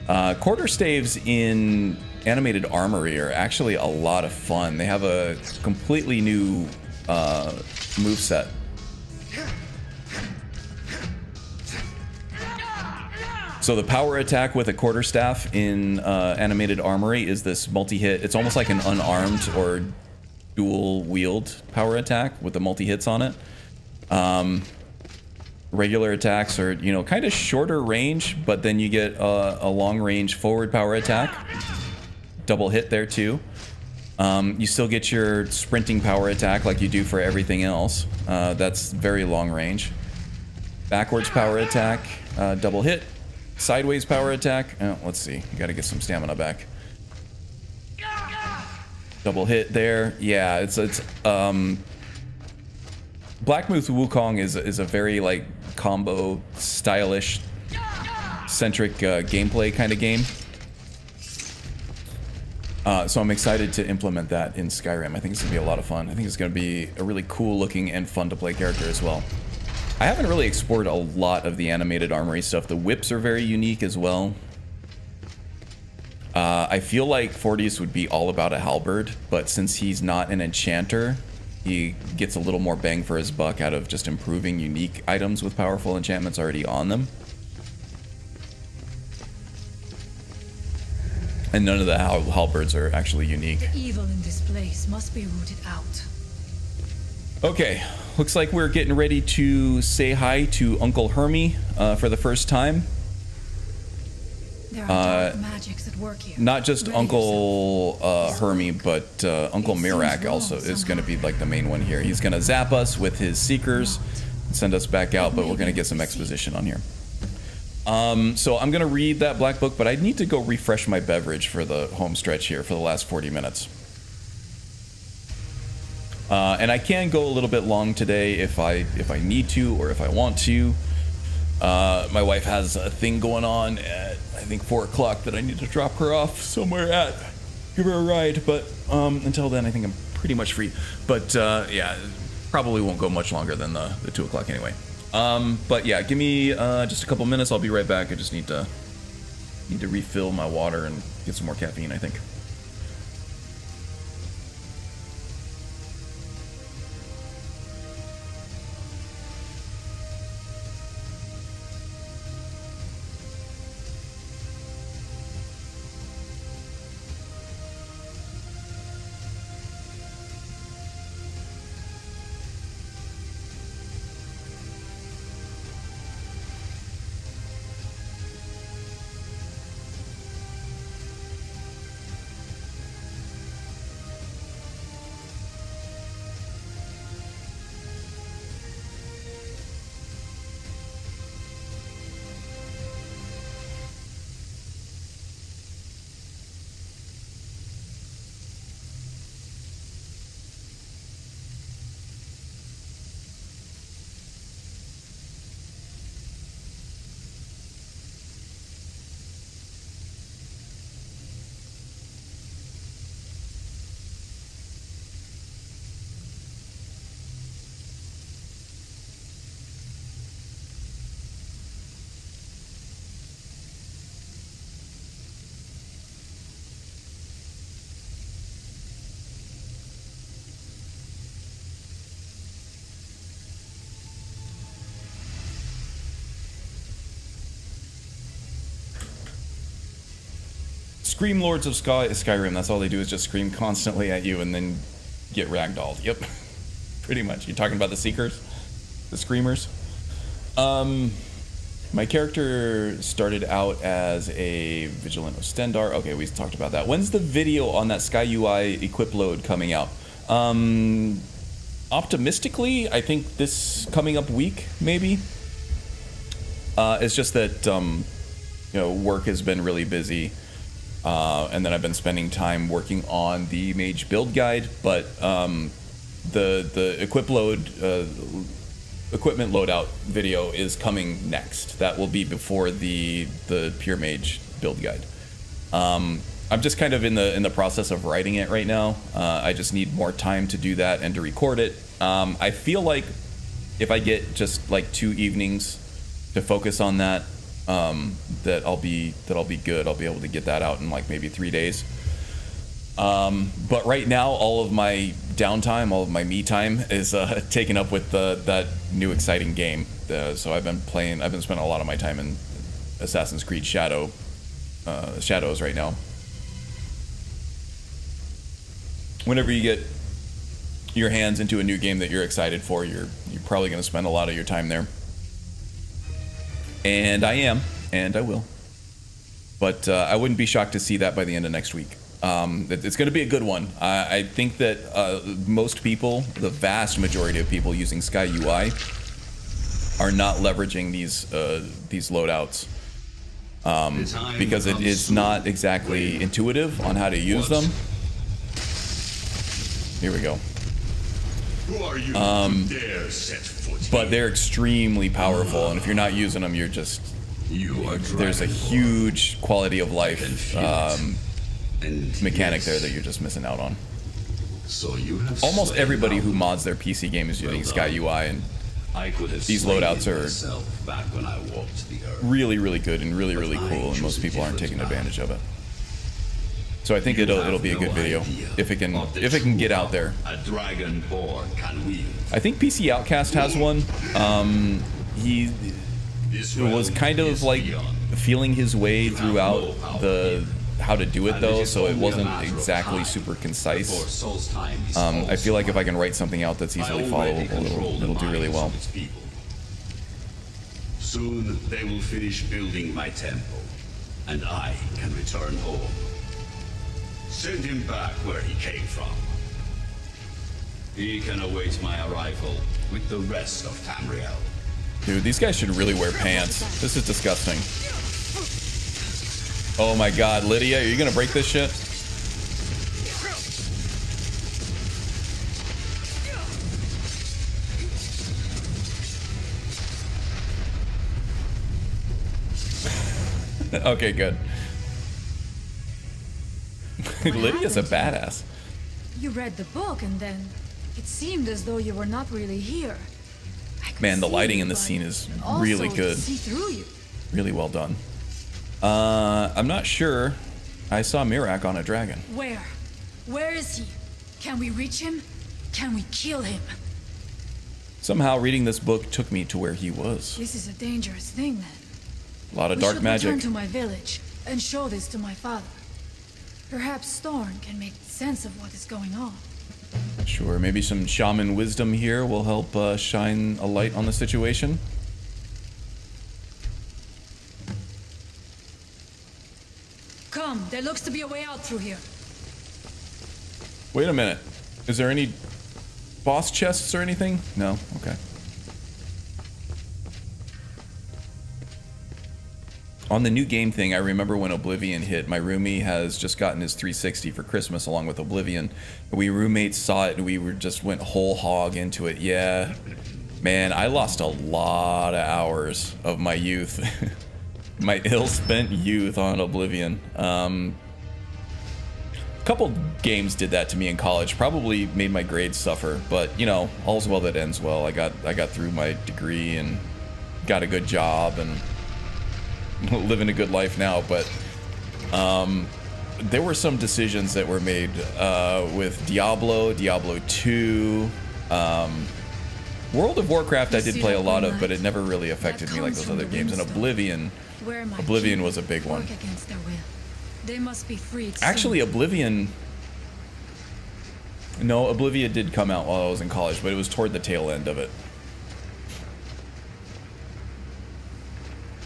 Quarterstaves in Animated Armory are actually a lot of fun. They have a completely new moveset. So the power attack with a quarterstaff in Animated Armory is this multi-hit. It's almost like an unarmed or dual wield power attack with the multi-hits on it. Regular attacks are, you know, kind of shorter range, but then you get a long range forward power attack. Double hit there too. You still get your sprinting power attack like you do for everything else. That's very long range. Backwards power attack, double hit. Sideways power attack. Oh, let's see. You got to get some stamina back. Double hit there. Yeah, it's Black Myth Wukong is a very like combo stylish centric gameplay kind of game. So I'm excited to implement that in Skyrim. I think it's gonna be a lot of fun. I think it's gonna be a really cool looking and fun to play character as well. I haven't really explored a lot of the Animated Armory stuff. The whips are very unique as well. I feel like Fortius would be all about a halberd, but since he's not an enchanter, he gets a little more bang for his buck out of just improving unique items with powerful enchantments already on them. And none of the halberds are actually unique. The evil in this place must be rooted out. Okay, looks like we're getting ready to say hi to Uncle Hermie for the first time. There are dark magics at work here. Not just Ready Uncle Hermie, but Uncle Mirak also is going to be like the main one here. He's going to zap us with his Seekers, and send us back out, but we're going to get some exposition on here. So I'm going to read that black book, but I need to go refresh my beverage for the home stretch here for the last 40 minutes. And I can go a little bit long today if I need to or if I want to. My wife has a thing going on at I think 4 o'clock that I need to drop her off somewhere at. Give her a ride, but until then I think I'm pretty much free. But yeah, probably won't go much longer than the 2 o'clock anyway. But yeah, give me just a couple minutes. I'll be right back. I just need to refill my water and get some more caffeine, I think. Scream Lords of Skyrim. That's all they do is just scream constantly at you and then get ragdolled. Yep. Pretty much. You're talking about the Seekers? The Screamers? My character started out as a Vigilant Ostendar. Okay, we talked about that. When's the video on that Sky UI equip load coming out? Optimistically, I think this coming up week, maybe. It's just that, work has been really busy. And then I've been spending time working on the mage build guide, but the equipment loadout video is coming next. That will be before the pure mage build guide. I'm just kind of in the process of writing it right now. I just need more time to do that and to record it. I feel like if I get just like 2 evenings to focus on that, that I'll be good. I'll be able to get that out in like maybe 3 days. But right now, all of my downtime, all of my me time is taken up with that new exciting game. So I've been spending a lot of my time in Assassin's Creed Shadows right now. Whenever you get your hands into a new game that you're excited for, you're probably going to spend a lot of your time there. And I am, and I will. But I wouldn't be shocked to see that by the end of next week. It's going to be a good one. I think that most people, the vast majority of people using Sky UI, are not leveraging these loadouts because it is not exactly intuitive on how to use them. Here we go. Who are you to dare set foot But they're extremely powerful, and if you're not using them, you're just... there's a huge quality of life mechanic there that you're just missing out on. So you have almost everybody who mods their PC game is using Sky UI, and these loadouts are really, really good and really, really cool, and most people aren't taking advantage of it. So I think it'll be a good video if it can get out there. I think PC Outcast has one. He was kind of like feeling his way throughout how to do it though, so it wasn't exactly super concise. I feel like if I can write something out that's easily followable, it'll do really well. Soon they will finish building my temple, and I can return home. Send him back where he came from. He can await my arrival with the rest of Tamriel. Dude, these guys should really wear pants. This is disgusting. Oh my god, Lydia, are you gonna break this shit? Okay, good. Lydia's a badass. You read the book and then it seemed as though you were not really here. Man, the lighting in this scene is really good. See through you. Really well done. I'm not sure. I saw Mirak on a dragon. Where? Where is he? Can we reach him? Can we kill him? Somehow reading this book took me to where he was. This is a dangerous thing then. A lot of dark magic. Return to my village and show this to my father. Perhaps Storm can make sense of what is going on. Sure, maybe some shaman wisdom here will help shine a light on the situation. Come, there looks to be a way out through here. Wait a minute. Is there any boss chests or anything? No? Okay. On the new game thing, I remember when Oblivion hit, my roomie has just gotten his 360 for Christmas along with Oblivion. We roommates saw it and we went whole hog into it. Yeah. Man, I lost a lot of hours of my youth. My ill-spent youth on Oblivion. A couple games did that to me in college. Probably made my grades suffer, but you know, all's well that ends well. I got through my degree and got a good job and living a good life now, but there were some decisions that were made with Diablo 2, World of Warcraft I did play a lot of, but it never really affected me like those other games, and Oblivion was a big one. They must be freed Actually, soon. Oblivion... No, Oblivion did come out while I was in college, but it was toward the tail end of it.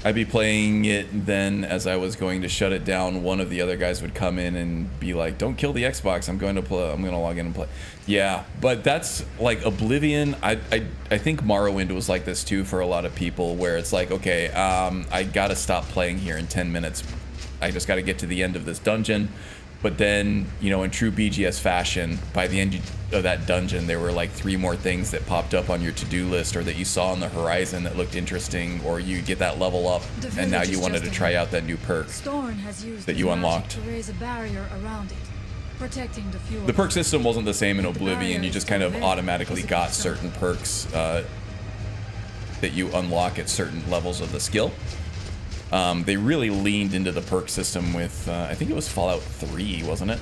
I'd be playing it then as I was going to shut it down. One of the other guys would come in and be like, "Don't kill the Xbox. I'm going to log in and play." Yeah, but that's like Oblivion. I think Morrowind was like this too for a lot of people, where it's like, okay, I gotta stop playing here in 10 minutes. I just got to get to the end of this dungeon. But then, you know, in true BGS fashion, by the end of that dungeon, there were like 3 more things that popped up on your to-do list, or that you saw on the horizon that looked interesting, or you get that level up, and now you wanted to try out that new perk that you unlocked. To raise a barrier around it, protecting the fuel. The perk system wasn't the same in Oblivion. You just kind of automatically got certain perks that you unlock at certain levels of the skill. They really leaned into the perk system with, I think it was Fallout 3, wasn't it?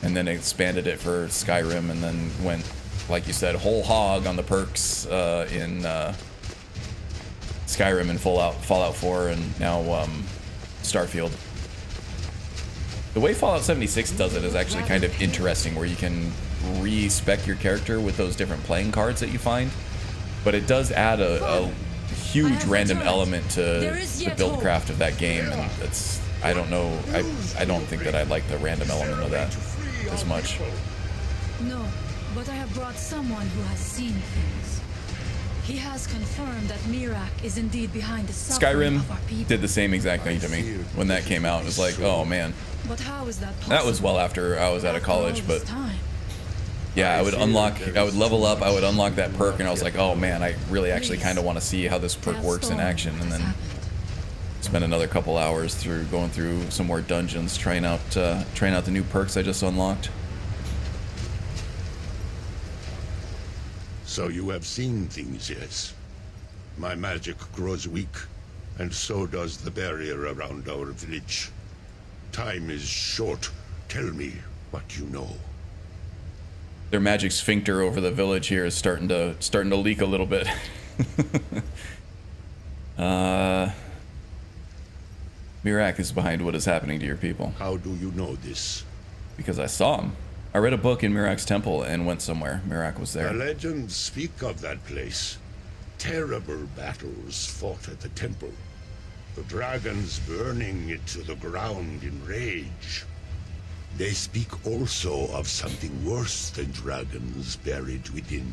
And then expanded it for Skyrim, and then went, like you said, whole hog on the perks in Skyrim and Fallout 4, and now Starfield. The way Fallout 76 does it is actually kind of interesting, where you can respec your character with those different playing cards that you find. But it does add a huge random element to the buildcraft of that game, and that's, I don't know, I don't think that I like the random element of that as much. No, but I have brought someone who has seen things. He has confirmed that Mirak is indeed behind the suffering of our people. Skyrim did the same exact thing to me when that came out. It was like, oh man. But how is that possible? That was well after I was out of college, but Time. yeah, I would level up, I would unlock that perk, and I was like, oh man, I really actually kind of want to see how this perk works in action, and then spend another couple hours going through some more dungeons, trying out the new perks I just unlocked. So you have seen things, yes. My magic grows weak, and so does the barrier around our village. Time is short. Tell me what you know. Their magic sphincter over the village here is starting to leak a little bit. Mirak is behind what is happening to your people. How do you know this? Because I saw him. I read a book in Mirak's temple and went somewhere. Mirak was there. The legends speak of that place. Terrible battles fought at the temple. The dragons burning it to the ground in rage. They speak also of something worse than dragons buried within.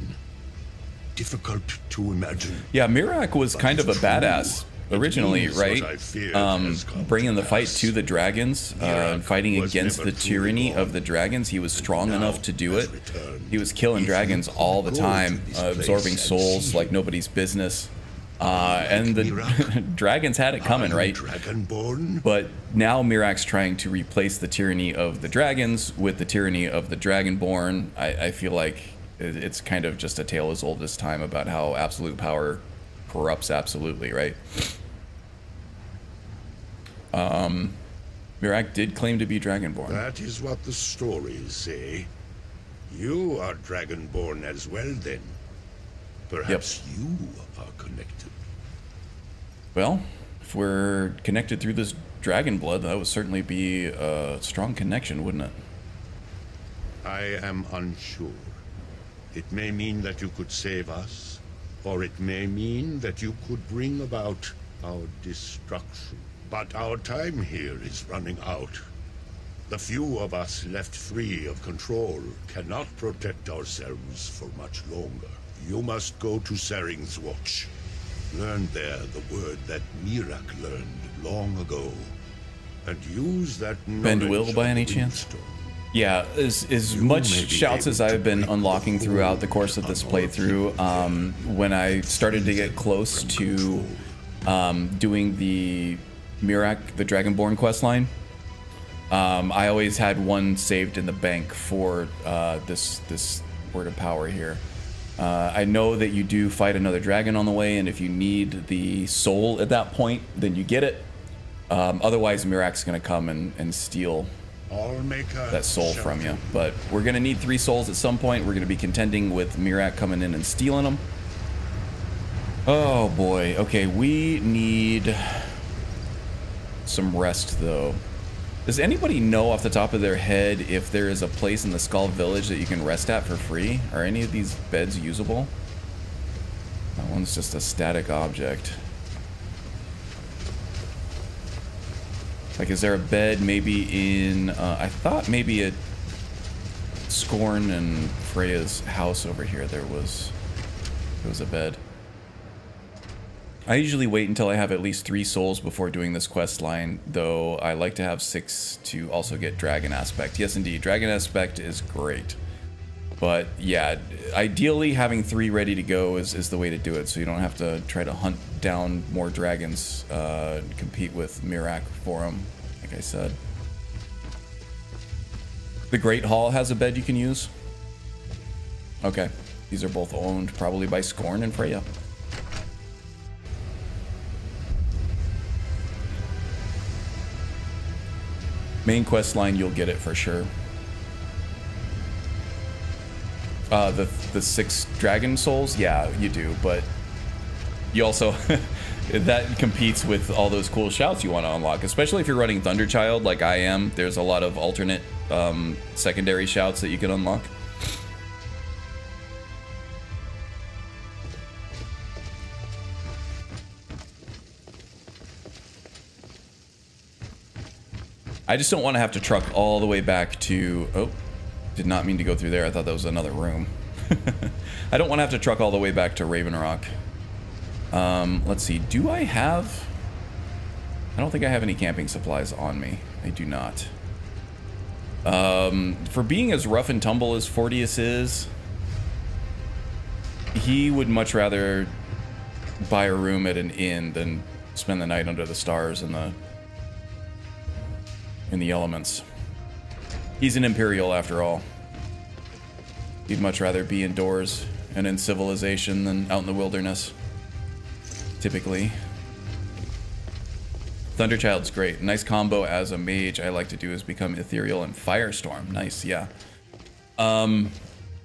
Difficult to imagine. Yeah, Mirak was kind of a badass originally, right? Bringing the fight to the dragons, fighting against the tyranny of the dragons. He was strong enough to do it. He was killing dragons all the time, absorbing souls like nobody's business. And the dragons had it coming, right? But now Mirak's trying to replace the tyranny of the dragons with the tyranny of the dragonborn. I feel like it's kind of just a tale as old as time about how absolute power corrupts absolutely, right? Mirak did claim to be dragonborn. That is what the stories say. You are dragonborn as well, then. Perhaps you are connected. Well, if we're connected through this dragon blood, that would certainly be a strong connection, wouldn't it? I am unsure. It may mean that you could save us, or it may mean that you could bring about our destruction. But our time here is running out. The few of us left free of control cannot protect ourselves for much longer. You must go to Saring's Watch. Learn there the word that Mirak learned long ago, and use that knowledge. Bend will by any chance? Yeah, as much shouts as I've been unlocking throughout the course of this playthrough, when I started to get close to doing the Mirak, the Dragonborn questline, I always had one saved in the bank for this word of power here. I know that you do fight another dragon on the way, and if you need the soul at that point, then you get it. Otherwise, Mirak's going to come and steal that soul from you. But we're going to need 3 souls at some point. We're going to be contending with Mirak coming in and stealing them. Oh boy. Okay, we need some rest, though. Does anybody know off the top of their head if there is a place in the Skull Village that you can rest at for free? Are any of these beds usable? That one's just a static object. Like, is there a bed maybe in... I thought maybe at Scorn and Freya's house over here there was a bed. I usually wait until I have at least 3 souls before doing this quest line, though I like to have 6 to also get Dragon Aspect. Yes, indeed, Dragon Aspect is great. But yeah, ideally having 3 ready to go is the way to do it, so you don't have to try to hunt down more dragons, compete with Mirac for them, like I said. The Great Hall has a bed you can use. Okay, these are both owned probably by Scorn and Freya. Main quest line, you'll get it for sure. The 6 dragon souls, yeah, you do, but you also that competes with all those cool shouts you want to unlock, especially if you're running Thunderchild like I am. There's a lot of alternate secondary shouts that you can unlock. I just don't want to have to truck all the way back to... Oh, did not mean to go through there. I thought that was another room. I don't want to have to truck all the way back to Raven Rock. Let's see. Do I have... I don't think I have any camping supplies on me. I do not. For being as rough and tumble as Fortius is, he would much rather buy a room at an inn than spend the night under the stars in the elements. He's an Imperial after all. He'd much rather be indoors and in civilization than out in the wilderness. Typically. Thunderchild's great. Nice combo as a mage I like to do is become Ethereal and Firestorm. Nice, yeah.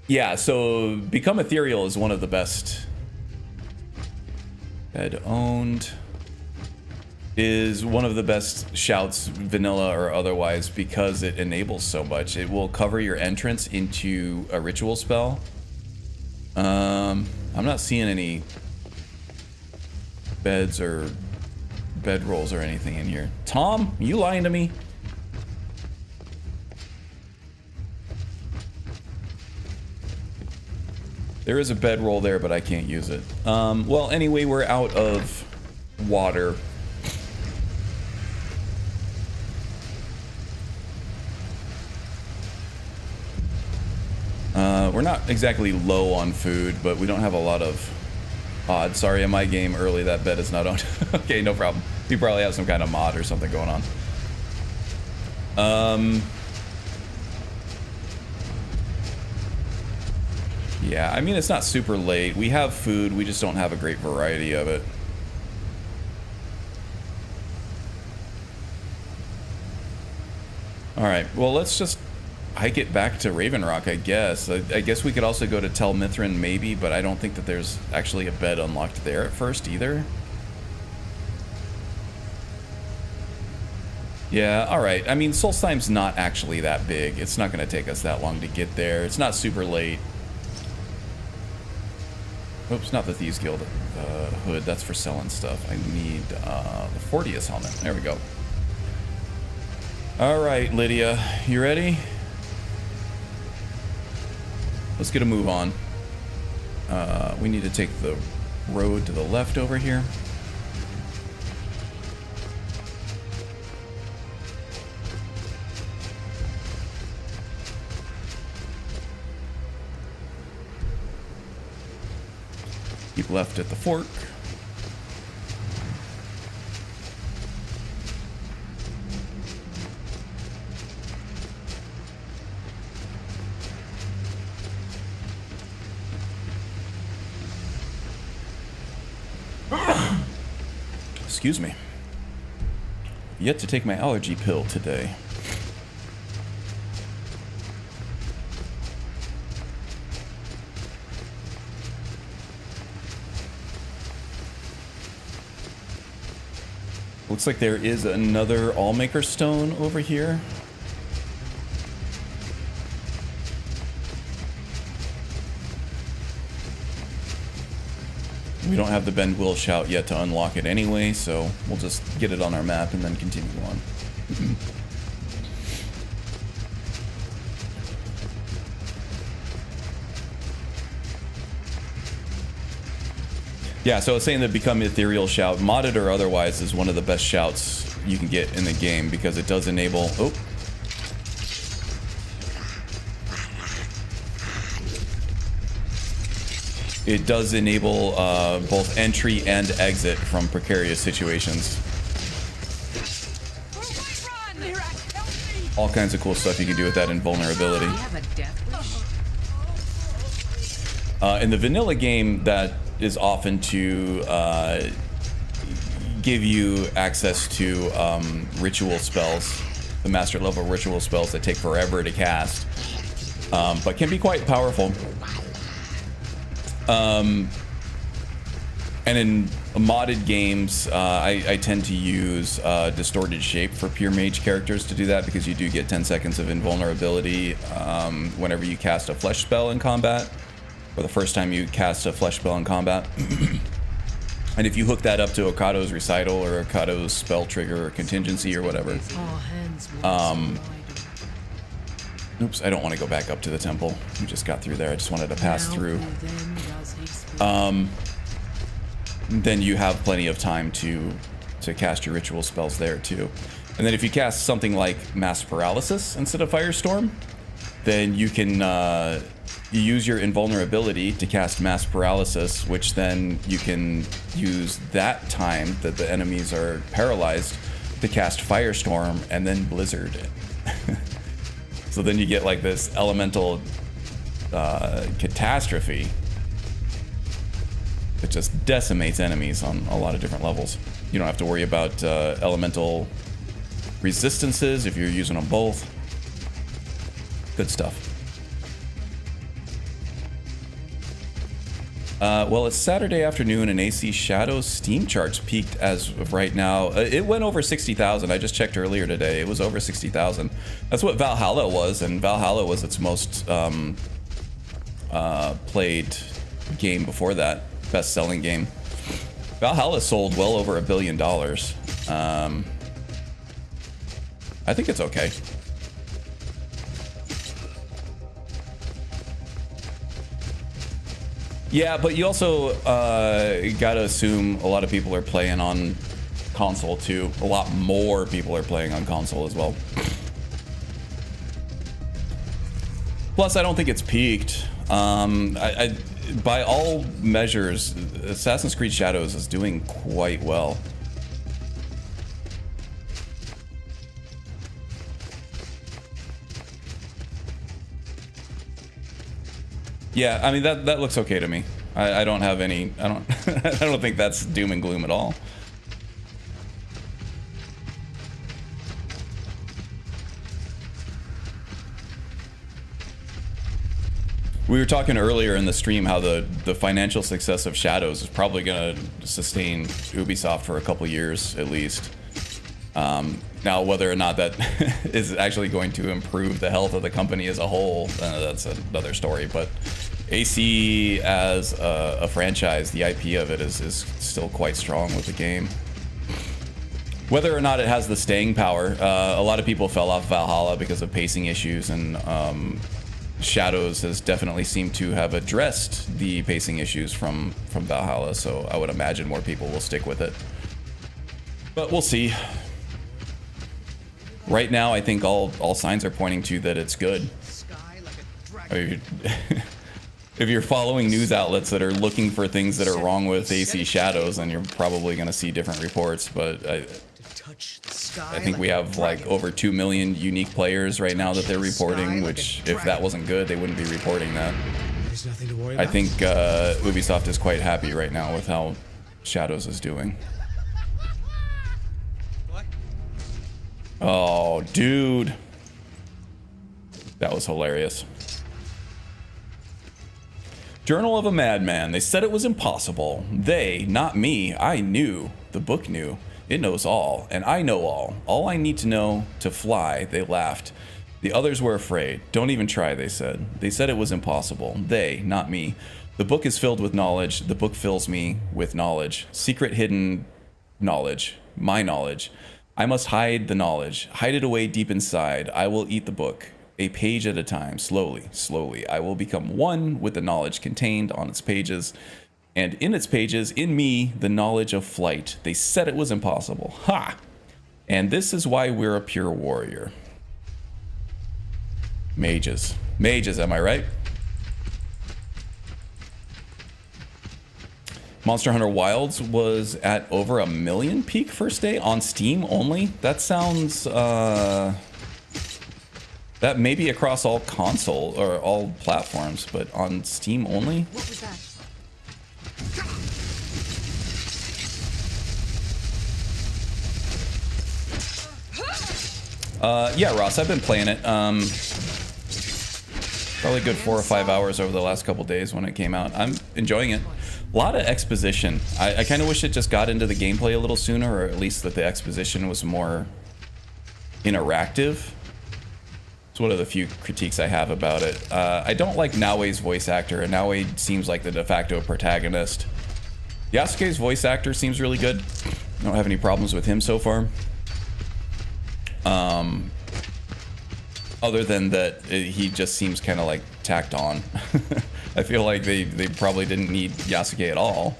Yeah, so become Ethereal is one of the best. Bed owned is one of the best shouts, vanilla or otherwise, because it enables so much. It will cover your entrance into a ritual spell. I'm not seeing any beds or bedrolls or anything in here. Tom, you lying to me? There is a bedroll there, but I can't use it. Well, anyway, we're out of water. We're not exactly low on food, but we don't have a lot of odds. Sorry, in my game early, that bed is not owned. Okay, no problem. We probably have some kind of mod or something going on. Yeah, I mean, it's not super late. We have food, we just don't have a great variety of it. Alright, well, let's just hike it back to Raven Rock, I guess. I guess we could also go to Tel Mithrin, maybe, but I don't think that there's actually a bed unlocked there at first, either. Yeah, alright. I mean, Solstheim's not actually that big. It's not going to take us that long to get there. It's not super late. Oops, not the Thieves Guild hood. That's for selling stuff. I need the Fortius helmet. There we go. Alright, Lydia. You ready? Let's get a move on. We need to take the road to the left over here. Keep left at the fork. Excuse me. Yet to take my allergy pill today. Looks like there is another Allmaker stone over here. We don't have the Bend Will Shout yet to unlock it anyway, so we'll just get it on our map and then continue on. Yeah, so I was saying that Become Ethereal Shout, modded or otherwise, is one of the best shouts you can get in the game because it does enable... Oh. It does enable both entry and exit from precarious situations. All kinds of cool stuff you can do with that invulnerability. In the vanilla game, that is often to give you access to ritual spells, the master level ritual spells that take forever to cast, but can be quite powerful. And in modded games, I tend to use Distorted Shape for pure mage characters to do that, because you do get 10 seconds of invulnerability whenever you cast a flesh spell in combat, or the first time you cast a flesh spell in combat. And if you hook that up to Okado's Recital or Okado's Spell Trigger or Contingency or whatever. Oops, I don't want to go back up to the temple. We just got through there. I just wanted to pass through. Then you have plenty of time to cast your ritual spells there too. And then if you cast something like Mass Paralysis instead of Firestorm, then you can you use your invulnerability to cast Mass Paralysis, which then you can use that time that the enemies are paralyzed to cast Firestorm and then Blizzard it. So then you get like this elemental catastrophe that just decimates enemies on a lot of different levels. You don't have to worry about elemental resistances if you're using them both. Good stuff. Well, it's Saturday afternoon and AC Shadow's Steam charts peaked as of right now. It went over 60,000. I just checked earlier today. It was over 60,000. That's what Valhalla was, and Valhalla was its most played game before that. Best-selling game. Valhalla sold well over $1 billion. I think it's okay. Yeah, but you also gotta assume a lot of people are playing on console too. A lot more people are playing on console as well. Plus, I don't think it's peaked. By all measures, Assassin's Creed Shadows is doing quite well. Yeah, I mean that looks okay to me. I don't have any. I don't. I don't think that's doom and gloom at all. We were talking earlier in the stream how the financial success of Shadows is probably going to sustain Ubisoft for a couple years at least. Now, whether or not that is actually going to improve the health of the company as a whole, that's another story. But AC as a franchise, the IP of it is still quite strong with the game. Whether or not it has the staying power, a lot of people fell off Valhalla because of pacing issues, and Shadows has definitely seemed to have addressed the pacing issues from Valhalla, so I would imagine more people will stick with it. But we'll see. Right now, I think all signs are pointing to that it's good. If you're following news outlets that are looking for things that are wrong with AC Shadows, then you're probably going to see different reports, but I think we have like over 2 million unique players right now that they're reporting, which if that wasn't good, they wouldn't be reporting that. I think Ubisoft is quite happy right now with how Shadows is doing. Oh, dude. That was hilarious. Journal of a Madman. They said it was impossible. They, not me, I knew. The book knew. It knows all, and I know all. All I need to know to fly, they laughed. The others were afraid. Don't even try, they said. They said it was impossible. They, not me. The book is filled with knowledge. The book fills me with knowledge. Secret hidden knowledge. My knowledge. I must hide the knowledge. Hide it away deep inside. I will eat the book. A page at a time. Slowly, slowly. I will become one with the knowledge contained on its pages. And in its pages, in me, the knowledge of flight. They said it was impossible. Ha! And this is why we're a pure warrior. Mages. Mages, am I right? Monster Hunter Wilds was at over 1 million peak first day on Steam only. That sounds, that may be across all console or all platforms, but on Steam only? What was that? Yeah, Ross, I've been playing it. Probably good 4 or 5 hours over the last couple days when it came out. I'm enjoying it. A lot of exposition. I kind of wish it just got into the gameplay a little sooner, or at least that the exposition was more interactive. It's one of the few critiques I have about it. I don't like Naoe's voice actor, and Naoe seems like the de facto protagonist. Yasuke's voice actor seems really good. I don't have any problems with him so far. Other than that, he just seems kind of like tacked on. I feel like they probably didn't need Yasuke at all.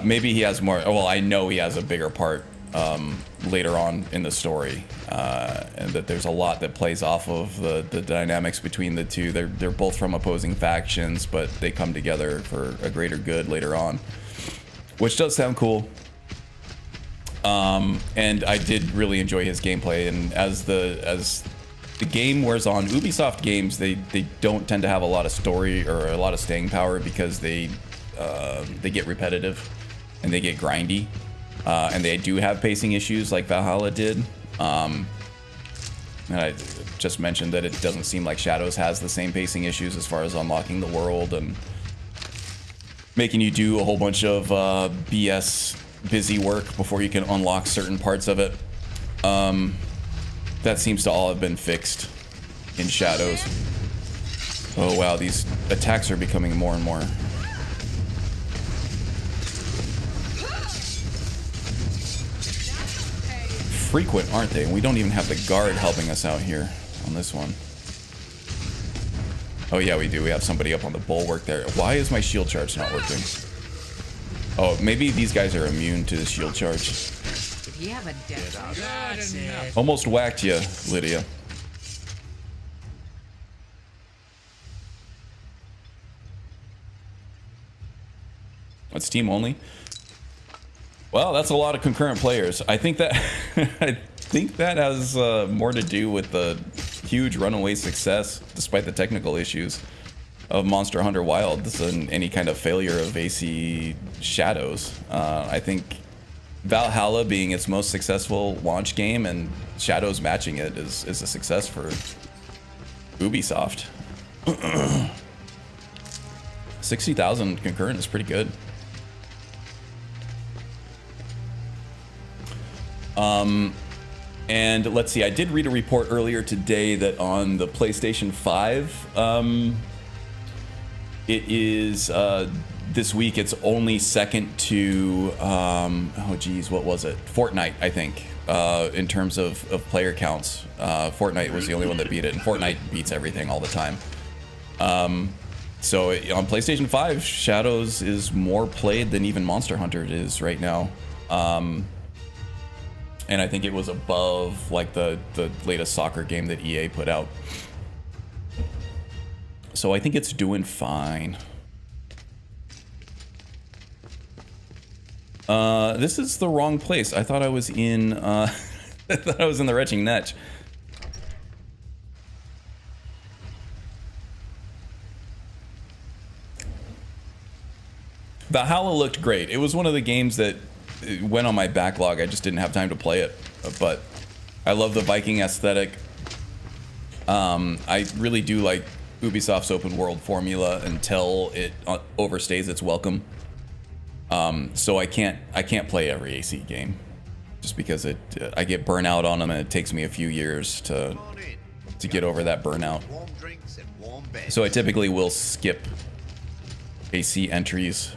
Maybe he has more. Well, I know he has a bigger part later on in the story, and that there's a lot that plays off of the dynamics between the two. They're both from opposing factions, but they come together for a greater good later on, which does sound cool. And I did really enjoy his gameplay, and as the game wears on, Ubisoft games, they don't tend to have a lot of story or a lot of staying power because they get repetitive and they get grindy, and they do have pacing issues like Valhalla did. And I just mentioned that it doesn't seem like Shadows has the same pacing issues as far as unlocking the world and making you do a whole bunch of BS busy work before you can unlock certain parts of it. That seems to all have been fixed in Shadows. Oh wow, these attacks are becoming more and more frequent, aren't they? And we don't even have the guard helping us out here on this one. Oh yeah, we do. We have somebody up on the bulwark there. Why is my shield charge not working? Oh, maybe these guys are immune to the shield charge. Did he have a death? Almost whacked you, Lydia. It's team only. Well, that's a lot of concurrent players. I think that has more to do with the huge runaway success, despite the technical issues, of Monster Hunter Wilds than any kind of failure of AC Shadows. I think Valhalla being its most successful launch game and Shadows matching it is a success for Ubisoft. 60,000 concurrent is pretty good. And let's see, I did read a report earlier today that on the PlayStation 5, it is this week it's only second to oh geez, what was it? Fortnite, I think, in terms of player counts. Fortnite was the only one that beat it, and Fortnite beats everything all the time. So on PlayStation 5, Shadows is more played than even Monster Hunter is right now. And I think it was above like the latest soccer game that EA put out. So I think it's doing fine. This is the wrong place. I thought I was in I thought I was in the retching netch. Valhalla looked great. It was one of the games that went on my backlog. I just didn't have time to play it, but I love the Viking aesthetic. I really do like Ubisoft's open world formula until it overstays its welcome. So I can't play every AC game. just because I get burnout on them, and it takes me a few years to get over that burnout. So I typically will skip AC entries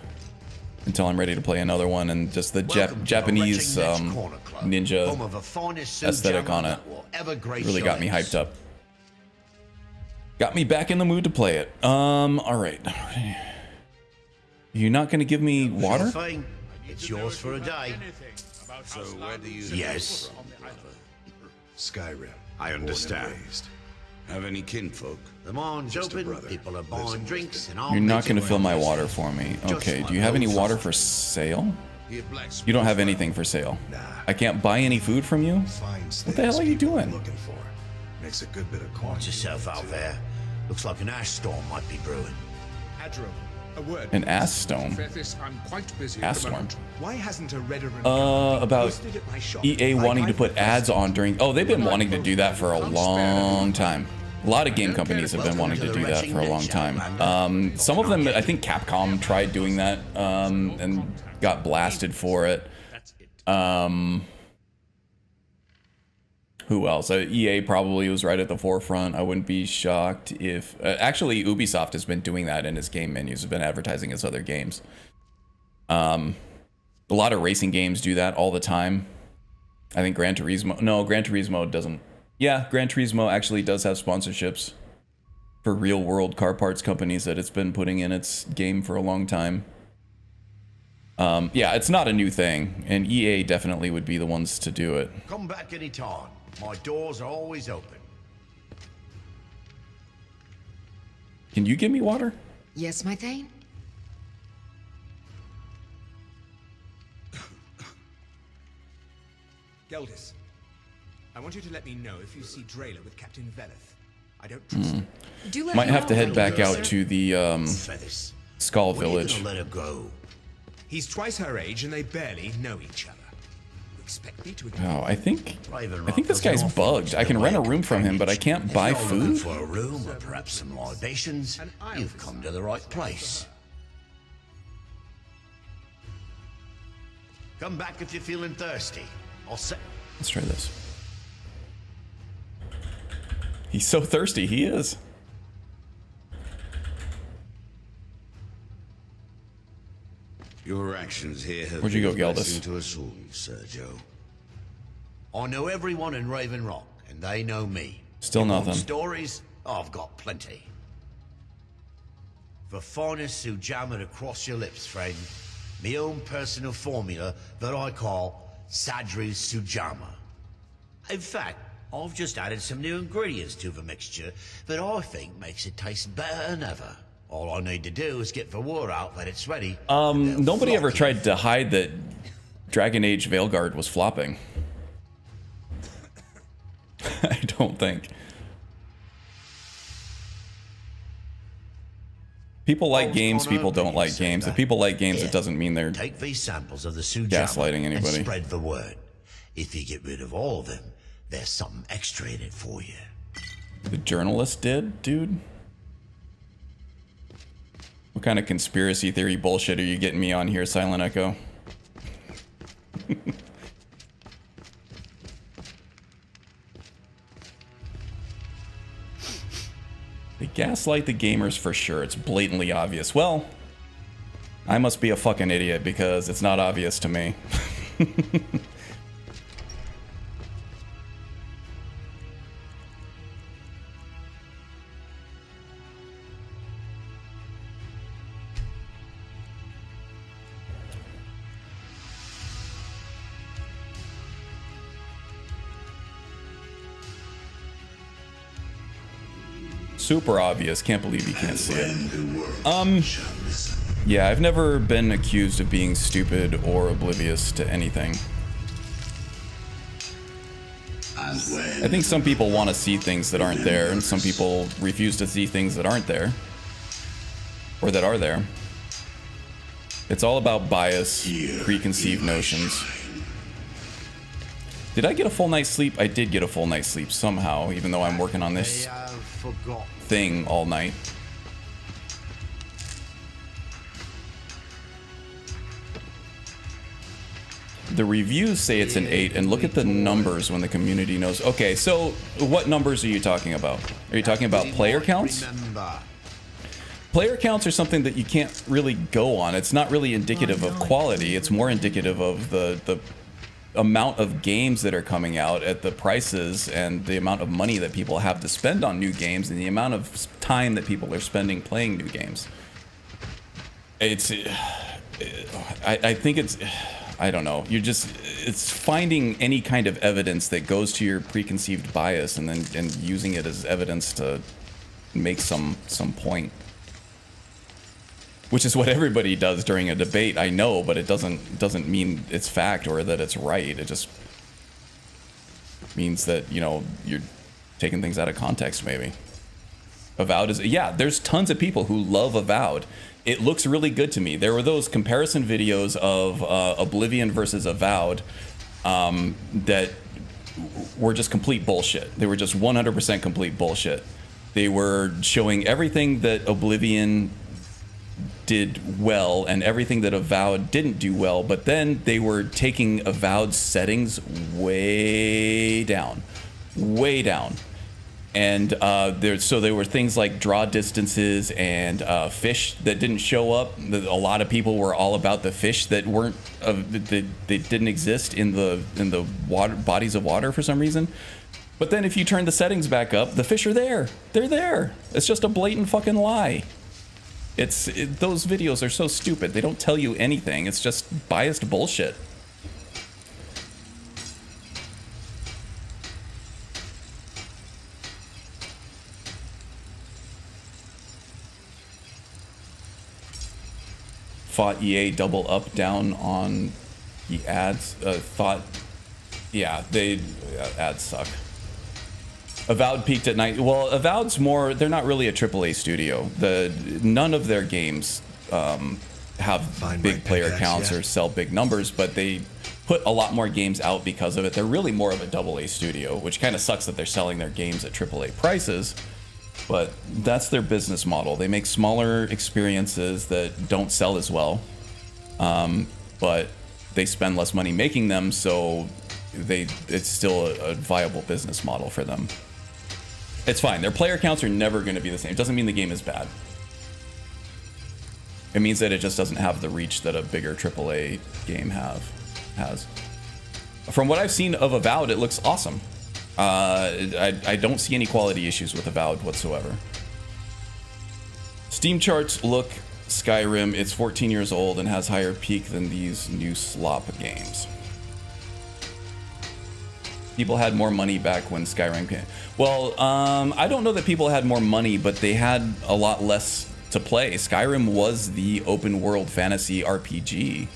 until I'm ready to play another one, and just the Japanese ninja aesthetic on it really got me hyped up. Got me back in the mood to play it. All right. You're not gonna give me water? It's yours for a day. So where do you... Yes. Skyrim. I understand. Born and raised. Have any kinfolk? The mine's Just a open, brother. people are Lives buying in drinks, Wisdom. and I'm You're not making gonna fill my ways. water for me. Okay, like do you have any those water off. for sale? Here, blacksmith. You don't have anything for sale. Nah. I can't buy any food from you? Finds What the hell things are you people doing? Looking for. Makes a good bit of coin. Watch yourself out there. Looks like an ash storm might be brewing. Adro, a word. An ass stone. Fethis, I'm quite busy Ass at the storm. moment. Why hasn't a redder About posted at my shop? EA wanting to put ads on during... Oh, they've been wanting to do that for a long time. A lot of game companies have been wanting to do that for a long time. Some of them, I think Capcom tried doing that and got blasted for it. Who else? EA probably was right at the forefront. I wouldn't be shocked if... actually, Ubisoft has been doing that in its game menus. Have been advertising its other games. A lot of racing games do that all the time. I think Gran Turismo... No, Gran Turismo doesn't... Yeah, Gran Turismo actually does have sponsorships for real-world car parts companies that it's been putting in its game for a long time. Yeah, it's not a new thing, and EA definitely would be the ones to do it. Come back any time. My doors are always open. Can you give me water? Yes, my Thane? Geldis, I want you to let me know if you see Drayla with Captain Veleth. I don't trust him. Do let Might me have to know, head back sir. out to the Feathers. Skull When are you Village. gonna let her go? He's twice her age and they barely know each other. You expect me to ignore Oh, I think Raven this guy's bugged. I can rent a room from him, but I can't buy If you're looking food. for a room or perhaps some libations, you've come to the right place. Come back if you're feeling thirsty. I'll set. Let's try this. He's so thirsty. He is. Your actions here have Where'd you go, been a Geldis? blessing to us all, Sergio. I know everyone in Raven Rock, and they know me. Still You want nothing. Stories? I've got plenty. The finest sujama to cross your lips, friend. My own personal formula that I call Sadri's Sujama. In fact, I've just added some new ingredients to the mixture that I think makes it taste better than ever. All I need to do is get the word out that it's ready. Nobody ever tried to hide that Dragon Age Veilguard was flopping. I don't think. People like games, people don't like games. If people like games, it doesn't mean they're... Take these samples of the Sujama gaslighting anybody. and spread the word. If you get rid of all of them, there's something extra in it for you. The journalist did, dude? What kind of conspiracy theory bullshit are you getting me on here, Silent Echo? They gaslight the gamers for sure. It's blatantly obvious. Well, I must be a fucking idiot because it's not obvious to me. Super obvious. Can't believe you can't see it. Yeah, I've never been accused of being stupid or oblivious to anything. I think some people want to see things that aren't there, and some people refuse to see things that aren't there. Or that are there. It's all about bias, preconceived notions. Did I get a full night's sleep? I did get a full night's sleep somehow, even though I'm working on this thing all night. The reviews say it's an 8, and look at the numbers when the community knows. Okay, so what numbers are you talking about? Are you talking about player counts? Player counts are something that you can't really go on. It's not really indicative of quality. It's more indicative of the amount of games that are coming out at the prices and the amount of money that people have to spend on new games and the amount of time that people are spending playing new games. I think it's, I don't know. It's finding any kind of evidence that goes to your preconceived bias and using it as evidence to make some point. Which is what everybody does during a debate, I know, but it doesn't mean it's fact or that it's right. It just means that, you know, you're taking things out of context, maybe. Avowed is, yeah, there's tons of people who love Avowed. It looks really good to me. There were those comparison videos of Oblivion versus Avowed that were just complete bullshit. They were just 100% complete bullshit. They were showing everything that Oblivion did well and everything that Avowed didn't do well, but then they were taking Avowed settings way down. And there were things like draw distances and fish that didn't show up. A lot of people were all about the fish that weren't that didn't exist in the water bodies of water for some reason. But then if you turn the settings back up, the fish are there. They're there. It's just a blatant fucking lie. Those videos are so stupid. They don't tell you anything. It's just biased bullshit. Fought EA double up down on the ads. Ads suck. Avowed peaked at 9. Well, Avowed's more, they're not really a AAA studio. None of their games have big player counts or sell big numbers, but they put a lot more games out because of it. They're really more of a AA studio, which kind of sucks that they're selling their games at AAA prices, but that's their business model. They make smaller experiences that don't sell as well, but they spend less money making them, so it's still a viable business model for them. It's fine. Their player counts are never going to be the same. It doesn't mean the game is bad. It means that it just doesn't have the reach that a bigger AAA game has. From what I've seen of Avowed, it looks awesome. I don't see any quality issues with Avowed whatsoever. Steam charts look Skyrim. It's 14 years old and has higher peak than these new slop games. People had more money back when Skyrim came. Well, I don't know that people had more money, but they had a lot less to play. Skyrim was the open world fantasy RPG.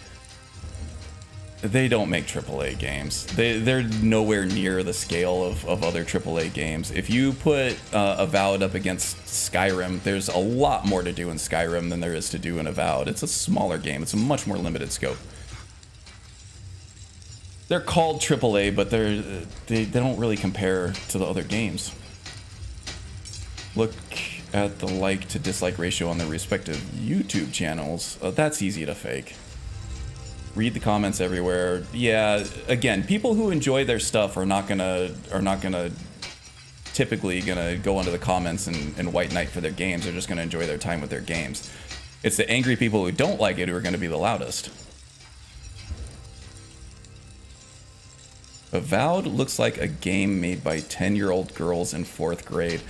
They don't make AAA games. They're nowhere near the scale of other AAA games. If you put Avowed up against Skyrim, there's a lot more to do in Skyrim than there is to do in Avowed. It's a smaller game. It's a much more limited scope. They're called AAA, but they don't really compare to the other games. Look at the like to dislike ratio on their respective YouTube channels. That's easy to fake. Read the comments everywhere. Yeah, again, people who enjoy their stuff are not gonna typically gonna go into the comments and white knight for their games. They're just gonna enjoy their time with their games. It's the angry people who don't like it who are gonna be the loudest. Avowed looks like a game made by 10-year-old girls in 4th grade.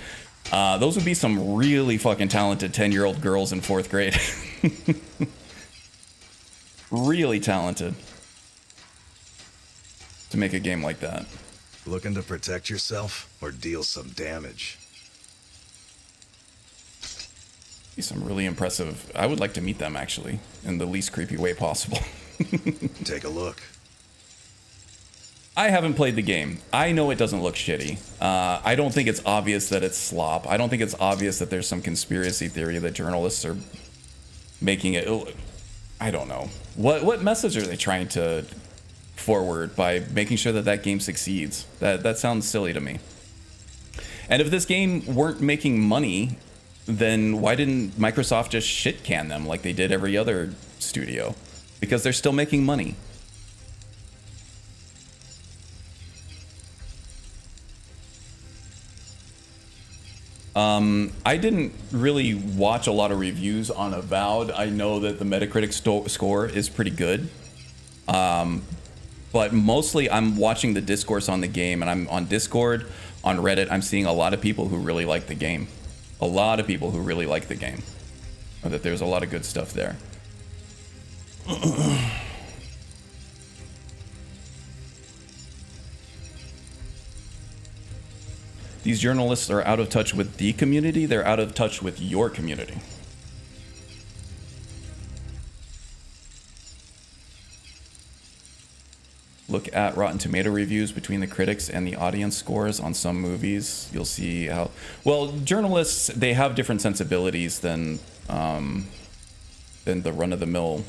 Those would be some really fucking talented 10-year-old girls in 4th grade. Really talented to make a game like that. Looking to protect yourself or deal some damage? Be some really impressive. I would like to meet them actually in the least creepy way possible. Take a look. I haven't played the game. I know it doesn't look shitty. I don't think it's obvious that it's slop. I don't think it's obvious that there's some conspiracy theory that journalists are making it. I don't know. What message are they trying to forward by making sure that game succeeds? That sounds silly to me. And if this game weren't making money, then why didn't Microsoft just shit can them like they did every other studio? Because they're still making money. I didn't really watch a lot of reviews on Avowed. I know that the Metacritic score is pretty good. But mostly I'm watching the discourse on the game, and I'm on Discord, on Reddit. I'm seeing a lot of people who really like the game. A lot of people who really like the game. Or that there's a lot of good stuff there. These journalists are out of touch with the community. They're out of touch with your community. Look at Rotten Tomato reviews between the critics and the audience scores on some movies. You'll see how... Well, journalists, they have different sensibilities than the run-of-the-mill...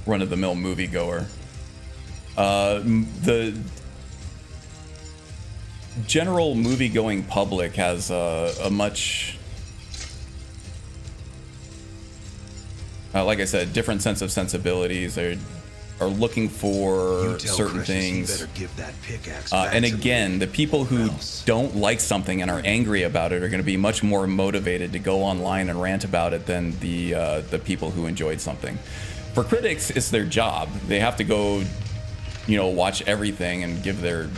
run-of-the-mill moviegoer. The general movie-going public has a much... like I said, different sense of sensibilities. They are looking for certain things. And again, the people who don't like something and are angry about it are going to be much more motivated to go online and rant about it than the people who enjoyed something. For critics, it's their job. They have to go, watch everything and give their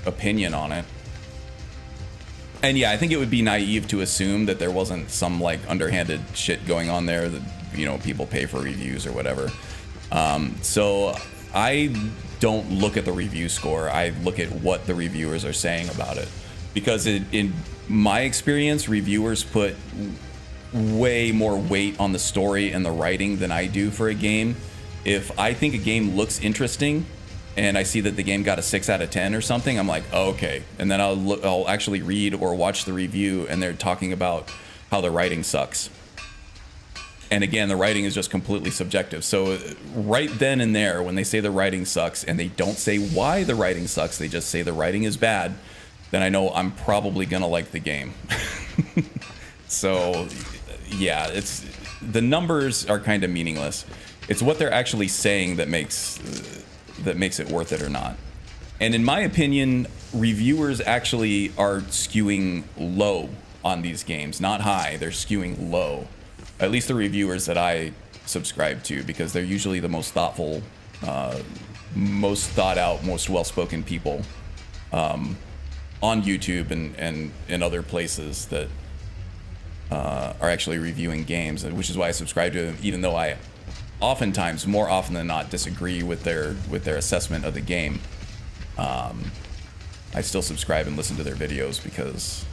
opinion on it. And yeah, I think it would be naive to assume that there wasn't some like underhanded shit going on there that, people pay for reviews or whatever. So I don't look at the review score. I look at what the reviewers are saying about it. Because in my experience, reviewers put way more weight on the story and the writing than I do for a game. If I think a game looks interesting and I see that the game got a 6 out of 10 or something, I'm like, oh, okay. And then I'll actually read or watch the review, and they're talking about how the writing sucks. And again, the writing is just completely subjective. So right then and there, when they say the writing sucks and they don't say why the writing sucks, they just say the writing is bad, then I know I'm probably gonna like the game. So yeah, the numbers are kind of meaningless. It's what they're actually saying that makes it worth it or not. And in my opinion, reviewers actually are skewing low on these games, not high. They're skewing low. At least the reviewers that I subscribe to, because they're usually the most thoughtful, most thought out, most well-spoken people on YouTube and in other places that are actually reviewing games, which is why I subscribe to them, even though I oftentimes, more often than not, disagree with their assessment of the game. I still subscribe and listen to their videos because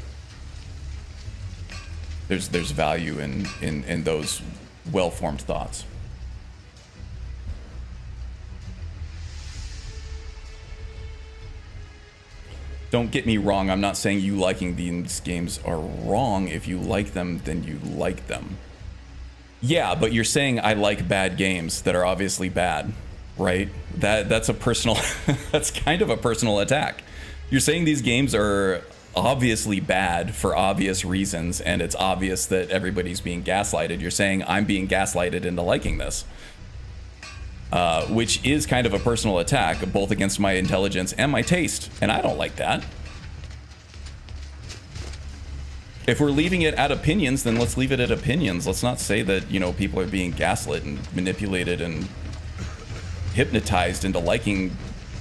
there's value in those well-formed thoughts. Don't get me wrong, I'm not saying you liking these games are wrong. If you like them, then you like them. Yeah, but you're saying I like bad games that are obviously bad, right? That's a personal that's kind of a personal attack. You're saying these games are obviously bad for obvious reasons, and it's obvious that everybody's being gaslighted. You're saying I'm being gaslighted into liking this, which is kind of a personal attack, both against my intelligence and my taste, and I don't like that. If we're leaving it at opinions, then let's leave it at opinions. Let's not say that, people are being gaslit and manipulated and hypnotized into liking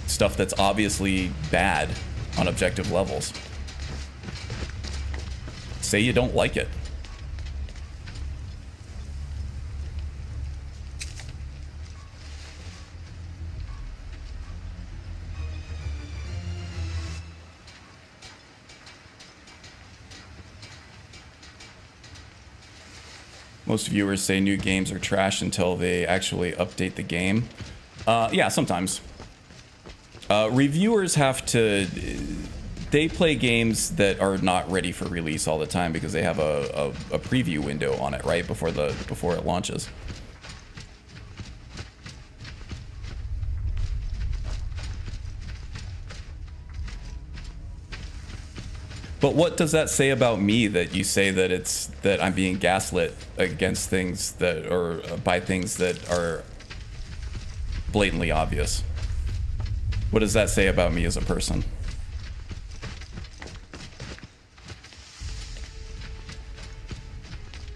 stuff that's obviously bad on objective levels. Say you don't like it. Most viewers say new games are trash until they actually update the game. Yeah, sometimes. Reviewers have to... They play games that are not ready for release all the time because they have a preview window on it, right? Before it launches. But what does that say about me that you say that I'm being gaslit against things by things that are blatantly obvious? What does that say about me as a person?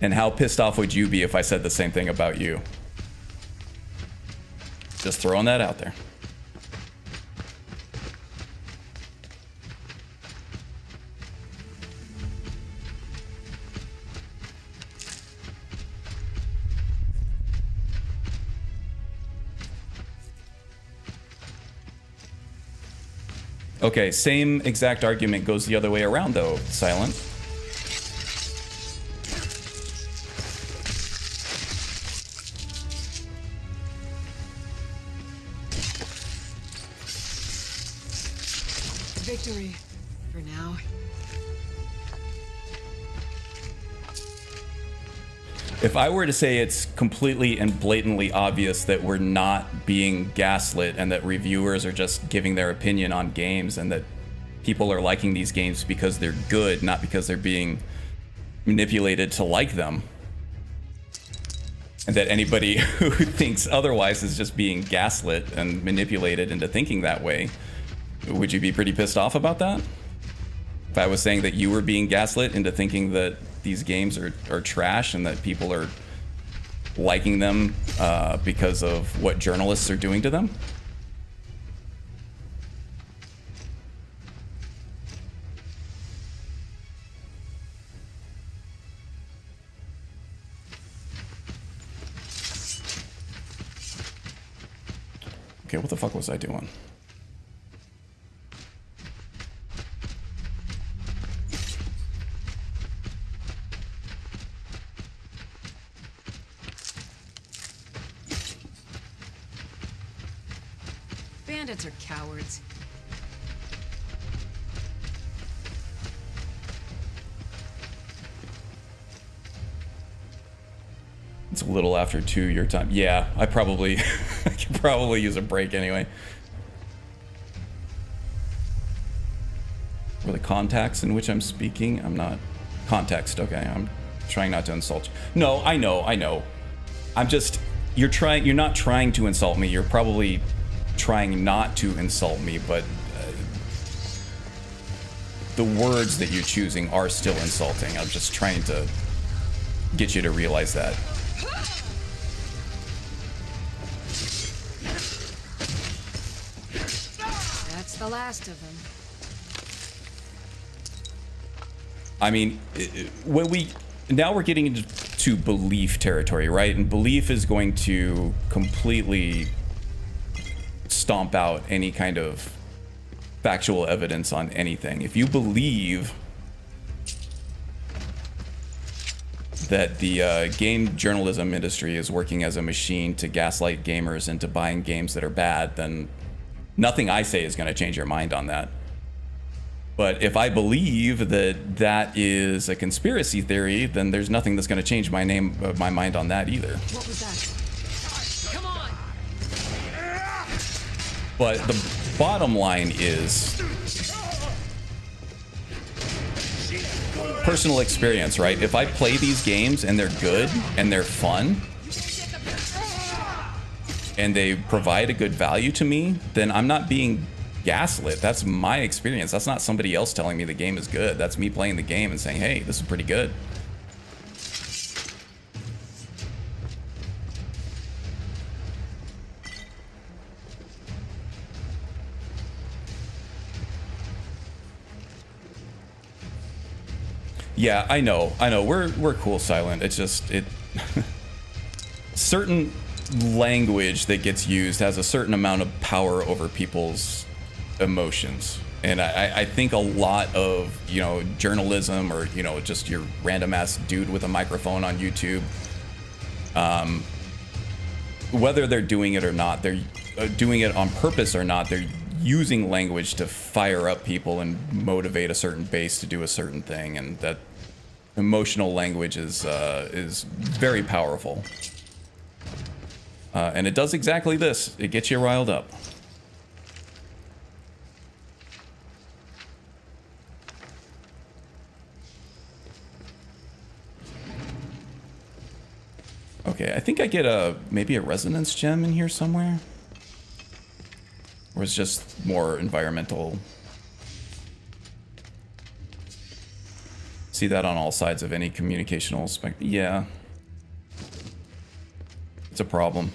And how pissed off would you be if I said the same thing about you? Just throwing that out there. Okay, same exact argument goes the other way around though, Silent. Victory. For now. If I were to say it's completely and blatantly obvious that we're not being gaslit and that reviewers are just giving their opinion on games and that people are liking these games because they're good, not because they're being manipulated to like them, and that anybody who thinks otherwise is just being gaslit and manipulated into thinking that way, would you be pretty pissed off about that? If I was saying that you were being gaslit into thinking that these games are trash and that people are liking them because of what journalists are doing to them? Okay, what the fuck was I doing? Bandits are cowards. It's a little after 2 your time. Yeah, I probably I could probably use a break anyway. Or the contacts in which I'm speaking. I'm not context. Okay, I'm trying not to insult you. No, I know. I'm just you're not trying to insult me. You're probably trying not to insult me, but the words that you're choosing are still insulting. I'm just trying to get you to realize that. That's the last of them. I mean, when now we're getting into belief territory, right? And belief is going to completely stomp out any kind of factual evidence on anything. If you believe that the game journalism industry is working as a machine to gaslight gamers into buying games that are bad, then nothing I say is going to change your mind on that. But if I believe that that is a conspiracy theory, then there's nothing that's going to change my mind on that either. What was that? Come on! But the bottom line is personal experience, right? If I play these games and they're good and they're fun and they provide a good value to me, then I'm not being gaslit. That's my experience. That's not somebody else telling me the game is good. That's me playing the game and saying, hey, this is pretty good. Yeah, I know. We're cool, Silent. It's just certain language that gets used has a certain amount of power over people's emotions, and I think a lot of journalism or just your random ass dude with a microphone on YouTube, whether they're doing it or not, they're doing it on purpose or not, they're using language to fire up people and motivate a certain base to do a certain thing, and that emotional language is very powerful, and it does exactly this. It gets you riled up. Okay, I think I get maybe a resonance gem in here somewhere. Or was just more environmental. See that on all sides of any communicational spectrum. Yeah. It's a problem.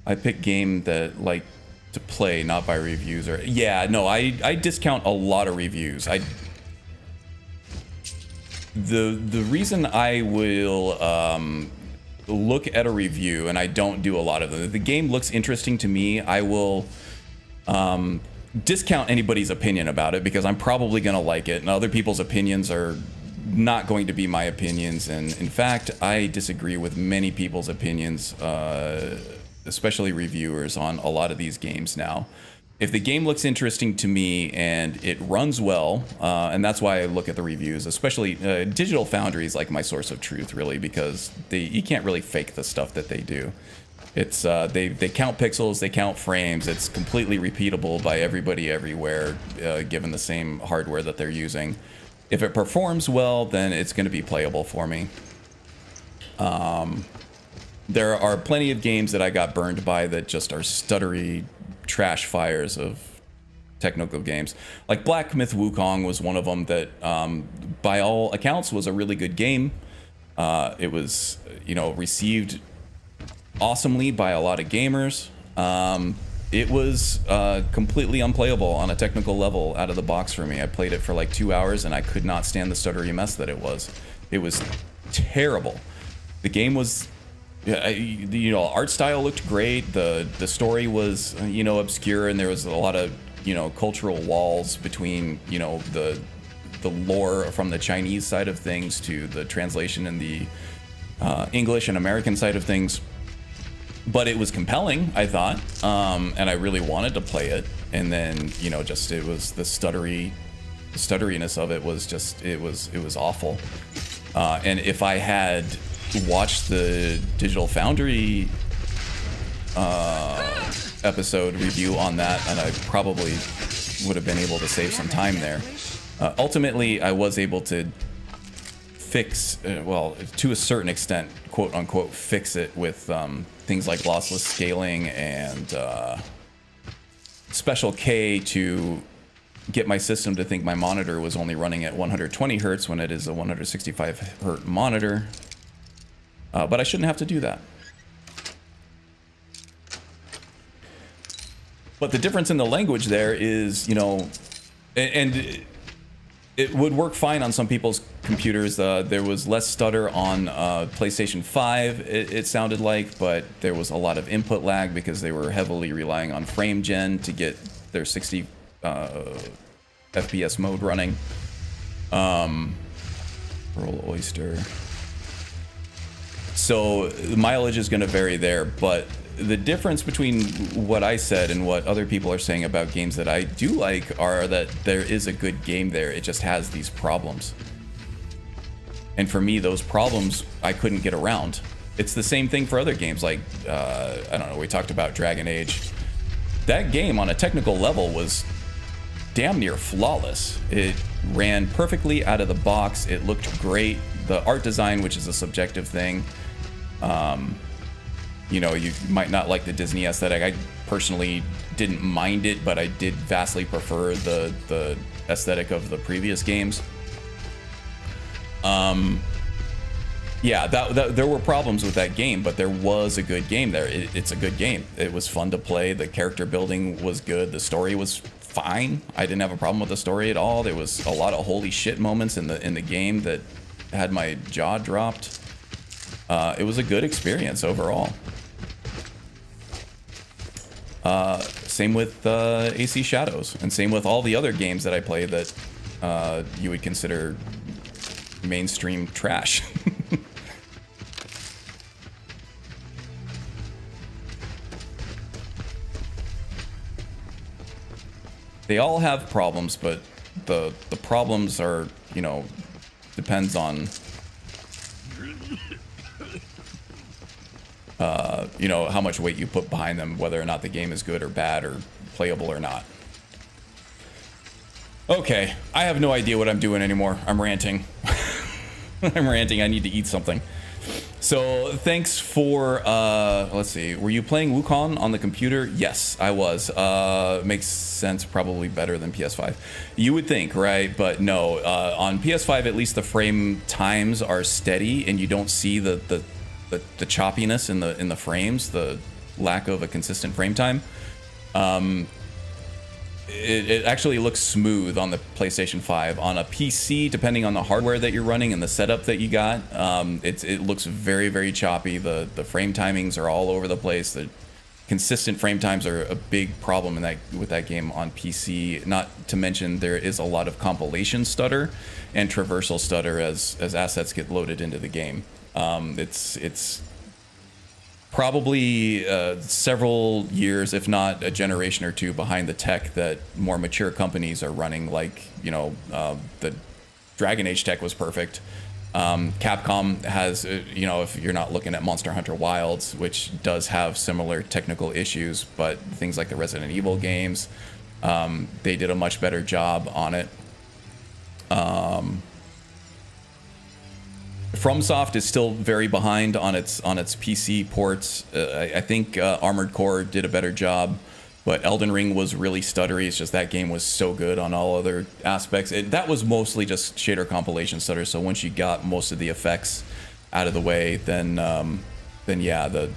I pick game that like to play, not by reviews or yeah. No, I discount a lot of reviews. The reason I will look at a review, and I don't do a lot of them. If the game looks interesting to me, I will discount anybody's opinion about it because I'm probably gonna like it, and other people's opinions are not going to be my opinions. And in fact, I disagree with many people's opinions. Especially reviewers on a lot of these games now. If the game looks interesting to me and it runs well, and that's why I look at the reviews, especially Digital Foundry is like my source of truth, really, because you can't really fake the stuff that they do. It's they count pixels, they count frames. It's completely repeatable by everybody everywhere, given the same hardware that they're using. If it performs well, then it's going to be playable for me. There are plenty of games that I got burned by that just are stuttery trash fires of technical games. Like Black Myth Wukong was one of them that, by all accounts, was a really good game. It was, received awesomely by a lot of gamers. It was completely unplayable on a technical level out of the box for me. I played it for like 2 hours and I could not stand the stuttery mess that it was. It was terrible. The game was... Yeah, art style looked great. The story was, obscure, and there was a lot of, cultural walls between, the lore from the Chinese side of things to the translation and the English and American side of things. But it was compelling, I thought, and I really wanted to play it. And then, it was the stutteriness of it was just, it was awful. And if I had watched the Digital Foundry episode review on that, and I probably would have been able to save some time there. Ultimately, I was able to fix, to a certain extent, quote unquote, fix it with things like lossless scaling and Special K to get my system to think my monitor was only running at 120 hertz when it is a 165 hertz monitor. But I shouldn't have to do that. But the difference in the language there is, and it would work fine on some people's computers. There was less stutter on PlayStation 5, it sounded like, but there was a lot of input lag because they were heavily relying on frame gen to get their 60 FPS mode running. Roll Oyster. So the mileage is going to vary there, but the difference between what I said and what other people are saying about games that I do like are that there is a good game there. It just has these problems. And for me, those problems I couldn't get around. It's the same thing for other games like, I don't know, we talked about Dragon Age. That game on a technical level was damn near flawless. It ran perfectly out of the box. It looked great. The art design, which is a subjective thing, you might not like the Disney aesthetic. I personally didn't mind it, but I did vastly prefer the aesthetic of the previous games. Yeah, there were problems with that game, but there was a good game there. It's a good game. It was fun to play. The character building was good. The story was fine. I didn't have a problem with the story at all. There was a lot of holy shit moments in the game that had my jaw dropped. It was a good experience overall. Same with AC Shadows, and same with all the other games that I play that you would consider mainstream trash. They all have problems, but the problems are, depends on you know, how much weight you put behind them, whether or not the game is good or bad or playable or not. Okay, I have no idea what I'm doing anymore. I'm ranting. I'm ranting. I need to eat something. So thanks for, let's see, were you playing Wukong on the computer? Yes, I was. Makes sense, probably better than PS5. You would think, right? But no, on PS5, at least the frame times are steady and you don't see the choppiness in the frames, the lack of a consistent frame time. It actually looks smooth on the PlayStation 5. On a PC, depending on the hardware that you're running and the setup that you got, it looks very, very choppy. The frame timings are all over the place. The consistent frame times are a big problem with that game on PC. Not to mention there is a lot of compilation stutter and traversal stutter as assets get loaded into the game. It's probably several years, if not a generation or two, behind the tech that more mature companies are running. Like, you know, the Dragon Age tech was perfect. Capcom has, you know, if you're not looking at Monster Hunter Wilds, which does have similar technical issues, but things like the Resident Evil games, they did a much better job on it. FromSoft is still very behind on its PC ports. I think Armored Core did a better job, but Elden Ring was really stuttery. It's just that game was so good on all other aspects. That was mostly just shader compilation stutter. So once you got most of the effects out of the way, then yeah,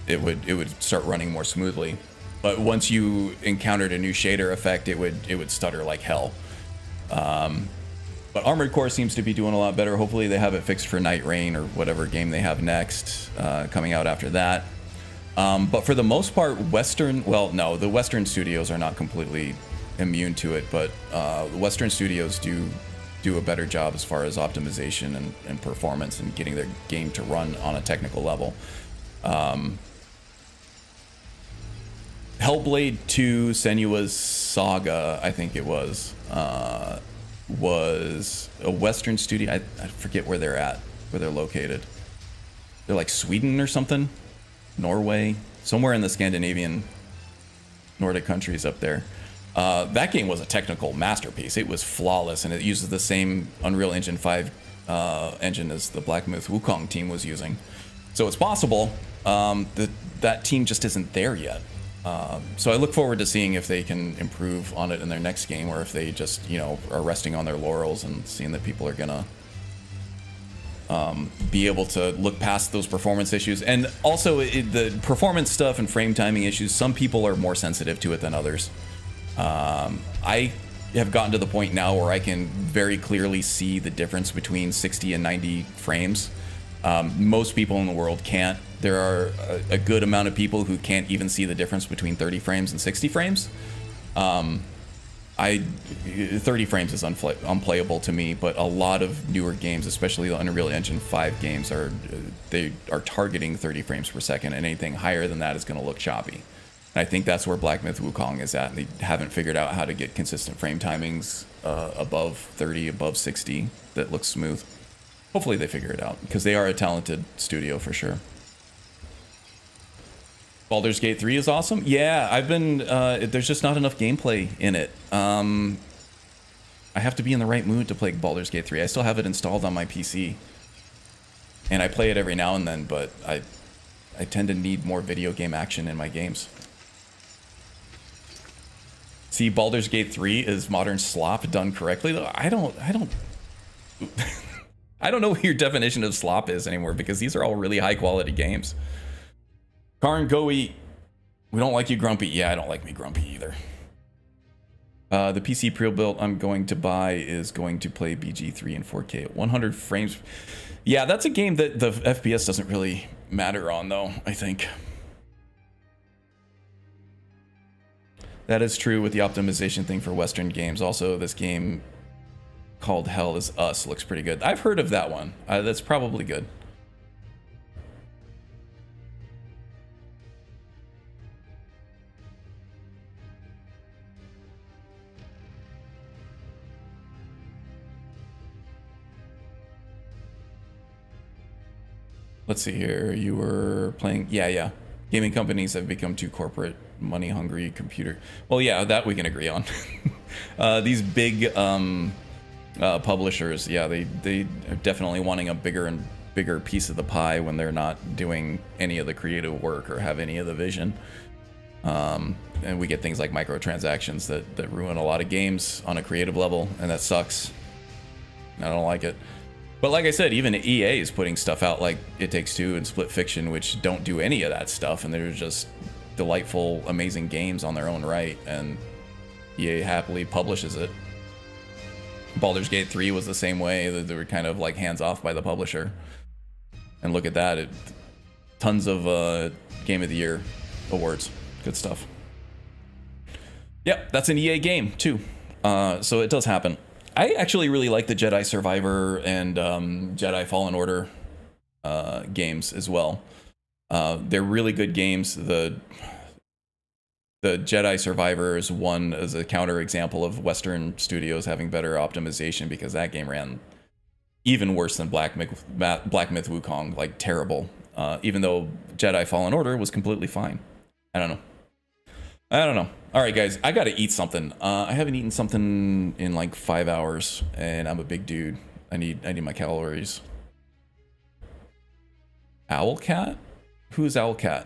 it would start running more smoothly. But once you encountered a new shader effect, it would stutter like hell. But Armored Core seems to be doing a lot better. Hopefully they have it fixed for Night Rain or whatever game they have next, coming out after that. But for the most part, the Western studios are not completely immune to it, but the Western studios do a better job as far as optimization and performance and getting their game to run on a technical level. Hellblade 2 Senua's Saga, I think it was a Western studio. I forget where they're located. They're like Sweden or something, Norway, somewhere in the Scandinavian Nordic countries up there. That game was a technical masterpiece. It was flawless, and it uses the same Unreal Engine 5 engine as the Black Myth Wukong team was using. So it's possible. That team just isn't there yet. So I look forward to seeing if they can improve on it in their next game, or if they just, you know, are resting on their laurels and seeing that people are gonna be able to look past those performance issues. And also the performance stuff and frame timing issues, some people are more sensitive to it than others. I have gotten to the point now where I can very clearly see the difference between 60 and 90 frames. Most people in the world can't. There are a good amount of people who can't even see the difference between 30 frames and 60 frames. 30 frames is unplayable to me, but a lot of newer games, especially the Unreal Engine 5 games, are targeting 30 frames per second, and anything higher than that is going to look choppy. And I think that's where Black Myth Wukong is at. They haven't figured out how to get consistent frame timings above 30, above 60 that looks smooth. Hopefully they figure it out, because they are a talented studio for sure. Baldur's Gate 3 is awesome. Yeah, I've been, there's just not enough gameplay in it. I have to be in the right mood to play Baldur's Gate 3. I still have it installed on my PC. And I play it every now and then, but I tend to need more video game action in my games. See, Baldur's Gate 3 is modern slop done correctly. I don't I don't know what your definition of slop is anymore, because these are all really high quality games. Karn, go eat. We don't like you grumpy. Yeah, I don't like me grumpy either. The PC pre-built I'm going to buy is going to play BG3 in 4K at 100 frames. Yeah, that's a game that the FPS doesn't really matter on, though, I think. That is true with the optimization thing for Western games. Also, this game called Hell is Us looks pretty good. I've heard of that one. That's probably good. let's see here. You were playing, yeah. Gaming companies have become too corporate, money-hungry computer. Well, yeah, that we can agree on. These big publishers, yeah, they are definitely wanting a bigger and bigger piece of the pie when they're not doing any of the creative work or have any of the vision. And we get things like microtransactions that ruin a lot of games on a creative level, and that sucks. I don't like it. But like I said, even EA is putting stuff out like It Takes Two and Split Fiction, which don't do any of that stuff, and they're just delightful, amazing games on their own right, and EA happily publishes it. Baldur's Gate 3 was the same way. They were kind of like hands off by the publisher. And look at that. Tons of Game of the Year awards. Good stuff. Yep, that's an EA game too. So it does happen. I actually really like the Jedi Survivor and Jedi Fallen Order games as well. They're really good games. The Jedi Survivor is one as a counter example of Western studios having better optimization, because that game ran even worse than Black Myth Wukong, like terrible. Even though Jedi Fallen Order was completely fine. I don't know. All right, guys, I gotta eat something. I haven't eaten something in like 5 hours, and I'm a big dude. I need my calories. Owlcat? Who is Owlcat?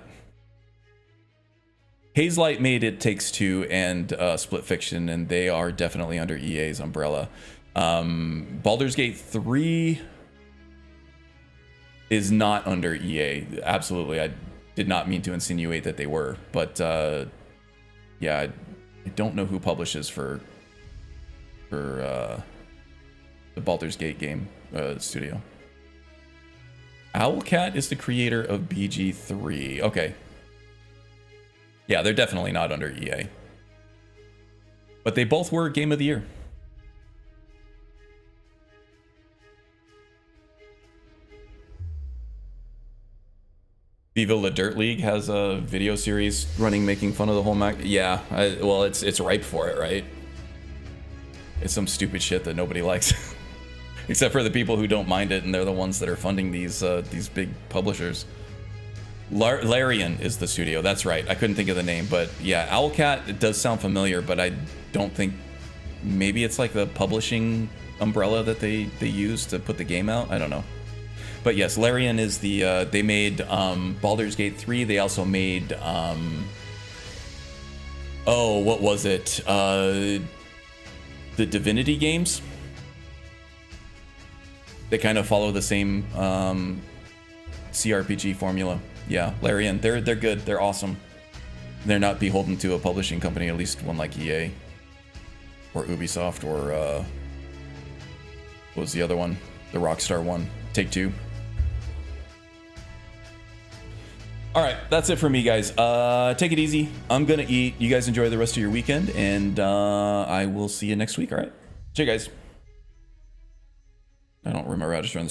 Hazelight made It Takes Two and Split Fiction, and they are definitely under EA's umbrella. Baldur's Gate 3 is not under EA. Absolutely, I did not mean to insinuate that they were, but yeah, I don't know who publishes for the Baldur's Gate game studio. Owlcat is the creator of BG3. Okay. Yeah, they're definitely not under EA. But they both were Game of the Year. Viva La Dirt League has a video series running making fun of the whole Mac. Yeah, well, it's ripe for it, right? It's some stupid shit that nobody likes. Except for the people who don't mind it, and they're the ones that are funding these big publishers. Larian is the studio, that's right. I couldn't think of the name, but yeah, Owlcat, it does sound familiar, but I don't think... Maybe it's like the publishing umbrella that they use to put the game out? I don't know. But yes, Larian is the... they made Baldur's Gate 3, they also made... oh, what was it? The Divinity games? They kind of follow the same CRPG formula. Yeah, Larian, they're good. They're awesome. They're not beholden to a publishing company, at least one like EA or Ubisoft or what was the other one? The Rockstar one, Take-Two. All right, that's it for me, guys. Take it easy. I'm gonna eat. You guys enjoy the rest of your weekend, and I will see you next week. All right, see you guys. I don't remember how to turn this